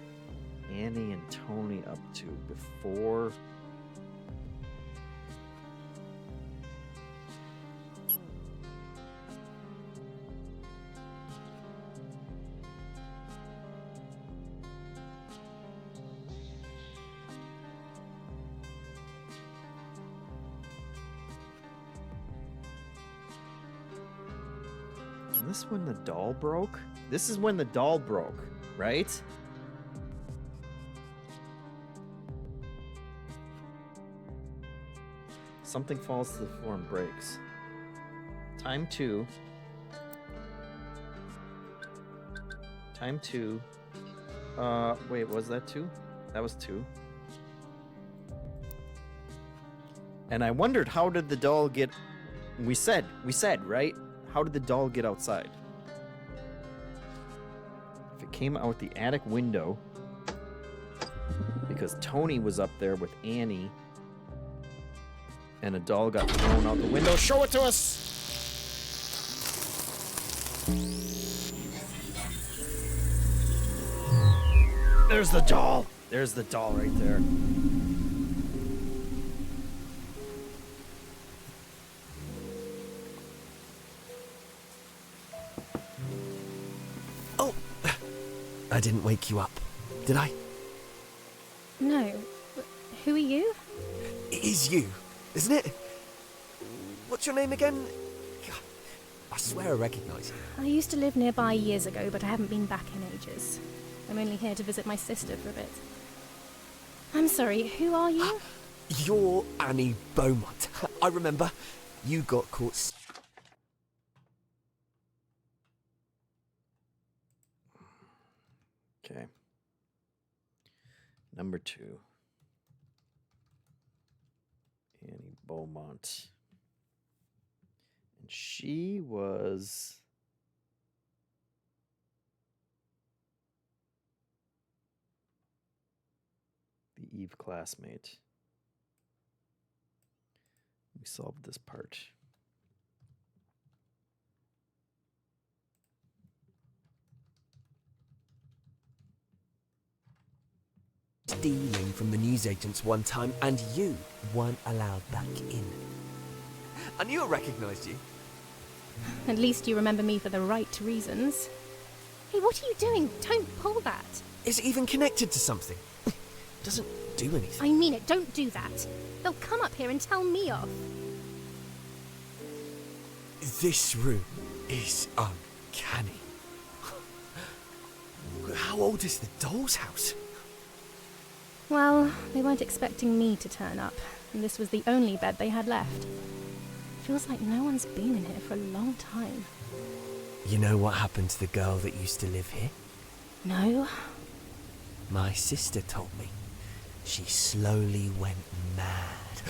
Annie and Tony up to before? Is this when the doll broke? This is when the doll broke, right? Something falls to the floor and breaks. Time 2. Time 2. Wait, was that 2? That was 2. And I wondered, how did the doll get... We said, right? How did the doll get outside? If it came out the attic window, because Tony was up there with Annie, and a doll got thrown out the window. Show it to us! There's the doll. There's the doll right there. I didn't wake you up, did I? No. Who are you? It is you, isn't it? What's your name again? God, I swear I recognise you. I used to live nearby years ago, but I haven't been back in ages. I'm only here to visit my sister for a bit. I'm sorry, who are you? You're Annie Beaumont. I remember. You got caught... Okay. Number 2. Annie Beaumont. And she was... the Eve classmate. We solved this part. Stealing from the newsagents one time, and you weren't allowed back in. I knew I recognised you. At least you remember me for the right reasons. Hey, what are you doing? Don't pull that. Is it even connected to something? Doesn't do anything. I mean it, don't do that. They'll come up here and tell me off. This room is uncanny. How old is the doll's house? Well, they weren't expecting me to turn up, and this was the only bed they had left. Feels like no one's been in here for a long time. You know what happened to the girl that used to live here? No? My sister told me. She slowly went mad.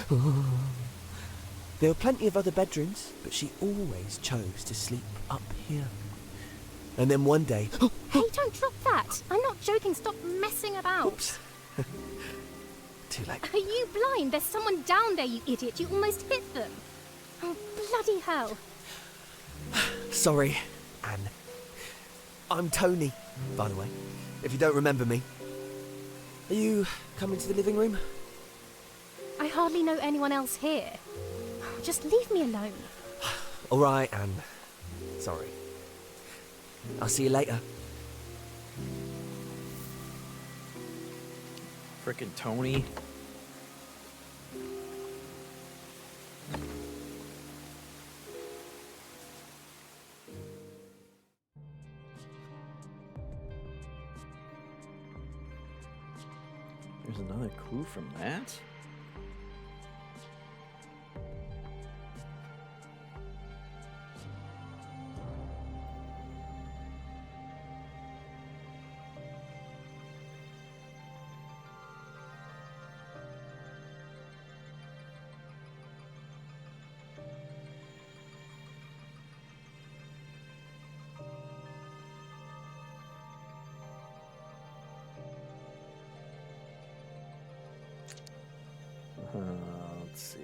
There were plenty of other bedrooms, but she always chose to sleep up here. And then one day... Hey, don't drop that! I'm not joking, stop messing about! Oops. Too late. Are you blind? There's someone down there, you idiot! You almost hit them! Oh, bloody hell! Sorry, Anne. I'm Tony, by the way, if you don't remember me. Are you coming to the living room? I hardly know anyone else here. Just leave me alone. All right, Anne. Sorry. I'll see you later. Frickin' Tony. There's another clue from that? Let's see.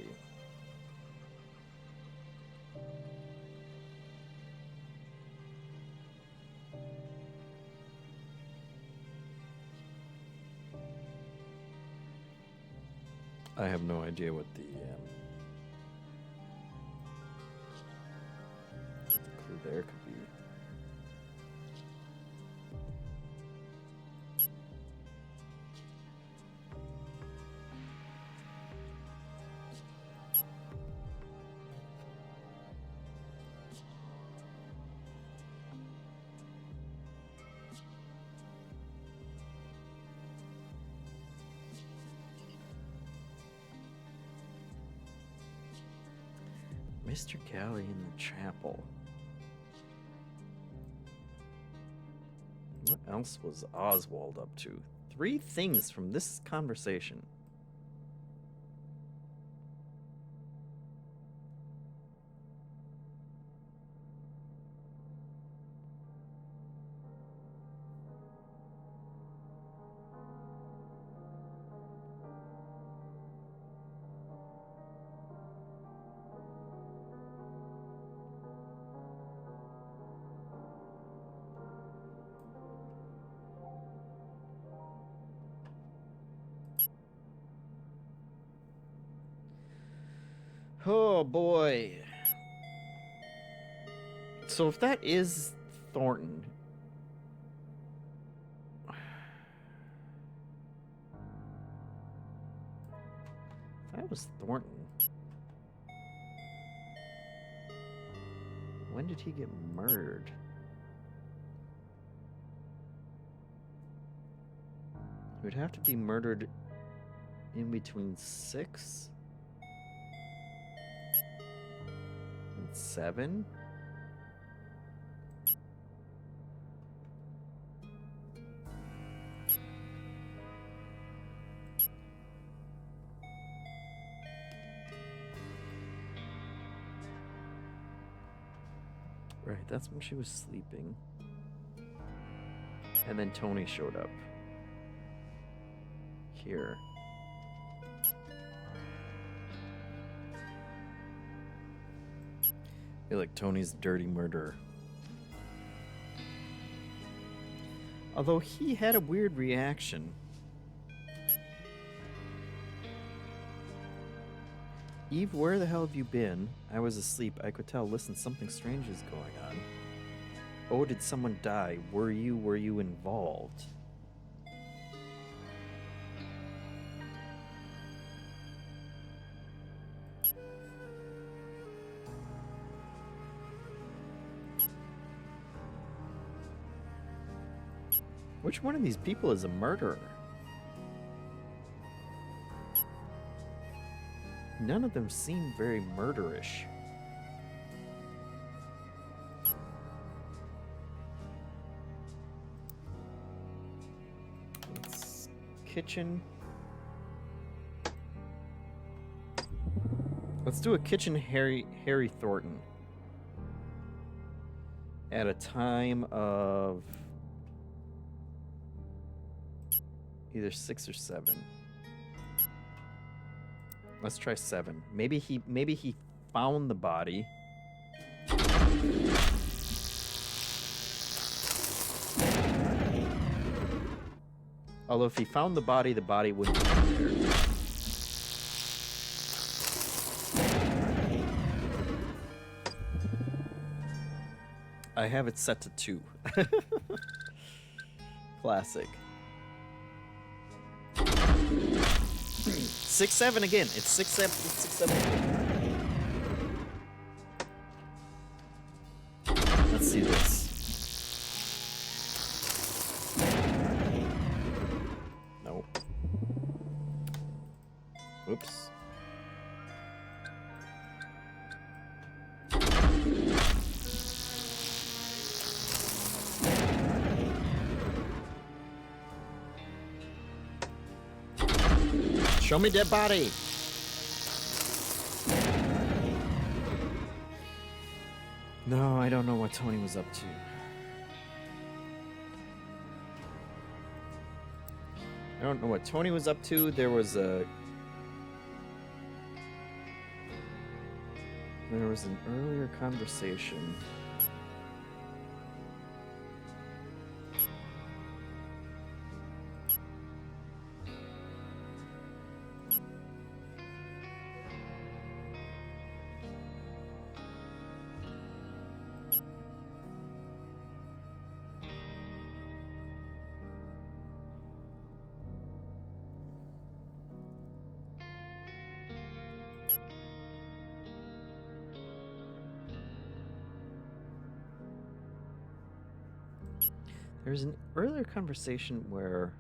I have no idea what the clue there could be. Mr. Galley in the chapel. What else was Oswald up to? 3 things from this conversation. Oh boy. So if that is Thornton. If that was Thornton. When did he get murdered? He would have to be murdered in between 6 and 7. Right, that's when she was sleeping. And then Tony showed up. Here. You're like Tony's dirty murderer. Although he had a weird reaction. Eve, where the hell have you been? I was asleep. I could tell. Listen, something strange is going on. Oh, did someone die? Were you involved? Which one of these people is a murderer? None of them seem very murderish. Kitchen. Let's do a kitchen Harry Thornton. At a time of either 6 or 7. Let's try 7. Maybe he found the body. Although if he found the body wouldn't be there. I have it set to 2. Classic. 6-7 again. It's 6-7. It's 6-7. Let's see this. Nope. Whoops. Show me dead body. No, I don't know what Tony was up to. I don't know what Tony was up to. There was an earlier conversation. There's an earlier conversation where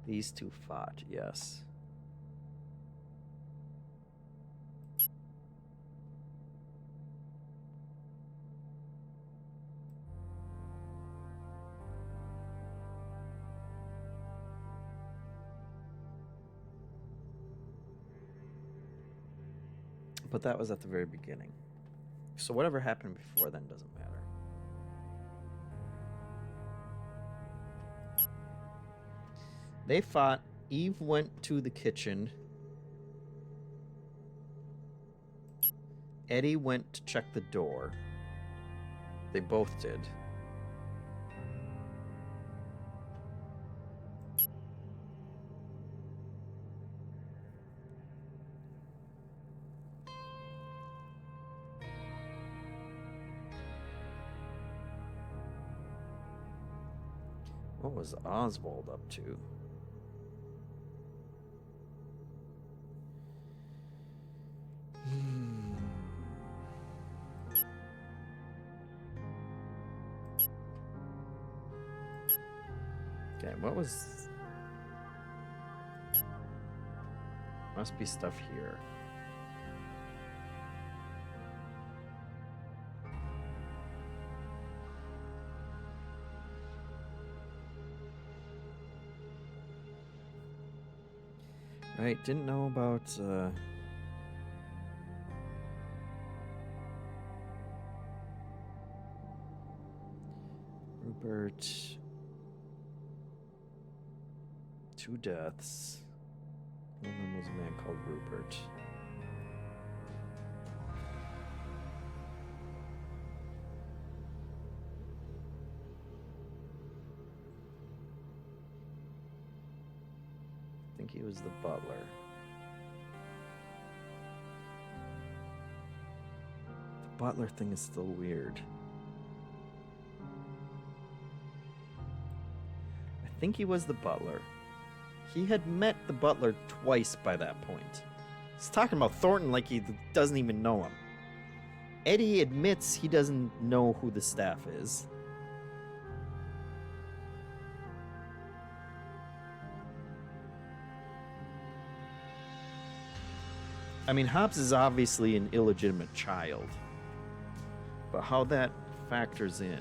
these two fought, yes. But that was at the very beginning. So whatever happened before then doesn't matter. They fought. Eve went to the kitchen. Eddie went to check the door. They both did. What was Oswald up to? Okay, what was... Must be stuff here. Right, didn't know about, Rupert. 2 deaths. One of them was a man called Rupert. I think he was the butler. butler thing is still weird. I think he was the butler. He had met the butler twice by that point. He's talking about Thornton like he doesn't even know him. Eddie admits he doesn't know who the staff is. I mean, Hobbs is obviously an illegitimate child, but how that factors in.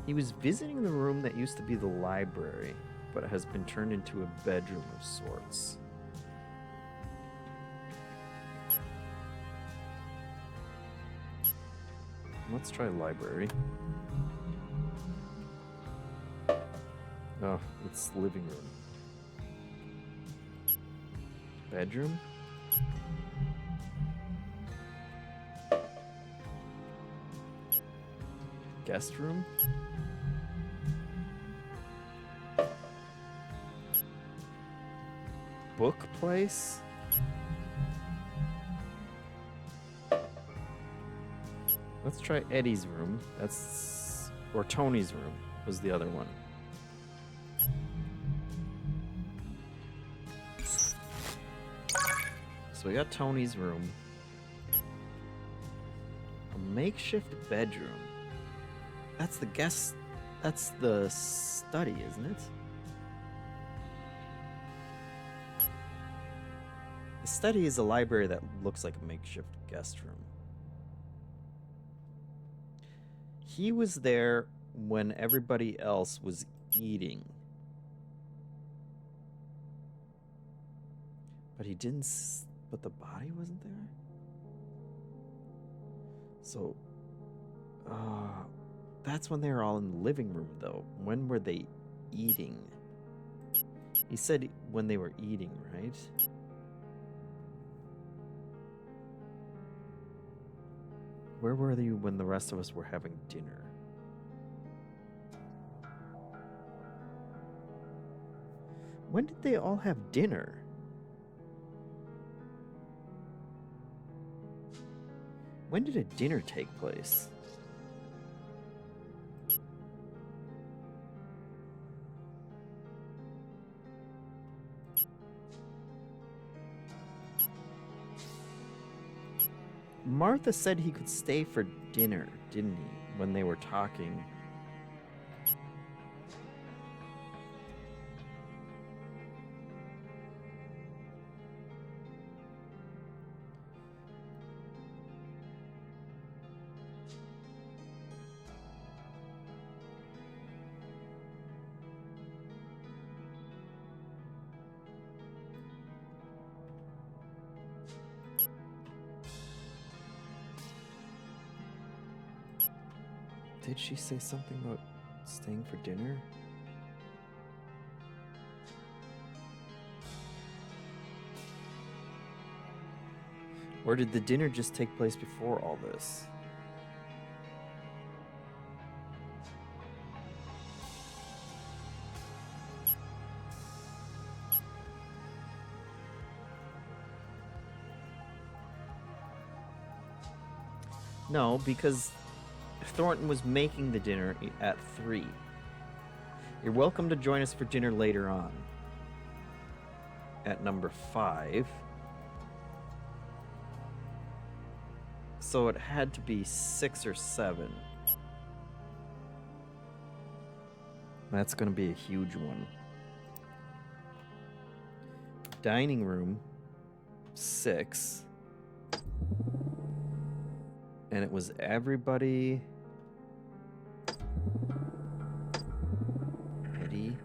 He was visiting the room that used to be the library, but has been turned into a bedroom of sorts. Let's try library. Oh, it's living room. Bedroom? Guest room? Book place? Let's try Eddie's room. Or Tony's room was the other one. So we got Tony's room. A makeshift bedroom. That's the study, isn't it? The study is a library that looks like a makeshift guest room. He was there when everybody else was eating. But he didn't... But the body wasn't there? So... that's when they were all in the living room, though. When were they eating? He said when they were eating, right? Where were they when the rest of us were having dinner? When did they all have dinner? When did a dinner take place? Martha said he could stay for dinner, didn't he, when they were talking? Did she say something about staying for dinner? Or did the dinner just take place before all this? No, because Thornton was making the dinner at 3. You're welcome to join us for dinner later on. At number 5. So it had to be 6 or 7. That's going to be a huge one. Dining room, 6. And it was everybody... Eddie...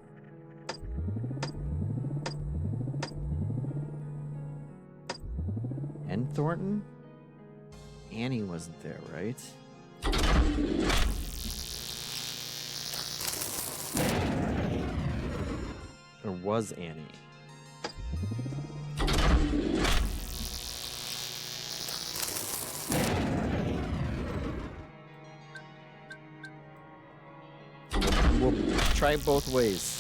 and Thornton? Annie wasn't there, right? Or was Annie? We'll try it both ways.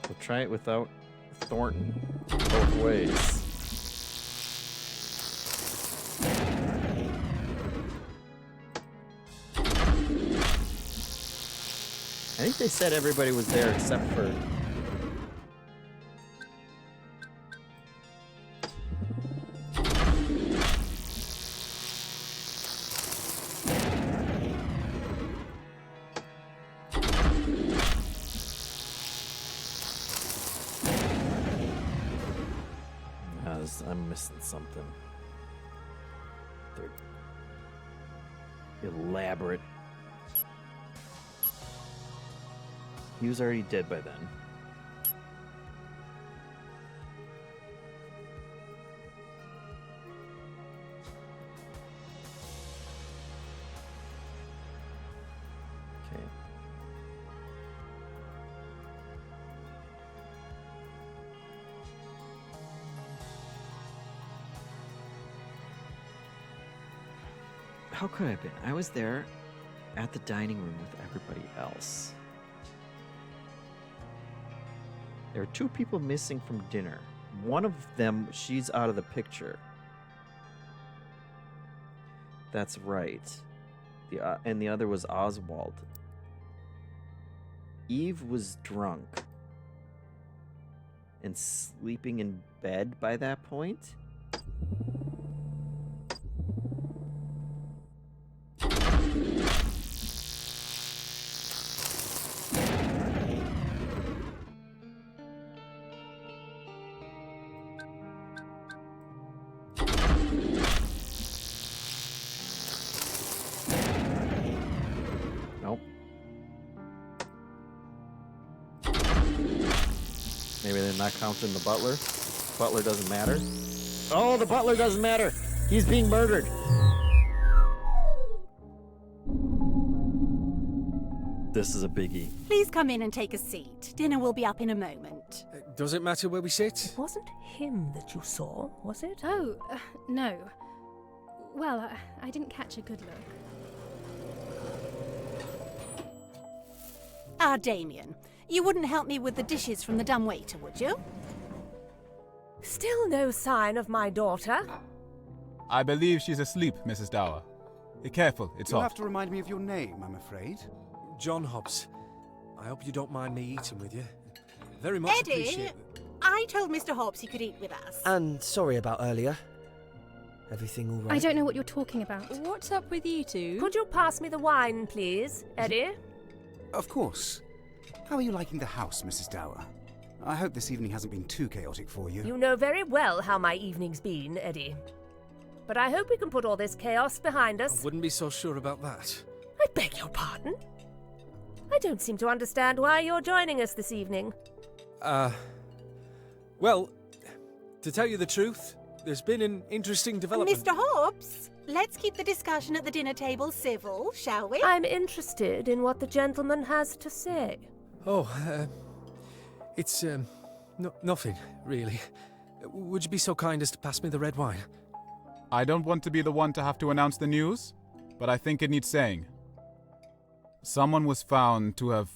We'll try it without Thornton. Both ways. I think they said everybody was there except for... I'm missing something. They're elaborate. He was already dead by then. Okay. How could I have been? I was there at the dining room with everybody else. There are 2 people missing from dinner. One of them, she's out of the picture. That's right. And the other was Oswald. Eve was drunk and sleeping in bed by that point. Maybe they're not counting the butler. Butler doesn't matter. Oh, the butler doesn't matter. He's being murdered. This is a biggie. Please come in and take a seat. Dinner will be up in a moment. Does it matter where we sit? It wasn't him that you saw, was it? Oh, no. Well, I didn't catch a good look. Ah, Damien. You wouldn't help me with the dishes from the dumbwaiter, would you? Still no sign of my daughter? I believe she's asleep, Mrs. Dower. Be careful, it's You'll hot. have to remind me of your name, I'm afraid. John Hobbs. I hope you don't mind me eating with you. Very much Eddie, appreciate it. I told Mr. Hobbs he could eat with us. And sorry about earlier. Everything all right? I don't know what you're talking about. What's up with you two? Could you pass me the wine, please, Eddie? Of course. How are you liking the house, Mrs. Dower? I hope this evening hasn't been too chaotic for you. You know very well how my evening's been, Eddie. But I hope we can put all this chaos behind I us. wouldn't be so sure about that. I beg your pardon? I don't seem to understand why you're joining us this evening. Well, to tell you the truth, there's been an interesting development. Mr. Hobbs, let's keep the discussion at the dinner table civil, shall we? I'm interested in what the gentleman has to say. Oh, it's, nothing, really. Would you be so kind as to pass me the red wine? I don't want to be the one to have to announce the news, but I think it needs saying. Someone was found to have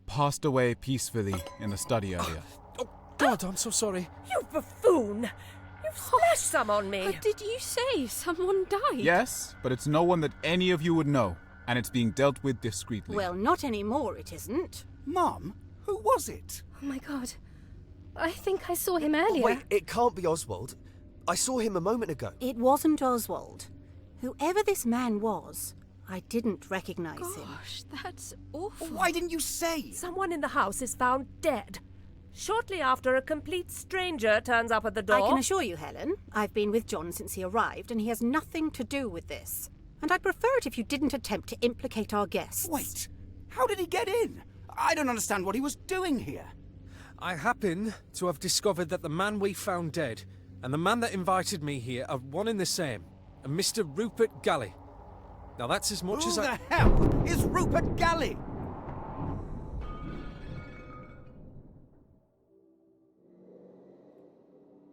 passed away peacefully in the study area. Oh, God, I'm so sorry. You buffoon! You've splashed some on me! What did you say? Someone died? Yes, but it's no one that any of you would know, and it's being dealt with discreetly. Well, not anymore, it isn't. Mum, who was it? Oh my god. I think I saw him earlier. Wait, it can't be Oswald. I saw him a moment ago. It wasn't Oswald. Whoever this man was, I didn't recognize him. Gosh, that's awful. Why didn't you say? Someone in the house is found dead. Shortly after a complete stranger turns up at the door. I can assure you, Helen, I've been with John since he arrived, and he has nothing to do with this. And I'd prefer it if you didn't attempt to implicate our guests. Wait, how did he get in? I don't understand what he was doing here. I happen to have discovered that the man we found dead and the man that invited me here are one and the same, a Mr. Rupert Galley. Now that's as much Who as the hell is Rupert Galley?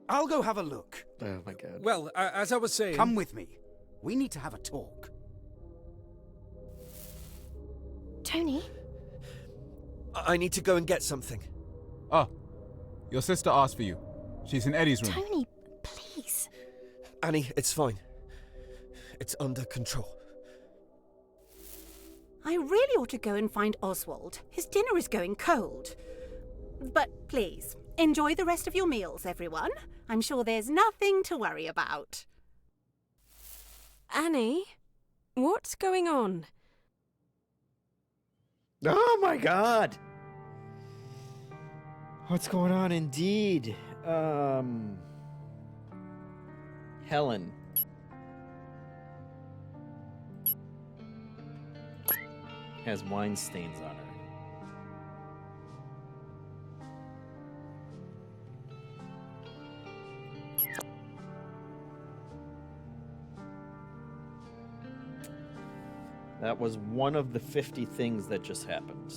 I'll go have a look. Oh my god. Well, as I was saying... Come with me. We need to have a talk. Tony? I need to go and get something. Oh, your sister asked for you. She's in Eddie's room. Tony, please. Annie, it's fine. It's under control. I really ought to go and find Oswald. His dinner is going cold. But please, enjoy the rest of your meals, everyone. I'm sure there's nothing to worry about. Annie, what's going on? Oh my god! What's going on indeed? Helen. Has wine stains on her. That was one of the 50 things that just happened.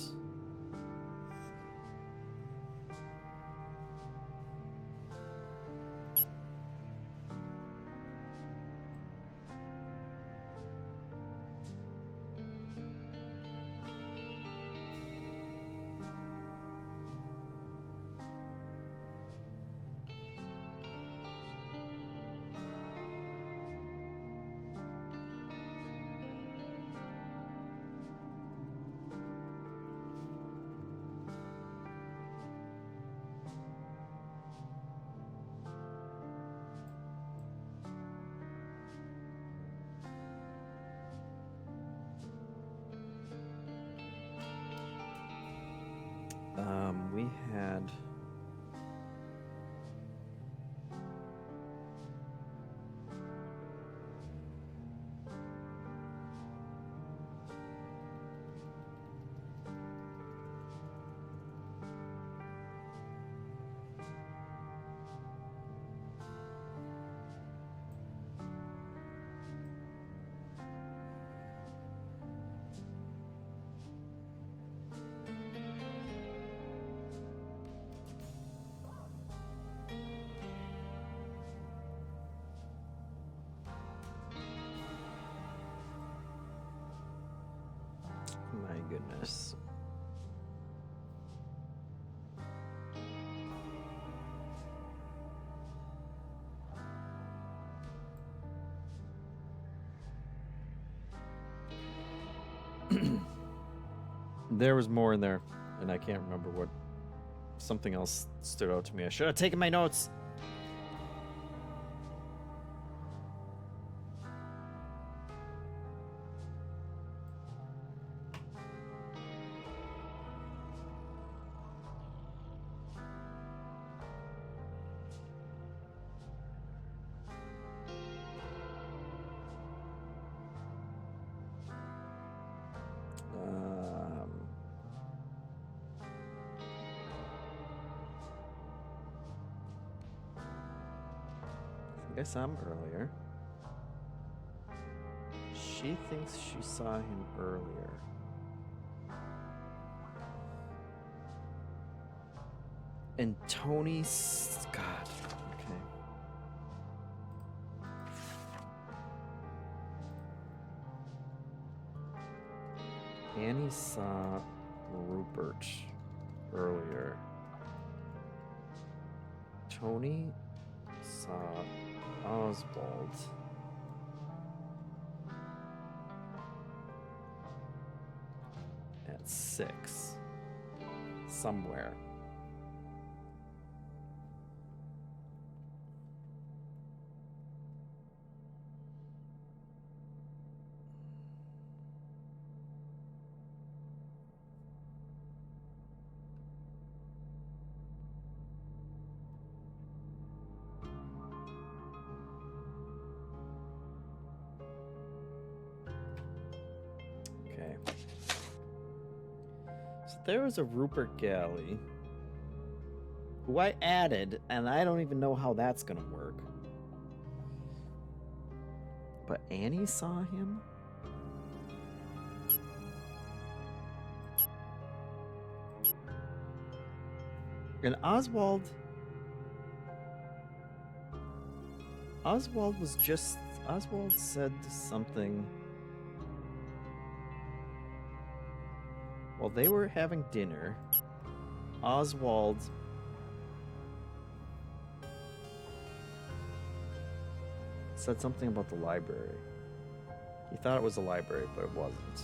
We had... My goodness. There was more in there, and I can't remember what. Something else stood out to me. I should have taken my notes. I saw him earlier. She thinks she saw him earlier. And Tony's... God. Okay. Annie saw Rupert earlier. Tony saw Oswald. At 6. Somewhere. There was a Rupert Galley who I added, and I don't even know how that's gonna work. But Annie saw him? And Oswald... Oswald said something. While they were having dinner, Oswald said something about the library. He thought it was a library, but it wasn't.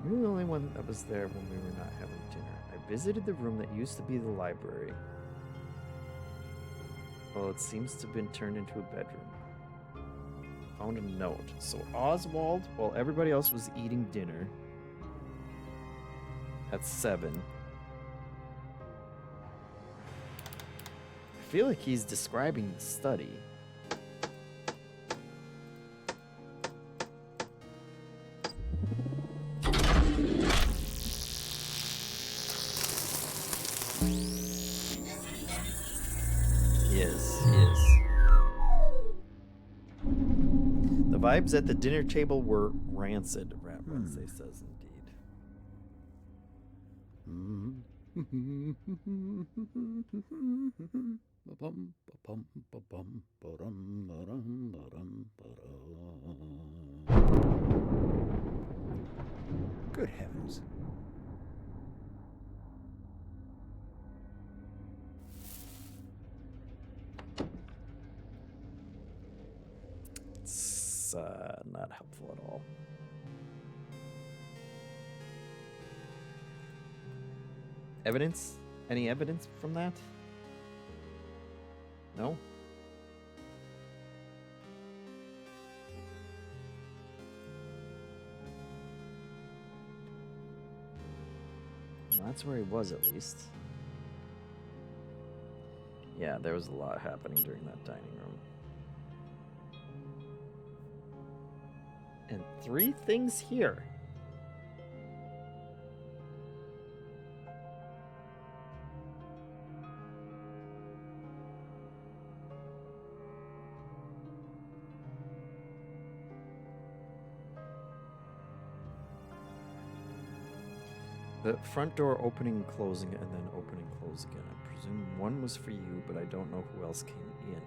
You were the only one that was there when we were not having dinner. I visited the room that used to be the library. Well, it seems to have been turned into a bedroom. Found a note. So Oswald, while everybody else was eating dinner at 7, I feel like he's describing the study. Yes. The vibes at the dinner table were rancid, Rat Wednesday says indeed. Good heavens. It's not helpful at all. Evidence? Any evidence from that? No? Well, that's where he was, at least. Yeah, there was a lot happening during that dining room. And 3 things here. The front door opening and closing and then opening and close again. I presume one was for you, but I don't know who else came in.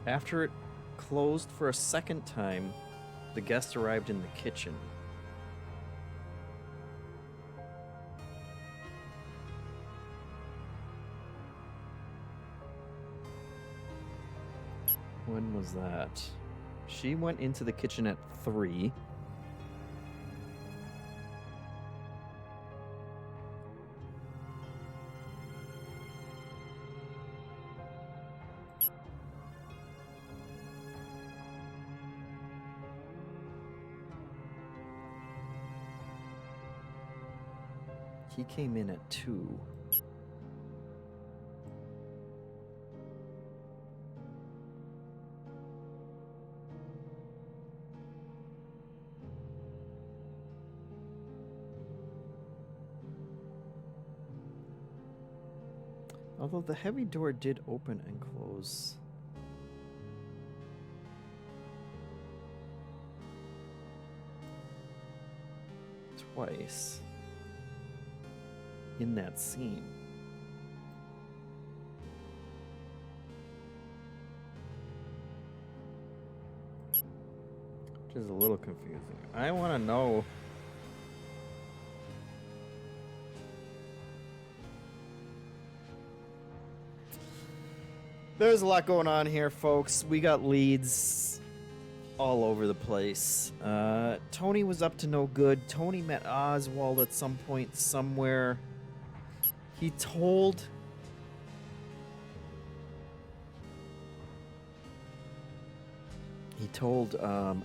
After it closed for a second time, the guest arrived in the kitchen. When was that? She went into the kitchen at 3. He came in at 2. Although the heavy door did open and close. Twice. In that scene. Which is a little confusing. I want to know. There's a lot going on here, folks. We got leads all over the place. Tony was up to no good. Tony met Oswald at some point somewhere. He told...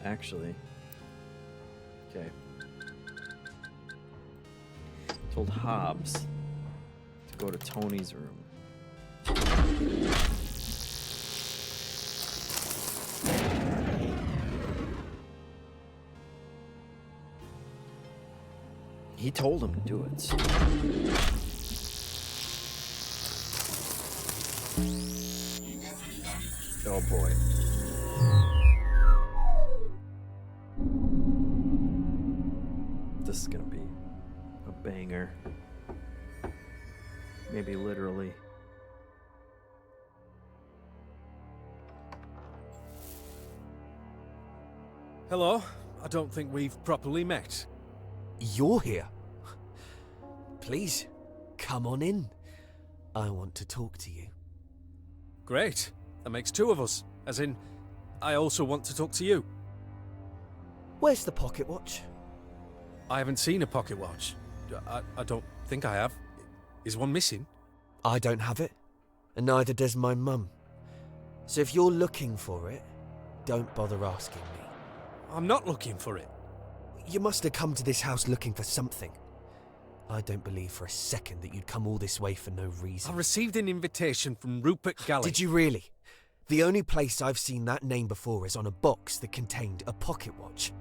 actually... Okay. Told Hobbs to go to Tony's room. He told him to do it. boy. This is gonna be a banger. Maybe literally. Hello. I don't think we've properly met. You're here. Please, come on in. I want to talk to you. Great. That makes two of us. As in, I also want to talk to you. Where's the pocket watch? I haven't seen a pocket watch. I don't think I have. Is one missing? I don't have it, and neither does my mum. So if you're looking for it, don't bother asking me. I'm not looking for it. You must have come to this house looking for something. I don't believe for a second that you'd come all this way for no reason. I received an invitation from Rupert Galley. Did you really? The only place I've seen that name before is on a box that contained a pocket watch.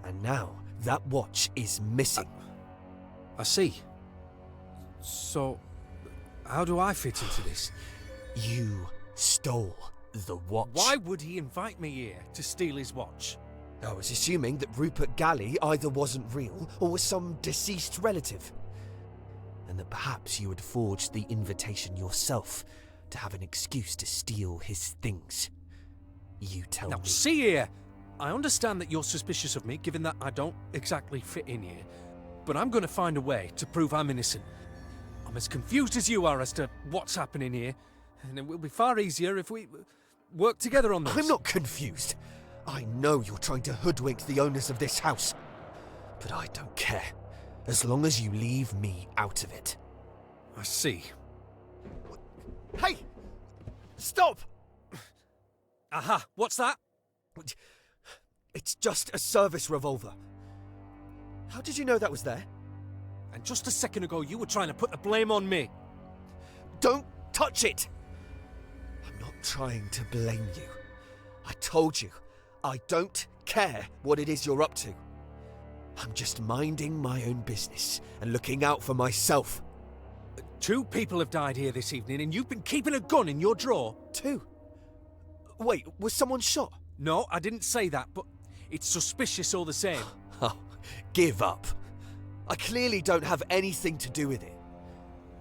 And now, that watch is missing. I see. So, how do I fit into this? You stole the watch. Why would he invite me here to steal his watch? I was assuming that Rupert Galley either wasn't real or was some deceased relative. And that perhaps you had forged the invitation yourself to have an excuse to steal his things. You tell me. Now, see here! I understand that you're suspicious of me, given that I don't exactly fit in here. But I'm going to find a way to prove I'm innocent. I'm as confused as you are as to what's happening here, and it will be far easier if we work together on this. I'm not confused. I know you're trying to hoodwink the owners of this house. But I don't care, as long as you leave me out of it. I see. Hey! Stop! Aha! What's that? It's just a service revolver. How did you know that was there? And just a second ago, you were trying to put the blame on me. Don't touch it! I'm not trying to blame you. I told you, I don't care what it is you're up to. I'm just minding my own business and looking out for myself. 2 people have died here this evening, and you've been keeping a gun in your drawer. 2? Wait, was someone shot? No, I didn't say that, but it's suspicious all the same. Oh, give up. I clearly don't have anything to do with it.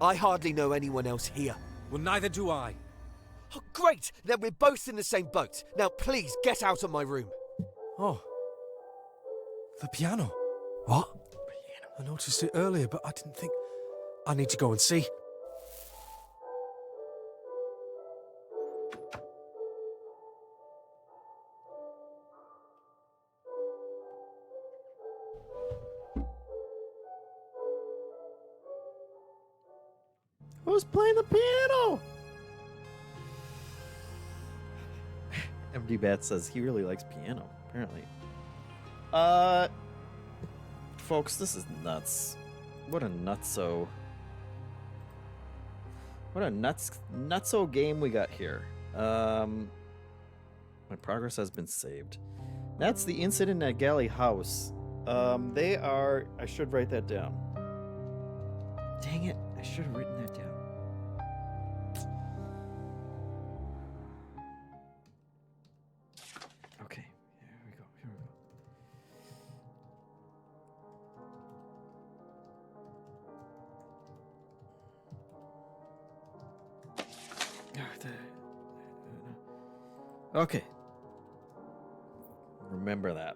I hardly know anyone else here. Well, neither do I. Oh, great! Then we're both in the same boat. Now please, get out of my room. Oh. The piano. What? I noticed it earlier, but I didn't think... I need to go and see. Who's playing the piano? MD Bat says he really likes piano, apparently. Folks, this is nuts. What a nutso. What a nutso game we got here. My progress has been saved. That's the incident at Galley House. They are... I should write that down. Dang it. I should have written that down. Okay. Here we go. Okay. Remember that.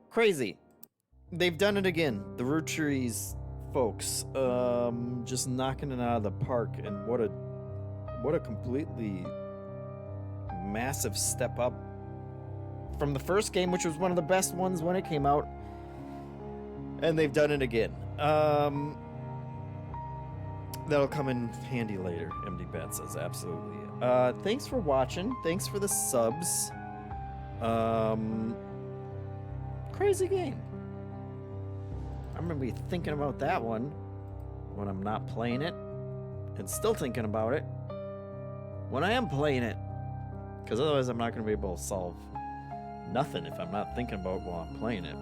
Crazy. They've done it again. The Root Trees folks. Just knocking it out of the park, and what a completely massive step up from the first game, which was one of the best ones when it came out. And they've done it again. That'll come in handy later, MD Bat says. Absolutely. Thanks for watching. Thanks for the subs. Crazy game. I'm gonna be thinking about that one when I'm not playing it, and still thinking about it when I am playing it, because otherwise I'm not gonna be able to solve nothing if I'm not thinking about it while I'm playing it.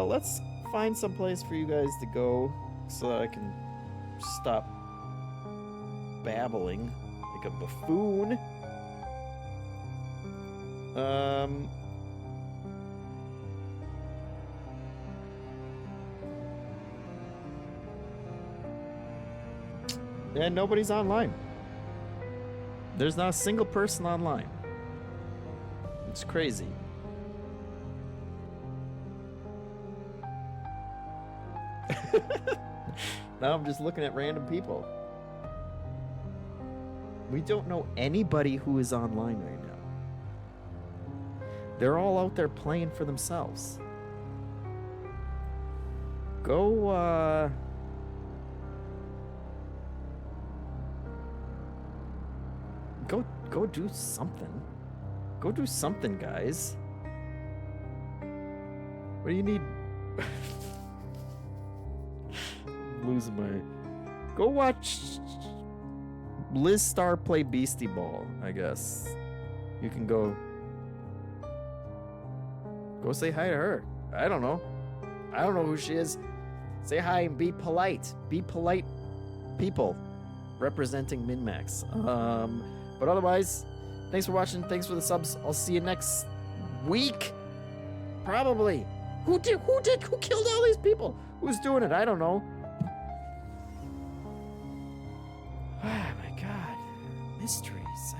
Let's find some place for you guys to go so that I can stop babbling like a buffoon. And nobody's online. There's not a single person online. It's crazy. Now I'm just looking at random people. We don't know anybody who is online right now. They're all out there playing for themselves. Go do something. Go do something, guys. What do you need? Losing my... Go watch Liz Starr play Beastie Ball, I guess. You can go say hi to her. I don't know. I don't know who she is. Say hi and be polite. Be polite people representing Min-Max. But otherwise, thanks for watching. Thanks for the subs. I'll see you next week. Probably. Who killed all these people? Who's doing it? I don't know. Oh my god. Mysteries.